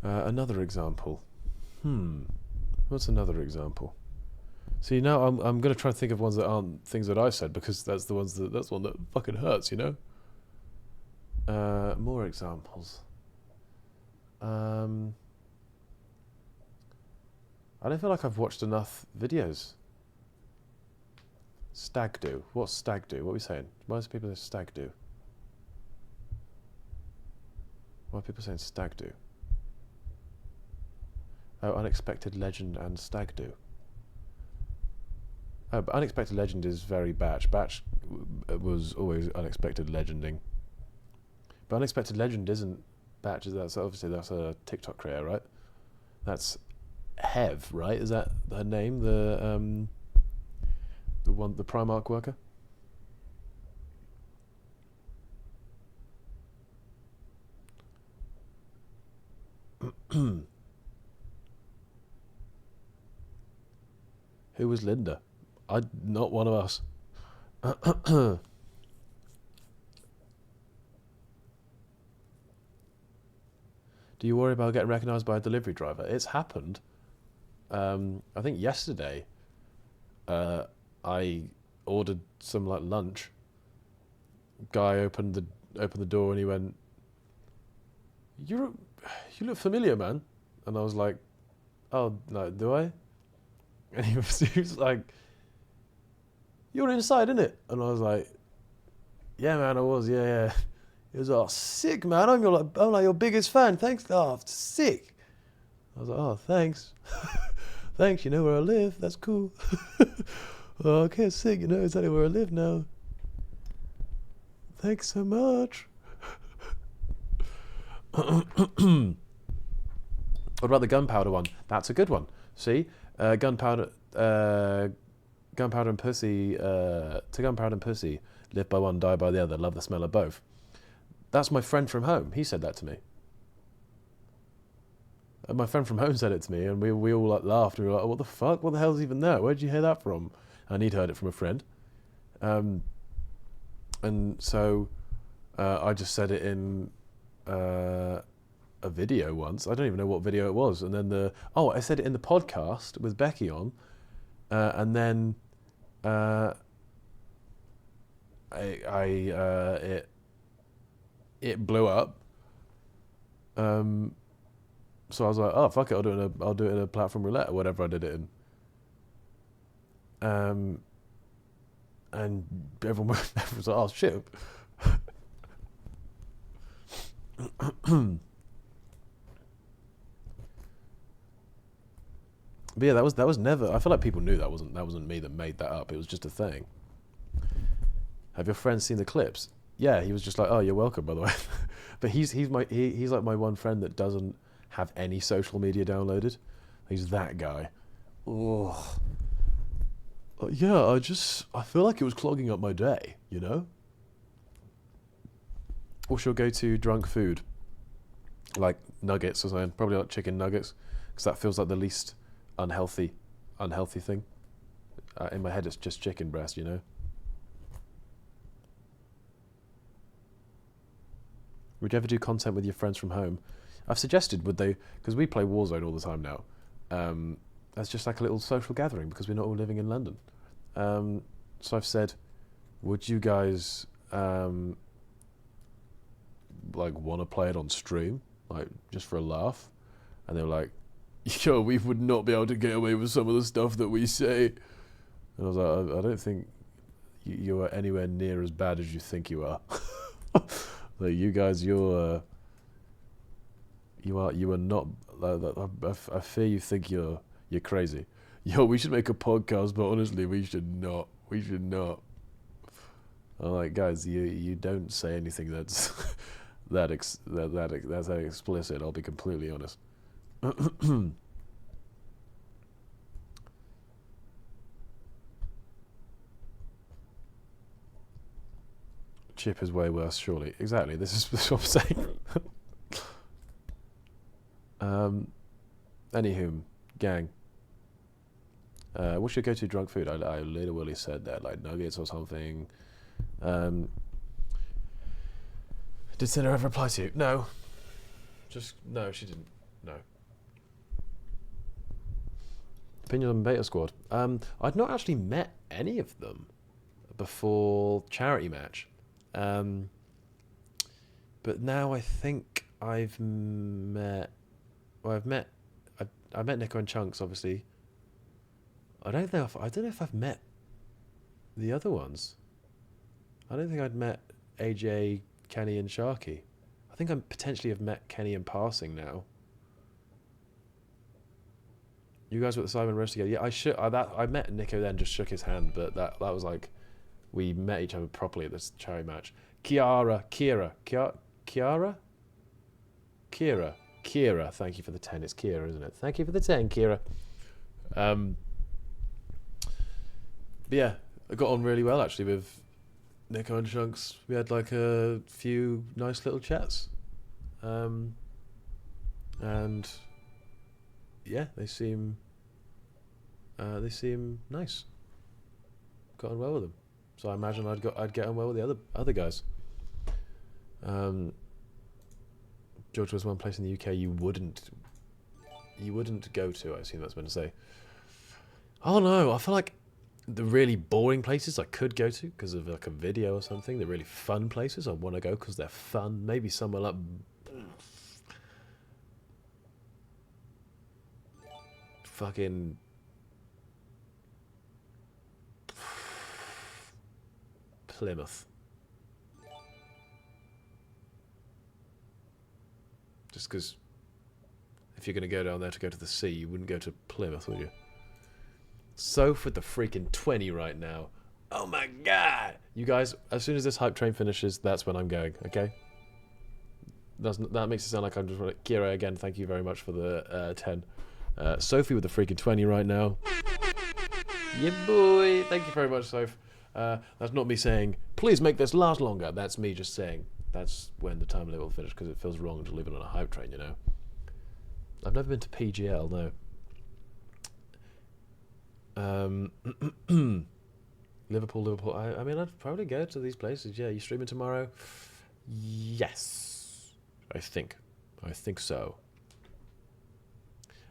Another example. What's another example? See, now I'm going to try and think of ones that aren't things that I said, because that's the one that fucking hurts, you know? More examples. I don't feel like I've watched enough videos. Stag do. What's stag do? What are we saying? Why do people say stag do? Why are people saying stag do? Oh, unexpected legend and stag do. Oh, but unexpected legend is very Batch. Batch was always unexpected legending. But unexpected legend isn't Batch. That's obviously that's a TikTok creator, right? That's Hev, right? Is that her name? The Primark worker. Who was Linda? Not one of us. Do you worry about getting recognised by a delivery driver? It's happened. I think yesterday, I ordered some like lunch. Guy opened the door and he went, "You look familiar, man." And I was like, "Oh no, do I?" And he was like, "You're inside, innit?" And I was like, "Yeah, man, I was. Yeah." He was like, "Oh, sick, man. I'm like your biggest fan. Thanks. Oh, sick." I was like, "Oh, thanks." Thanks, you know where I live. That's cool. Oh, okay, sick. You know exactly where I live now. Thanks so much. What about the gunpowder one? That's a good one. See, gunpowder and pussy. To gunpowder and pussy, live by one, die by the other. Love the smell of both. That's my friend from home. He said that to me. And my friend from home said it to me, and we all like laughed. We were like, "What the fuck? What the hell's even that? Where'd you hear that from?" And he'd heard it from a friend. And so I just said it in a video once. I don't even know what video it was. And then I said it in the podcast with Becky on, and then it blew up. So I was like, oh fuck it, I'll do it in a platform roulette or whatever I did it in. And everyone was like, oh shit. But yeah, that was never. I feel like people knew that wasn't me that made that up. It was just a thing. Have your friends seen the clips? Yeah, he was just like, oh, you're welcome, by the way. But he's like my one friend that doesn't have any social media downloaded. He's that guy. Oh. Yeah, I feel like it was clogging up my day, you know? Or she'll go to drunk food, like nuggets or something. Probably like chicken nuggets, because that feels like the least unhealthy thing. In my head, it's just chicken breast, you know? Would you ever do content with your friends from home? I've suggested, would they, because we play Warzone all the time now, as just like a little social gathering because we're not all living in London. So I've said, would you guys like want to play it on stream, like just for a laugh? And they were like, yo, we would not be able to get away with some of the stuff that we say. And I was like, I don't think you are anywhere near as bad as you think you are. Like you guys, you are not. I fear you think you're crazy. Yo, we should make a podcast, but honestly, we should not. We should not. I'm like, guys, you don't say anything that's that's that explicit. I'll be completely honest. Chip is way worse, surely. Exactly. This is what I'm saying. Anywho, gang. What should go to drunk food? I literally said that, like nuggets or something. Did Sinner ever reply to you? No. Just no, she didn't. No. Opinion on Beta Squad. I'd not actually met any of them before charity match. But now I think I met Nico and Chunks, obviously. I don't know if I've met the other ones. I don't think I'd met AJ, Kenny, and Sharky. I think I potentially have met Kenny in passing now. You guys were at the Simon Roast together. Yeah, I met Nico then, just shook his hand, but that was like, we met each other properly at this charity match. Kira, thank you for the 10. It's Kira, isn't it? Thank you for the 10, Kira. But yeah, I got on really well actually with Nico and Chunks. We had like a few nice little chats. And yeah, they seem nice. Got on well with them. So I imagine I'd get on well with the other guys. Georgia was one place in the UK you wouldn't go to. I assume that's meant to say. Oh no, I feel like the really boring places I could go to because of like a video or something. The really fun places I want to go because they're fun. Maybe somewhere like fucking Plymouth. Just because if you're going to go down there to go to the sea, you wouldn't go to Plymouth, would you? Soph with the freaking 20 right now. Oh my god! You guys, as soon as this hype train finishes, that's when I'm going, okay? That makes it sound like I'm just... Kira, again, thank you very much for the 10. Sophie with the freaking 20 right now. Yeah, boy! Thank you very much, Soph. That's not me saying, please make this last longer. That's me just saying, that's when the time limit will finish, because it feels wrong to leave it on a hype train, you know? I've never been to PGL, no. Liverpool. I mean, I'd probably go to these places. Yeah, you streaming tomorrow? Yes, I think so.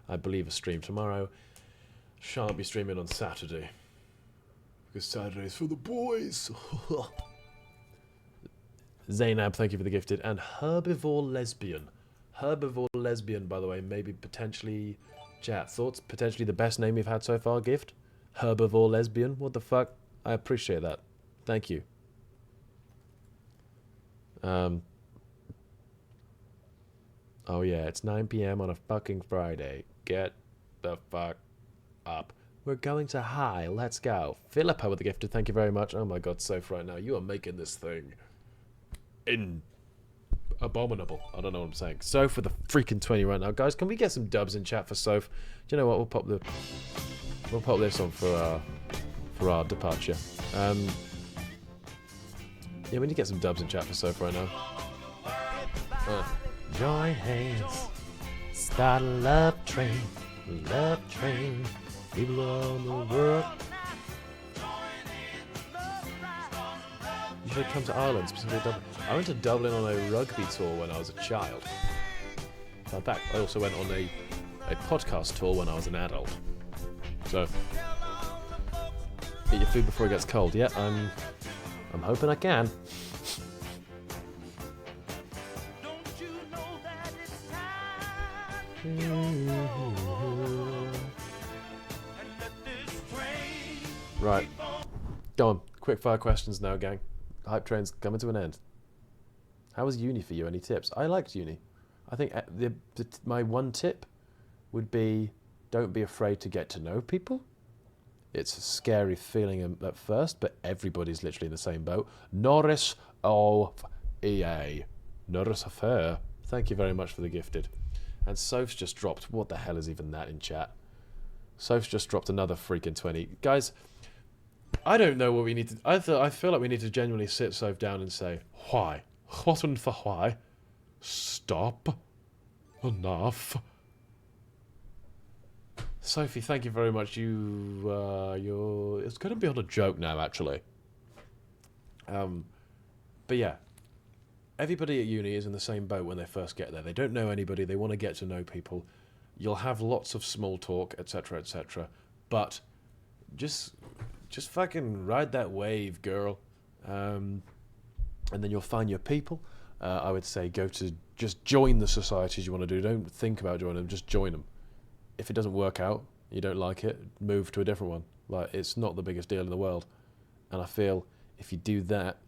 I believe a stream tomorrow. Shan't be streaming on Saturday Because Saturday's for the boys. Zainab, thank you for the gifted. And Herbivore Lesbian. Herbivore Lesbian, by the way, maybe potentially... Chat, thoughts? Potentially the best name we've had so far, gift? Herbivore Lesbian? What the fuck? I appreciate that. Thank you. Oh yeah, it's 9 PM on a fucking Friday. Get the fuck up. We're going to high. Let's go. Philippa with the gifted. Thank you very much. Oh my god, Soph, right now. You are making this thing abominable. I don't know what I'm saying. Soph with the freaking 20 right now. Guys, can we get some dubs in chat for Soph? Do you know what? We'll pop this on for our departure. Yeah, we need to get some dubs in chat for Soph right now. Join hands. Start a love train. Love train. People around the world. You should come to Ireland, specifically Dublin. I went to Dublin on a rugby tour when I was a child. In fact, I also went on a podcast tour when I was an adult. So, eat your food before it gets cold. Yeah, I'm hoping I can. Right, go on. Quick fire questions now, gang. Hype train's coming to an end. How was uni for you? Any tips? I liked uni. I think my one tip would be don't be afraid to get to know people. It's a scary feeling at first, but everybody's literally in the same boat. Norris of EA. Norris Affair. Thank you very much for the gifted. And Soph's just dropped, what the hell is even that in chat? Soph's just dropped another freaking 20. Guys, I don't know what we need to... I feel like we need to genuinely sit Soph down and say, why? What and for why? Stop. Enough. Sophie, thank you very much. You're... It's going to be on a joke now, actually. But yeah. Everybody at uni is in the same boat when they first get there. They don't know anybody. They want to get to know people. You'll have lots of small talk, etc., etc. But just fucking ride that wave, girl. And then you'll find your people. I would say just join the societies you want to do. Don't think about joining them. Just join them. If it doesn't work out, you don't like it, move to a different one. Like, it's not the biggest deal in the world. And I feel if you do that,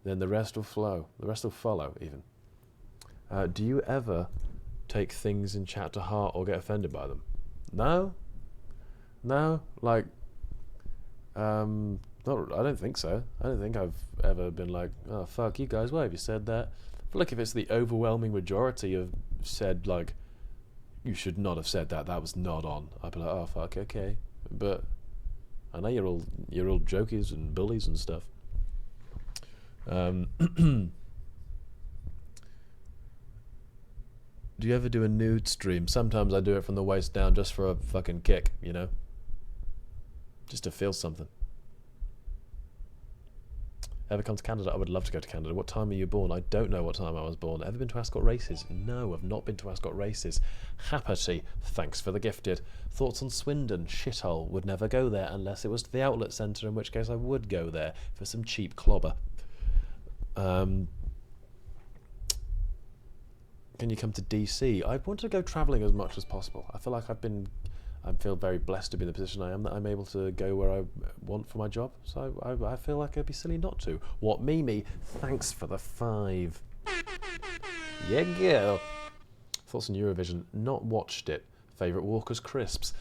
then the rest will flow. The rest will follow, even. Do you ever take things in chat to heart or get offended by them? No? No? Like, I don't think so. I don't think I've ever been like, oh, fuck you guys, why have you said that? I feel like if it's the overwhelming majority have said, like, you should not have said that, that was not on, I'd be like, oh, fuck, okay. But I know you're all jokies and bullies and stuff. Do you ever do a nude stream? Sometimes I do it from the waist down just for a fucking kick, you know? Just to feel something. Ever come to Canada? I would love to go to Canada. What time are you born? I don't know what time I was born. Ever been to Ascot Races? No, I've not been to Ascot Races. Happity, thanks for the gifted. Thoughts on Swindon? Shithole. Would never go there unless it was to the outlet centre, in which case I would go there for some cheap clobber. Can you come to DC? I want to go travelling as much as possible. I feel like I feel very blessed to be in the position I am, that I'm able to go where I want for my job. So I feel like it'd be silly not to. What, Mimi? Thanks for the 5. Yeah, girl. Thoughts on Eurovision? Not watched it. Favourite Walker's crisps?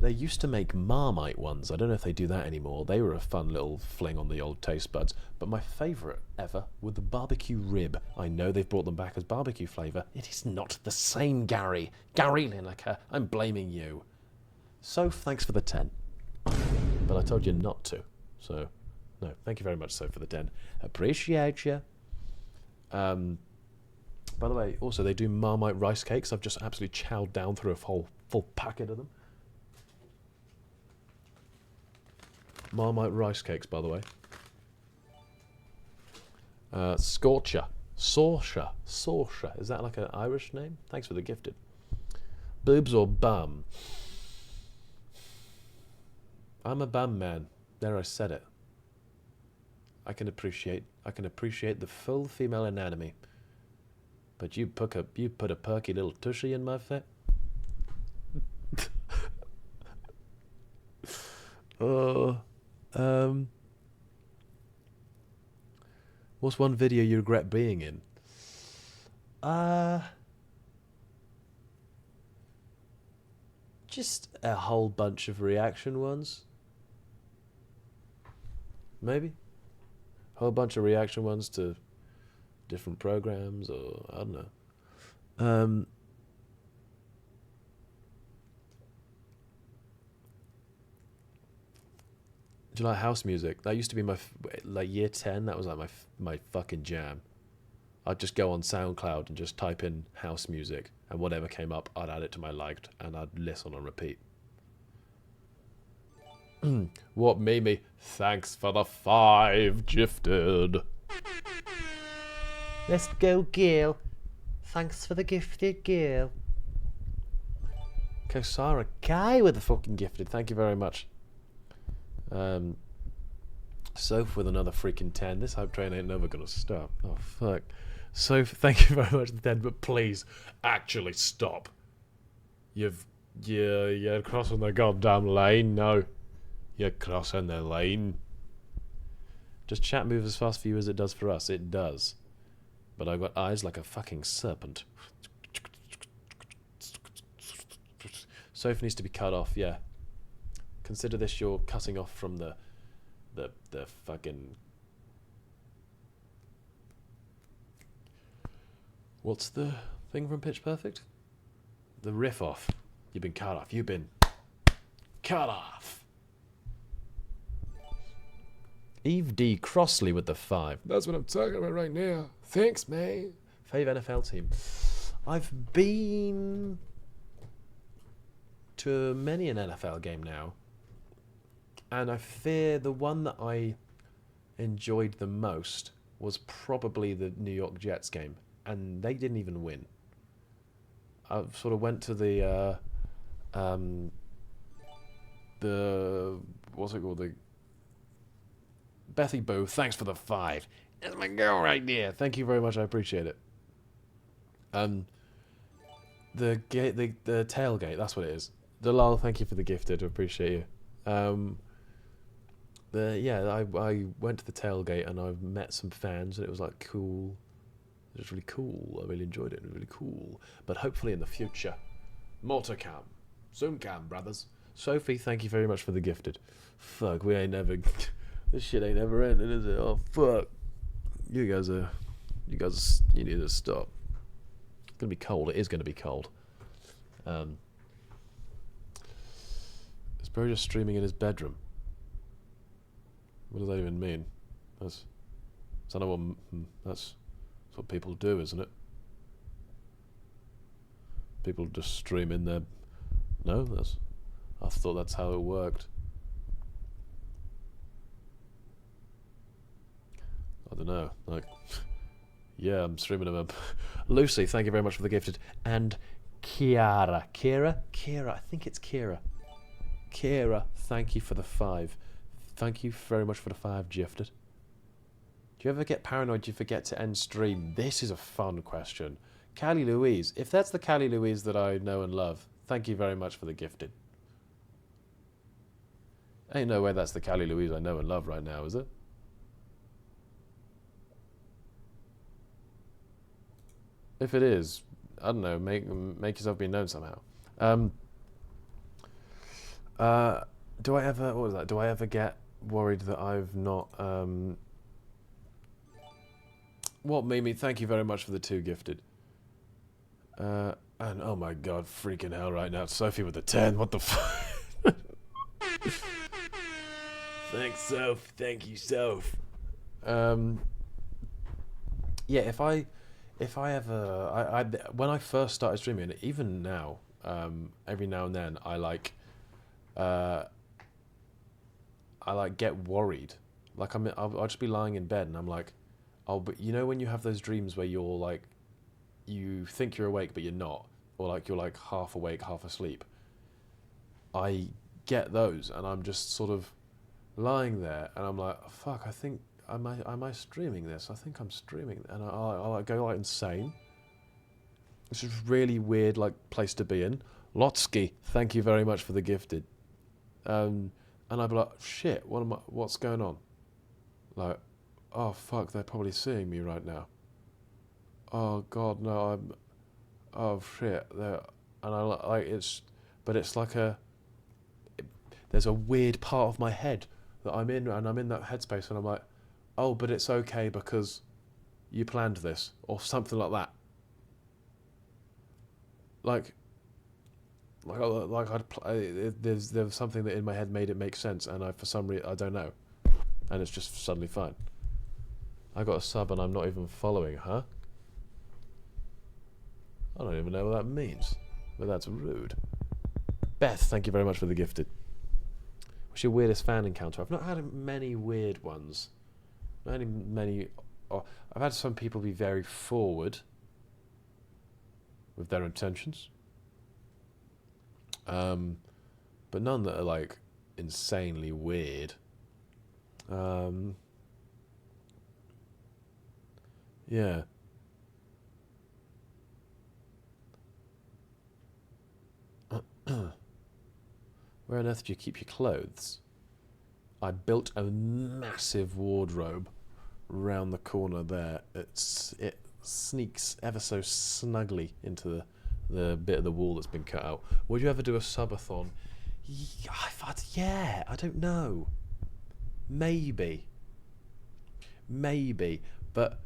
They used to make Marmite ones. I don't know if they do that anymore. They were a fun little fling on the old taste buds. But my favourite ever were the barbecue rib. I know they've brought them back as barbecue flavour. It is not the same, Gary. Gary Lineker, I'm blaming you. Soph, thanks for the 10. But I told you not to. So, no, thank you very much, Soph, for the 10. Appreciate you. By the way, also, they do Marmite rice cakes. I've just absolutely chowed down through a full packet of them. Marmite rice cakes, by the way. Scorcher. Sorsha. Is that like an Irish name? Thanks for the gifted. Boobs or bum? I'm a bum man. There, I said it. I can appreciate the full female anatomy. But you put a perky little tushy in my face. Oh, what's one video you regret being in? Just a whole bunch of reaction ones. Maybe. A whole bunch of reaction ones to different programs, or I don't know. Do you like house music? That used to be my like year 10. That was like my fucking jam. I'd just go on SoundCloud and just type in house music, and whatever came up, I'd add it to my liked, and I'd listen on repeat. What, Mimi? Thanks for the 5 gifted. Let's go, Gail. Thanks for the gifted, Gail. Kosara Kai with the fucking gifted. Thank you very much. Soph with another freaking 10. This hype train ain't never gonna stop. Oh, fuck. Soph, thank you very much for the 10, but please, actually stop. You're crossing the goddamn line. No. You're crossing the line. Does chat move as fast for you as it does for us? It does. But I've got eyes like a fucking serpent. Soph needs to be cut off, yeah. Consider this your cutting off from the fucking... What's the thing from Pitch Perfect? The riff off. You've been cut off. You've been cut off. Eve D. Crossley with the 5. That's what I'm talking about right now. Thanks, man. Fave NFL team. I've been to many an NFL game now. And I fear the one that I enjoyed the most was probably the New York Jets game. And they didn't even win. I sort of went to the what's it called? The Bethy Boo, thanks for the 5. That's my girl right there. Thank you very much, I appreciate it. The tailgate, that's what it is. Dalal, thank you for the gifted, I appreciate you. I went to the tailgate and I met some fans and it was like cool. It was really cool. I really enjoyed it. It was really cool. But hopefully in the future, more to come. Soon come, brothers. Sophie, thank you very much for the gifted. Fuck, we ain't never... This shit ain't never ending, is it? Oh, fuck. You need to stop. It's going to be cold. It is going to be cold. Is Bro just streaming in his bedroom? What does that even mean? That's what people do, isn't it? People just stream in their... No, I thought that's how it worked. I don't know, like... Yeah, I'm streaming them up. Lucy, thank you very much for the gifted. And Kira, I think it's Kira. Kira, thank you for the 5. Thank you very much for the 5 gifted. Do you ever get paranoid you forget to end stream? This is a fun question. Callie Louise, if that's the Callie Louise that I know and love, thank you very much for the gifted. Ain't no way that's the Callie Louise I know and love right now, is it? If it is, I don't know, make yourself be known somehow. Do I ever, what was that? Do I ever get worried that I've not, What, Mimi, thank you very much for the 2 gifted. And oh my god, freaking hell right now, Sophie with the 10, what the fuck? Thanks, Soph, thank you, Soph. Yeah, if I ever, when I first started streaming, even now, every now and then, I get worried. Like I'll just be lying in bed and I'm like, but you know when you have those dreams where you're like, you think you're awake but you're not, or like you're like half awake, half asleep. I get those and I'm just sort of lying there, and I'm like, fuck, I think, am I streaming this? I think I'm streaming, and I go like insane. This is a really weird like place to be in. Lotsky, thank you very much for the gifted. And I'd be like, shit, what's going on? Like, oh fuck, they're probably seeing me right now. Oh god, no, oh shit, and I like but it's like there's a weird part of my head that I'm in, and I'm in that headspace, and I'm like, oh, but it's okay because you planned this, or something like that. There's something that in my head made it make sense, and for some reason I don't know, and it's just suddenly fine. I got a sub and I'm not even following, huh? I don't even know what that means, but that's rude. Beth, thank you very much for the gifted. What's your weirdest fan encounter? I've not had many weird ones. Many. I've had some people be very forward with their intentions, but none that are like insanely weird. Yeah. Where on earth do you keep your clothes? I built a massive wardrobe round the corner there. It sneaks ever so snugly into the bit of the wall that's been cut out. Would you ever do a subathon? Yeah, I don't know. Maybe, but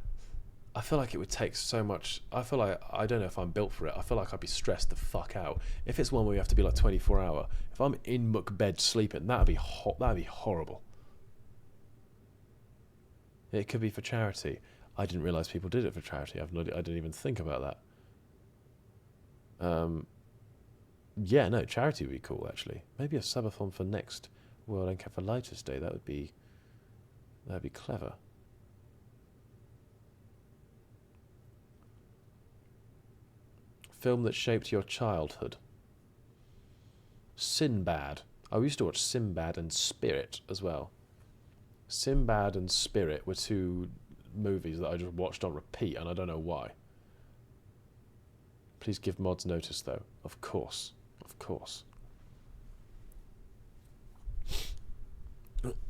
I feel like it would take so much. I feel like I don't know if I'm built for it. I feel like I'd be stressed the fuck out. If it's one where you have to be like 24 hour, if I'm in muck bed sleeping, that'd be horrible. It could be for charity. I didn't realise people did it for charity. I didn't even think about that. Yeah, no, charity would be cool actually. Maybe a subathon for next World Encephalitis Day. That'd be clever. Film that shaped your childhood. Sinbad. I used to watch Sinbad and Spirit as well. Sinbad and Spirit were two movies that I just watched on repeat, and I don't know why. Please give mods notice, though. Of course. Of course.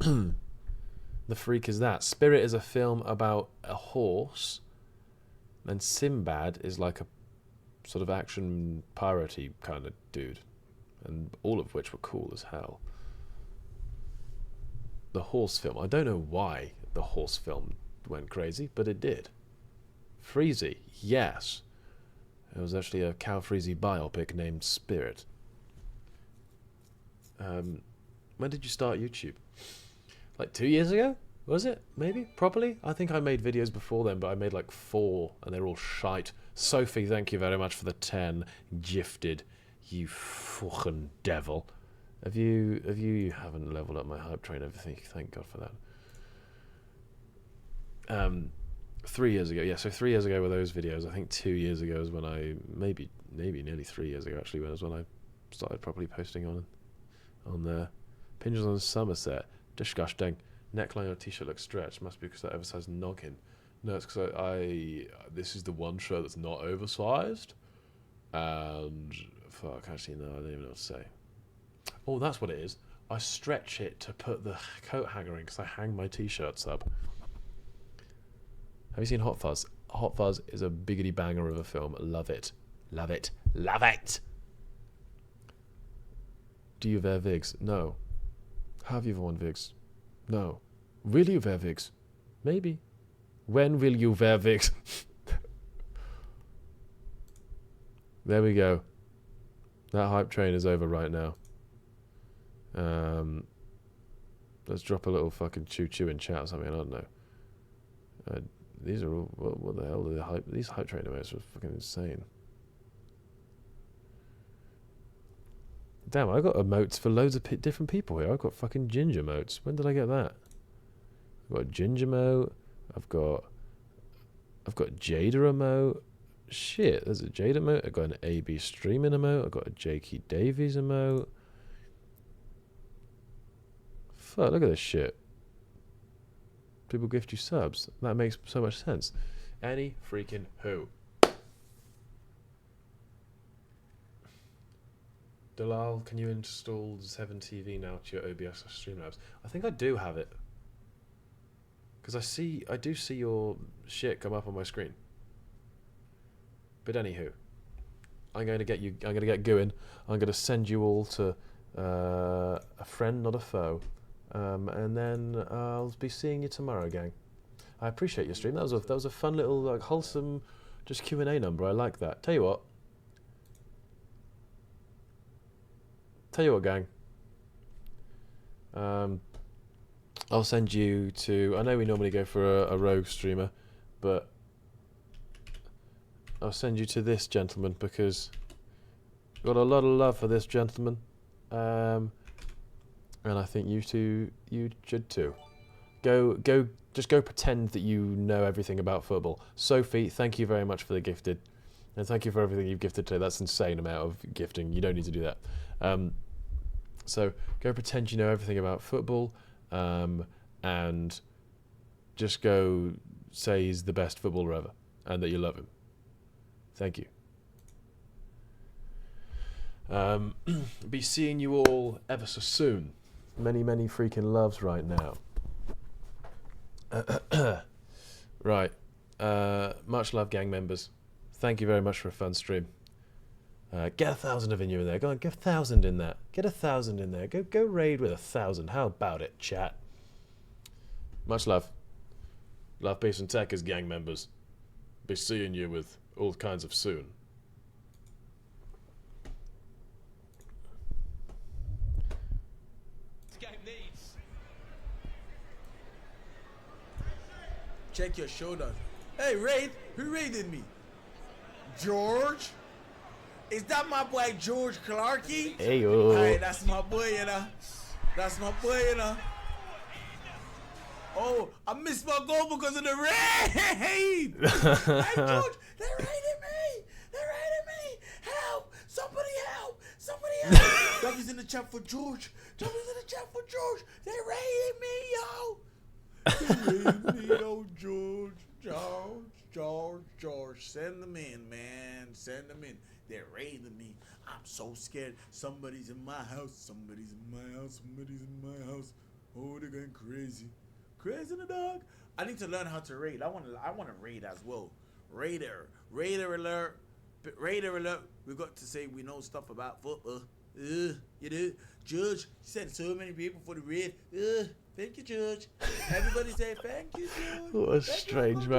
The freak is that? Spirit is a film about a horse, and Sinbad is like a sort of action piratey kind of dude, and all of which were cool as hell. The horse film, I don't know why the horse film went crazy, but it did. Freezy, yes. It was actually a Cow Freezy biopic named Spirit. When did you start YouTube? Like 2 years ago? Was it? Maybe? Properly? I think I made videos before then, but I made like 4, and they're all shite. Sophie, thank you very much for the 10 gifted. You fucking devil. You haven't leveled up my hype train, everything. Thank God for that. 3 years ago, yeah, so 3 years ago were those videos. I think 2 years ago is when I, maybe nearly 3 years ago actually, was when I started properly posting on the Pinges on Somerset. Disgusting. Neckline or t-shirt looks stretched. Must be because that oversized noggin. No, it's because this is the one shirt that's not oversized. And fuck, actually no, I don't even know what to say. Oh, that's what it is. I stretch it to put the coat hanger in because I hang my t-shirts up. Have you seen Hot Fuzz? Hot Fuzz is a biggity banger of a film. Love it. Love it. Love it! Do you wear wigs? No. Have you worn wigs? No. Will you wear wigs? Maybe. When will you wear wigs? There we go. That hype train is over right now. Let's drop a little fucking choo-choo in chat or something. I don't know. These are all... What the hell are the hype... These hype train emotes are fucking insane. Damn, I got emotes for loads of different people here. I've got fucking ginger emotes. When did I get that? I've got a ginger emote. I've got Jada emote. Shit, there's a Jada emote. I've got an AB streaming emote. I've got a Jakey Davies emote. fuck? Look at this shit. People gift you subs. That makes so much sense. Any freaking who. Dalal, can you install 7TV now to your OBS or Streamlabs? I think I do have it. Because I do see your shit come up on my screen. But anywho, I'm going to get going. I'm going to send you all to a friend, not a foe. And then I'll be seeing you tomorrow, gang. I appreciate your stream. That was a fun little, like, wholesome, just Q&A number. I like that. Tell you what, gang. I'll send you to. I know we normally go for a rogue streamer, but I'll send you to this gentleman because I've got a lot of love for this gentleman, and I think you should too. Just go pretend that you know everything about football. Sophie, thank you very much for the gifted, and thank you for everything you've gifted today. That's an insane amount of gifting. You don't need to do that. So go pretend you know everything about football, and just go say he's the best footballer ever, and that you love him. Thank you. Be seeing you all ever so soon. Many, many freaking loves right now. Right. Much love, gang members. Thank you very much for a fun stream. Get 1,000 of you in there. Go on, get 1,000 in that. Get 1,000 in there. Go raid with 1,000. How about it, chat? Much love. Love, peace, and tech as gang members. Be seeing you with all kinds of soon. Check your shoulders. Hey, raid. Who raided me? George? Is that my boy George Clarkey? Hey, yo. Hey, that's my boy, you know. That's my boy, you know. Oh, I missed my goal because of the raid. Hey, George, they raided me. They raided me. Help. Somebody help. Somebody help. W's in the chat for George. W's in the chat for George. They raided me, yo. They raided me, yo, George. George. Send them in, man. Send them in. They're raiding me. I'm so scared. Somebody's in my house. Somebody's in my house. Somebody's in my house. Oh, they're going crazy. Crazy in the dog. I need to learn how to raid. I want to raid as well. Raider alert. Raider alert. We got to say we know stuff about football. You do. Judge sent so many people for the raid. Thank you, Judge. Everybody say thank you, Judge. What a strange man.